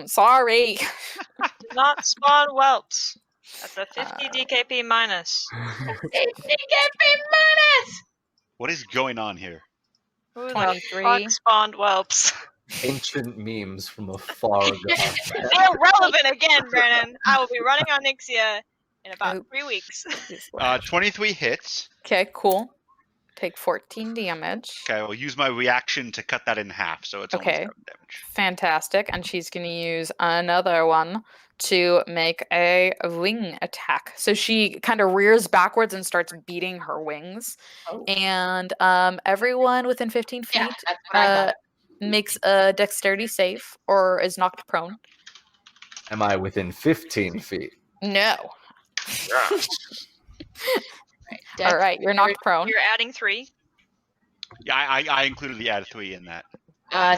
Sorry. Do not spawn whelps. That's a 50 DKP minus. 50 DKP minus! What is going on here? Who 23. the fuck spawned whelps? Ancient memes from a far gone. They're relevant again, Brennan. I will be running on Nixia in about 3 weeks. 23 hits. Okay, cool. Take 14 damage. Okay, I'll use my reaction to cut that in half, so it's only 7 damage. Fantastic. And she's going to use another one to make a wing attack. So she kind of rears backwards and starts beating her wings. And everyone within 15 feet makes a dexterity save or is knocked prone. Am I within 15 feet? No. Dex- All right, you're knocked prone. You're adding 3. Yeah, I included the add 3 in that.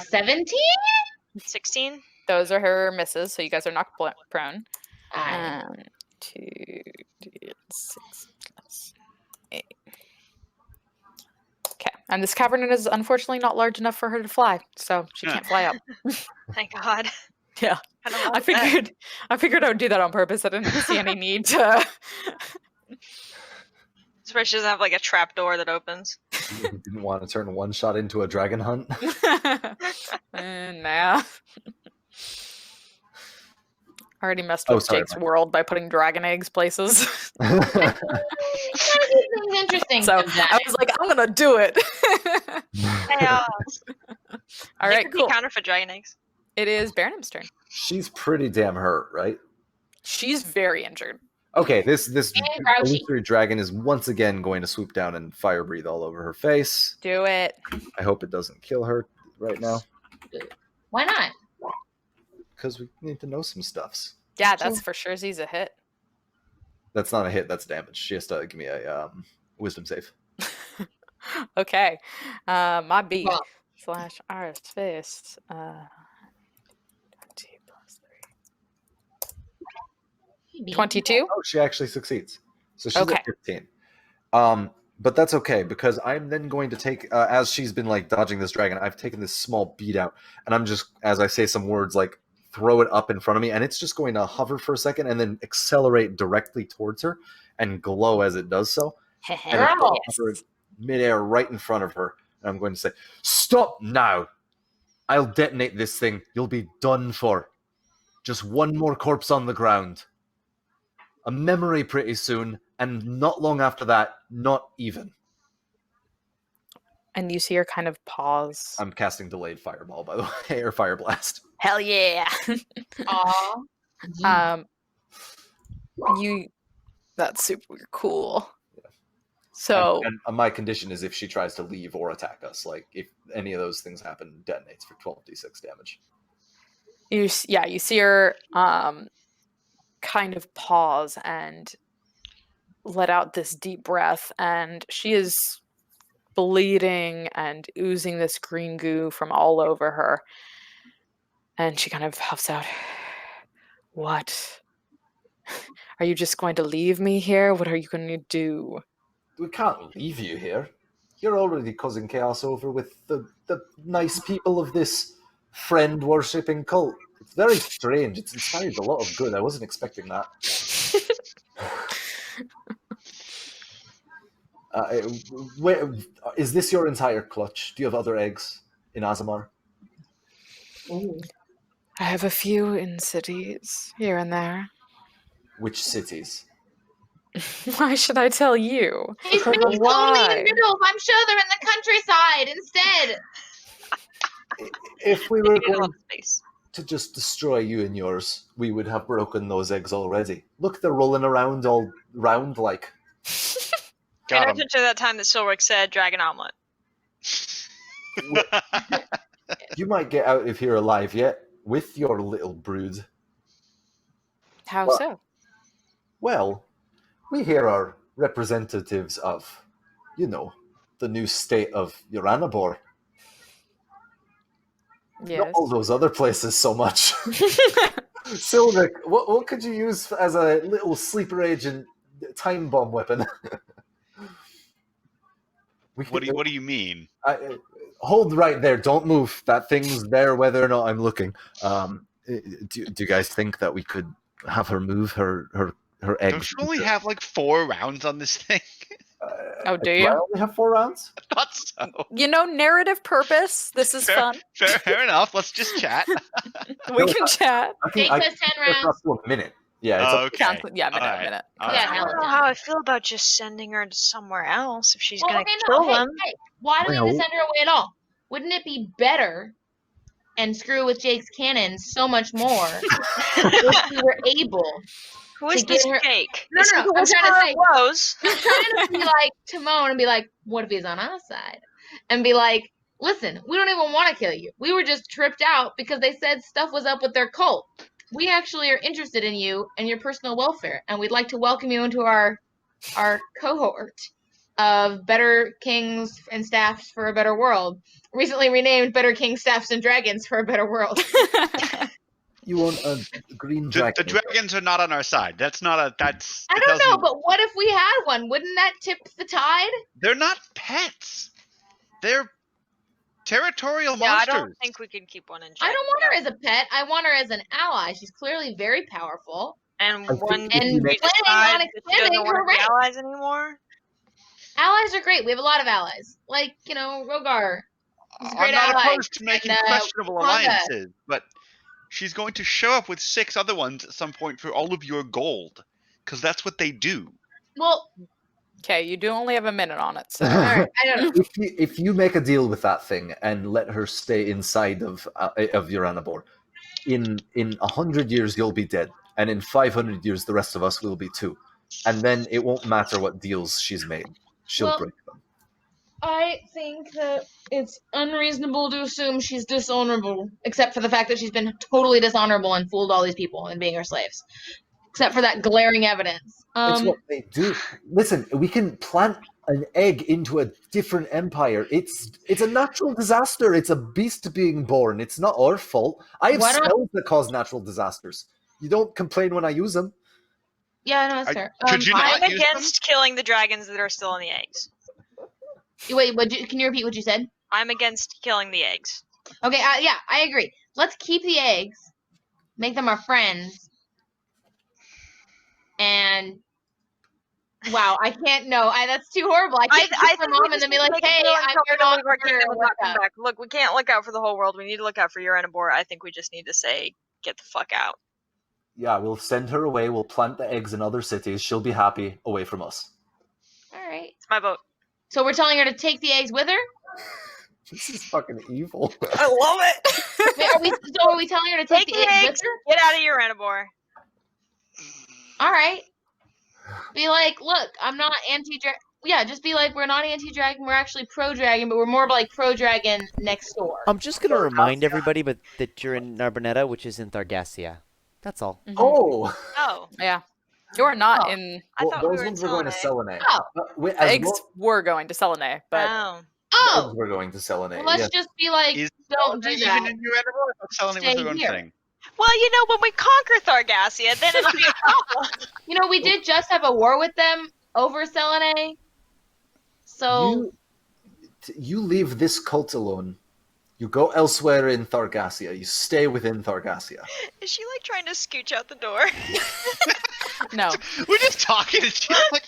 17? 16. Those are her misses, so you guys are knocked prone. Aye. 2d6 plus 8. Okay, and this cavern is unfortunately not large enough for her to fly, so she can't fly up. Thank God. Yeah, I don't I figured I would do that on purpose. I didn't see any need to. Especially she doesn't have like a trap door that opens. You didn't want to turn one shot into a dragon hunt? Nah. Already messed up Jake's world by putting dragon eggs places. Things interesting. So I was like, I'm gonna do it. Chaos. All right, cool. Counter for dragon eggs. It is Baronum's turn. She's pretty damn hurt, right? She's very injured. Okay, this grouchy. illusory dragon is once again going to swoop down and fire breathe all over her face. Do it. I hope it doesn't kill her right now, Why not? because we need to know some stuffs. Yeah, that's for sure. Z's a hit. That's not a hit, that's damage. She has to give me a wisdom save. Okay. My B Well. / Iris Fist. 20 plus 3. 22? Oh, she actually succeeds. So she's Okay. at 15. But that's okay, because I'm then going to take, as she's been like dodging this dragon, I've taken this small bead out, and I'm just, as I say some words, like throw it up in front of me, and it's just going to hover for a second and then accelerate directly towards her and glow as it does so. And it's going to hover midair right in front of her. And I'm going to say, "Stop now! I'll detonate this thing. You'll be done for. Just one more corpse on the ground. A memory pretty soon, and not long after that, not even." And you see her kind of pause. I'm casting delayed fireball, by the way, or fire blast. Hell yeah. Aw. That's super cool. So And my condition is if she tries to leave or attack us, like if any of those things happen, detonates for 12d6 damage. you see her kind of pause and let out this deep breath, and she is bleeding and oozing this green goo from all over her. And she kind of huffs out, "What? Are you just going to leave me here? What are you going to do?" We can't leave you here. You're already causing chaos over with the nice people of this friend-worshipping cult. It's very strange. It's inspired a lot of good. I wasn't expecting that. Is this your entire clutch? Do you have other eggs in Azamar? Ooh. I have a few in cities here and there. Which cities? Why should I tell you? These things only in riddles. I'm sure they're in the countryside instead. If we were Take a going lot of space. to just destroy you and yours, we would have broken those eggs already. Look, they're rolling around all round like. Pay Got 'em. attention to that time that Silric said dragon omelet. You might get out of here alive yet, with your little brood. How Well- so? Well, we here are representatives of, the new state of Uranabor. Not Yes. all those other places so much. Silric, what could you use as a little sleeper agent time bomb weapon? What do you mean? Hold right there. Don't move. That thing's there whether or not I'm looking. Do you guys think that we could have her move her eggs? Don't you only have like 4 rounds on this thing? Oh, do I you? only have 4 rounds? I thought so. Narrative purpose. This is fun. Fair enough. Let's just chat. We can chat. Jake says 10 It's up rounds. to a minute. Yeah, it's Okay. Counts, yeah, minute, Alright. minute. All Yeah, right. I hell don't know yeah. how I feel about just sending her to somewhere else if she's Well, gonna okay, kill no, them. hey, why do we have to Well- send her away at all? Wouldn't it be better and screw with Jake's cannons so much more if we were able? Who is to this get her- Jake? No, Is no, he the I'm trying to whisperer say- of woes? I'm trying to be like Timon and be like, what if he's on our side? And be like, listen, we don't even want to kill you. We were just tripped out because they said stuff was up with their cult. We actually are interested in you and your personal welfare, and we'd like to welcome you into our cohort of better kings and staffs for a better world. Recently renamed Better Kings, Staffs, and Dragons for a better world. You want a green dragon? The dragons are not on our side. That's not a. That's. I don't know, but what if we had one? Wouldn't that tip the tide? They're not pets. They're territorial Yeah, monsters. I don't think we can keep one in check. I don't want her as a pet. I want her as an ally. She's clearly very powerful. And I think one if you And make- decide planning on that she doesn't expanding want her to be rank. allies anymore. Allies are great. We have a lot of allies. Like, Rogar. He's a great I'm not ally. opposed to making And, questionable Wonga. alliances, but she's going to show up with 6 other ones at some point for all of your gold, because that's what they do. Well, Okay, you do only have a minute on it, so. all right. I don't know. if you make a deal with that thing and let her stay inside of Uranabor, in 100 years you'll be dead, and in 500 years the rest of us will be too, and then it won't matter what deals she's made. She'll break them. I think that it's unreasonable to assume she's dishonorable, except for the fact that she's been totally dishonorable and fooled all these people in being her slaves. Except for that glaring evidence. It's what they do. Listen, we can plant an egg into a different empire. It's a natural disaster. It's a beast being born. It's not our fault. I have spells that cause natural disasters. You don't complain when I use them. Yeah, no, that's fair. Could you not I'm use against killing the dragons that are still in the eggs. Wait, can you repeat what you said? I'm against killing the eggs. Okay, yeah, I agree. Let's keep the eggs, make them our friends, and wow, I can't. No, that's too horrible. I can't I kill my mom and then be like, "Hey, I'm your daughter. daughter." Look, we can't look out for the whole world. We need to look out for Uranabor. I think we just need to say, get the fuck out. Yeah, we'll send her away. We'll plant the eggs in other cities. She'll be happy away from us. All right. It's my vote. So we're telling her to take the eggs with her. This is fucking evil. I love it! Wait, are we telling her to take the eggs with her? Get out of Uranabor. All right. Be like, look, I'm not anti-dragon. Yeah, just be like, we're not anti-dragon. We're actually pro-dragon, but we're more like pro-dragon next door. I'm just going to remind everybody that you're in Narbonetta, which is in Thargassia. That's all. Mhm. Oh! Oh. Yeah. You're not in... I thought those we were ones were going to Selenay. Selenay. Oh. Eggs were going to Selenay, but... Oh! Those were going to Selenay. Well, let's just be like, don't do that. Even in Uranabor? I thought Selenay was their own Stay thing. Well, when we conquer Thargassia, then it'll be a problem. We did just have a war with them over Selenay. So... You leave this cult alone. You go elsewhere in Thargassia. You stay within Thargassia. Is she like trying to scooch out the door? No. We're just talking. And she's like,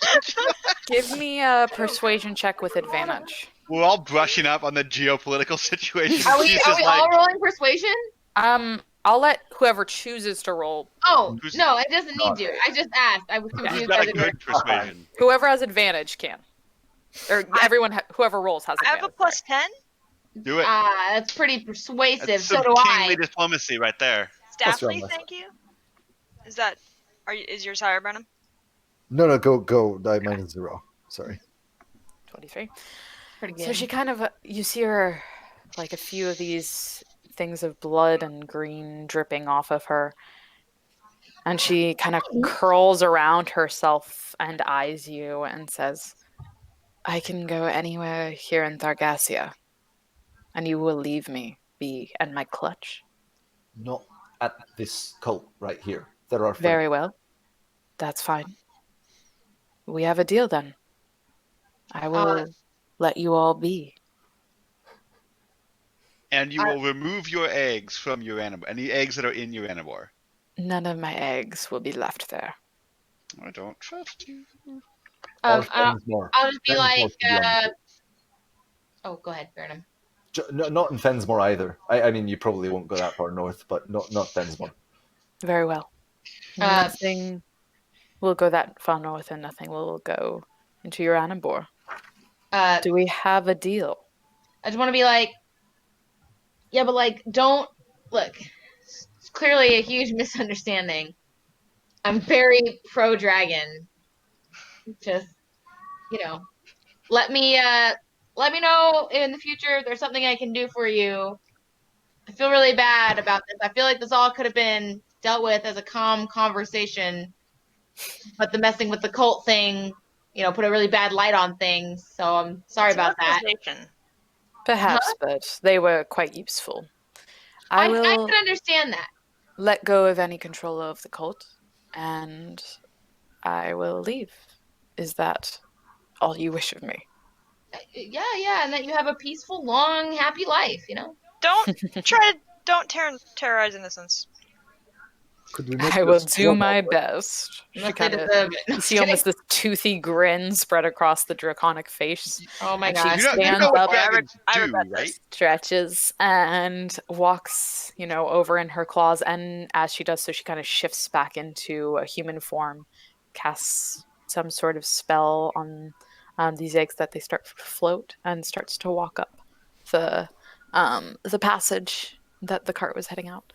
Give me a persuasion check with advantage. we're all brushing up on the geopolitical situation. Are we She's just all like, rolling persuasion? I'll let whoever chooses to roll. Oh, no, it doesn't need to. I just asked. I was You've confused. got by a the good persuasion. Whoever has advantage can. Or whoever rolls has I have advantage. a plus 10. Do it. That's pretty persuasive. That's So some do kingly I. diplomacy right there. Staffley, right. thank you. Is yours higher, Brenham? No, go. Mine is 0. Sorry. 23. Pretty good. So she kind of, you see her, like a few of these things of blood and green dripping off of her. And she kind of curls around herself and eyes you and says, I can go anywhere here in Thargassia, and you will leave me be and my clutch. Not at this cult right here. There are Very well. That's fine. We have a deal then. I will let you all be. And you will remove your eggs from Uranabor. Any eggs that are in Uranabor. None of my eggs will be left there. I don't trust you. Or I'll Fensmore. just be Fensmore like, to be honest. oh, go ahead, Burnham. Not in Fensmore either. I mean, you probably won't go that far north, but not Fensmore. Very well. Nothing will go that far north, and nothing will go into Uranabor. Do we have a deal? I just want to be like, yeah, but like, don't look. It's clearly a huge misunderstanding. I'm very pro dragon. Just, let me let me know in the future if there's something I can do for you. I feel really bad about this. I feel like this all could have been dealt with as a calm conversation, but the messing with the cult thing, put a really bad light on things. So I'm sorry It's an about that. organization. Perhaps, but they were quite useful. I I will can understand that. let go of any control of the cult, and I will leave. Is that all you wish of me? Yeah, and that you have a peaceful, long, happy life. Don't terrorize innocents. Could we make I will this do my best. She Unless they kind of, deserve it. No, you just see kidding. almost this toothy grin spread across the draconic face. Oh my And she gosh. You stands know what up, dragons I do, regret right? this. stretches, and walks, over in her claws. And as she does so, she kind of shifts back into a human form, casts some sort of spell on these eggs that they start to float, and starts to walk up the passage that the cart was heading out.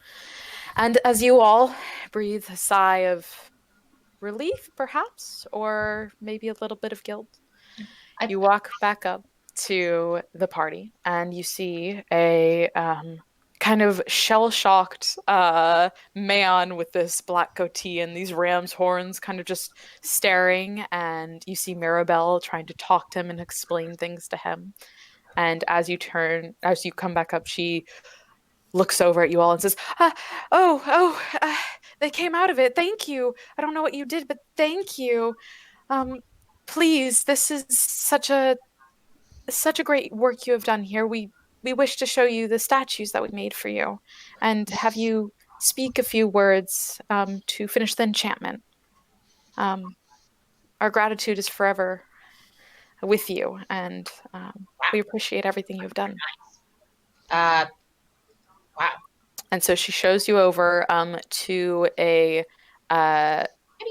And as you all breathe a sigh of relief, perhaps, or maybe a little bit of guilt, I, you walk back up to the party and you see a kind of shell shocked man with this black goatee and these ram's horns kind of just staring. And you see Mirabelle trying to talk to him and explain things to him. And as you come back up, she looks over at you all and says, they came out of it. Thank you. I don't know what you did, but thank you. Um, please, this is such a great work you have done here. We wish to show you the statues that we made for you, and have you speak a few words to finish the enchantment. Um, our gratitude is forever with you, and we appreciate everything you've done. uh, wow. And so she shows you over to a uh,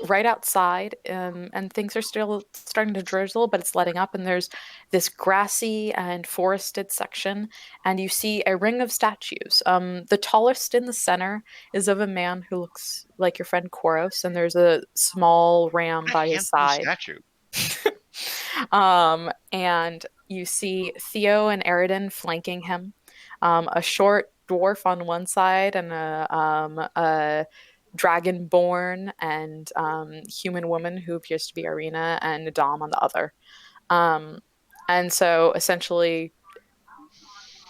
right outside, and things are still starting to drizzle, but it's letting up. And there's this grassy and forested section, and you see a ring of statues. The tallest in the center is of a man who looks like your friend Koros, and there's a small ram A by his handsome side. statue. And you see Theo and Eridan flanking him. A short dwarf on one side and a dragonborn and human woman who appears to be Arena and Dom on the other. Um, and so essentially,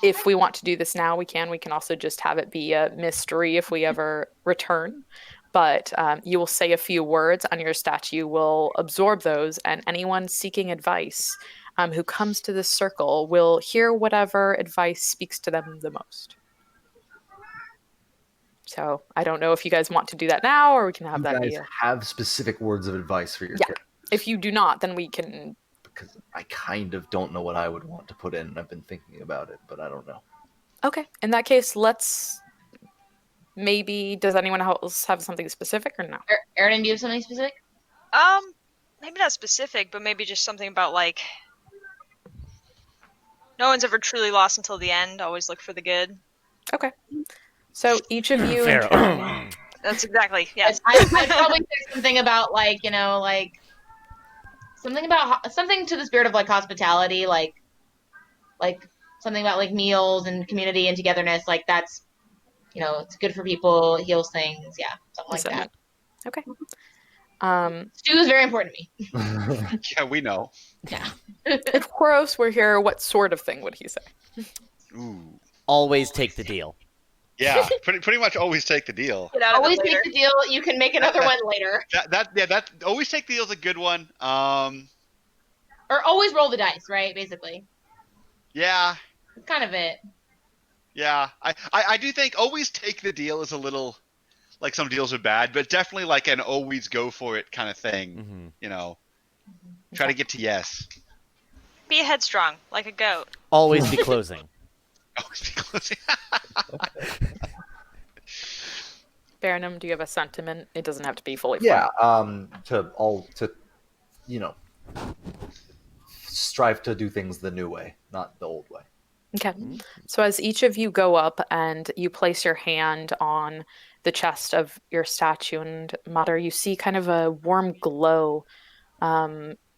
if we want to do this now, we can. We can also just have it be a mystery if we ever return. But you will say a few words, and your statue will absorb those, and anyone seeking advice who comes to this circle will hear whatever advice speaks to them the most. So I don't know if you guys want to do that now, or we can have You that guys be a... have specific words of advice for your Yeah. character. If you do not, then we can... Because I kind of don't know what I would want to put in, and I've been thinking about it, but I don't know. Okay. In that case, let's... Maybe... Does anyone else have something specific or no? Aaron, do you have something specific? Maybe not specific, but maybe just something about like no one's ever truly lost until the end. Always look for the good. Okay. So each of you... Fair. That's exactly, yes. I'd probably say something about something to the spirit of like hospitality, like something about like meals and community and togetherness. Like that's it's good for people, heals things. Yeah, something like that. Okay. Stew is very important to me. Yeah, we know. Yeah. If Koros were here, what sort of thing would he say? Ooh. Always take the deal. Yeah, pretty much always take the deal. Get out of Always it later. take the deal. You can make another one later. That always take the deal is a good one. Or always roll the dice, right? Basically. Yeah. That's kind of it. Yeah. I do think always take the deal is a little like some deals are bad, but definitely like an always go for it kind of thing. Mm-hmm. Try to get to yes. Be headstrong, like a goat. Always be closing. Always be closing. Baranum, do you have a sentiment? It doesn't have to be fully Yeah, formed. to strive to do things the new way, not the old way. Okay. So as each of you go up and you place your hand on the chest of your statue and mutter, you see kind of a warm glow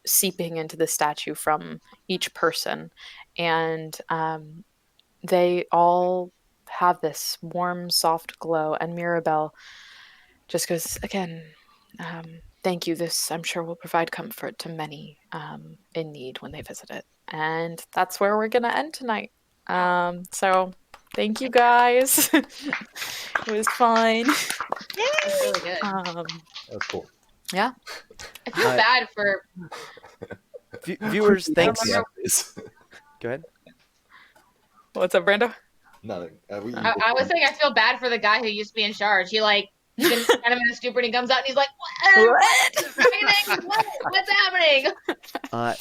seeping into the statue from each person. and they all have this warm, soft glow. And Mirabelle just goes, again, thank you. This, I'm sure, will provide comfort to many in need when they visit it. And that's where we're going to end tonight. So thank you guys. It was fun. It's really good. That's cool. Yeah. I feel bad for. Viewers, thanks. remember- Go ahead. What's up, Brando? Nothing. I was saying I feel bad for the guy who used to be in charge. He like been kind of in a stupor, and he comes out and he's like, What's happening?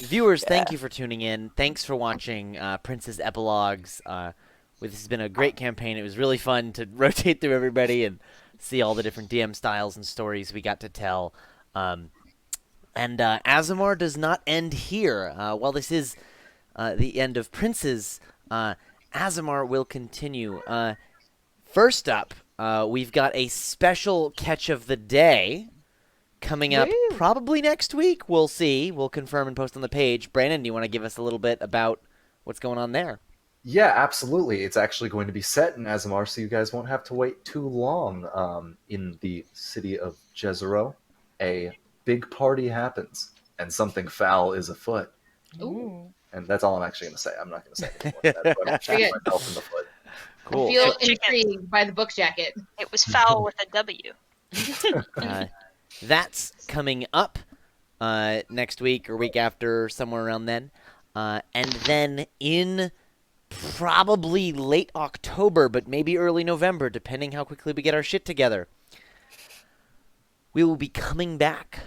Viewers, thank you for tuning in. Thanks for watching Prince's Epilogues. This has been a great campaign. It was really fun to rotate through everybody and see all the different DM styles and stories we got to tell. And Aasimar does not end here. While this is the end of Prince's, Aasimar will continue. First up, we've got a special catch of the day coming up probably next week. We'll see. We'll confirm and post on the page. Brandon, do you want to give us a little bit about what's going on there? Yeah, absolutely. It's actually going to be set in Aasimar, so you guys won't have to wait too long. In the city of Jezero, a big party happens, and something foul is afoot. Ooh. And that's all I'm actually going to say. I'm not going to say anything more than that. But I'm shooting myself in the foot. Cool. I feel intrigued by the book jacket. It was foul with a W. That's coming up next week or week after, somewhere around then. And then in probably late October, but maybe early November, depending how quickly we get our shit together, we will be coming back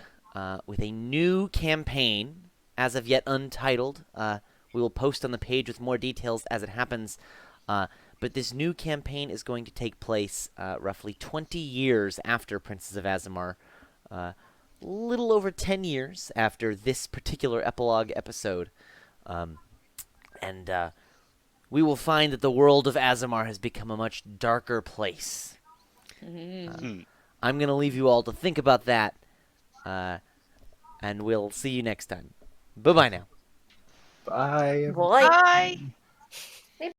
with a new campaign, as of yet untitled. We will post on the page with more details as it happens. But this new campaign is going to take place roughly 20 years after Princes of Aasimar. Little over 10 years after this particular epilogue episode. And we will find that the world of Aasimar has become a much darker place. I'm going to leave you all to think about that. And we'll see you next time. Bye-bye now. Bye. Boy. Bye.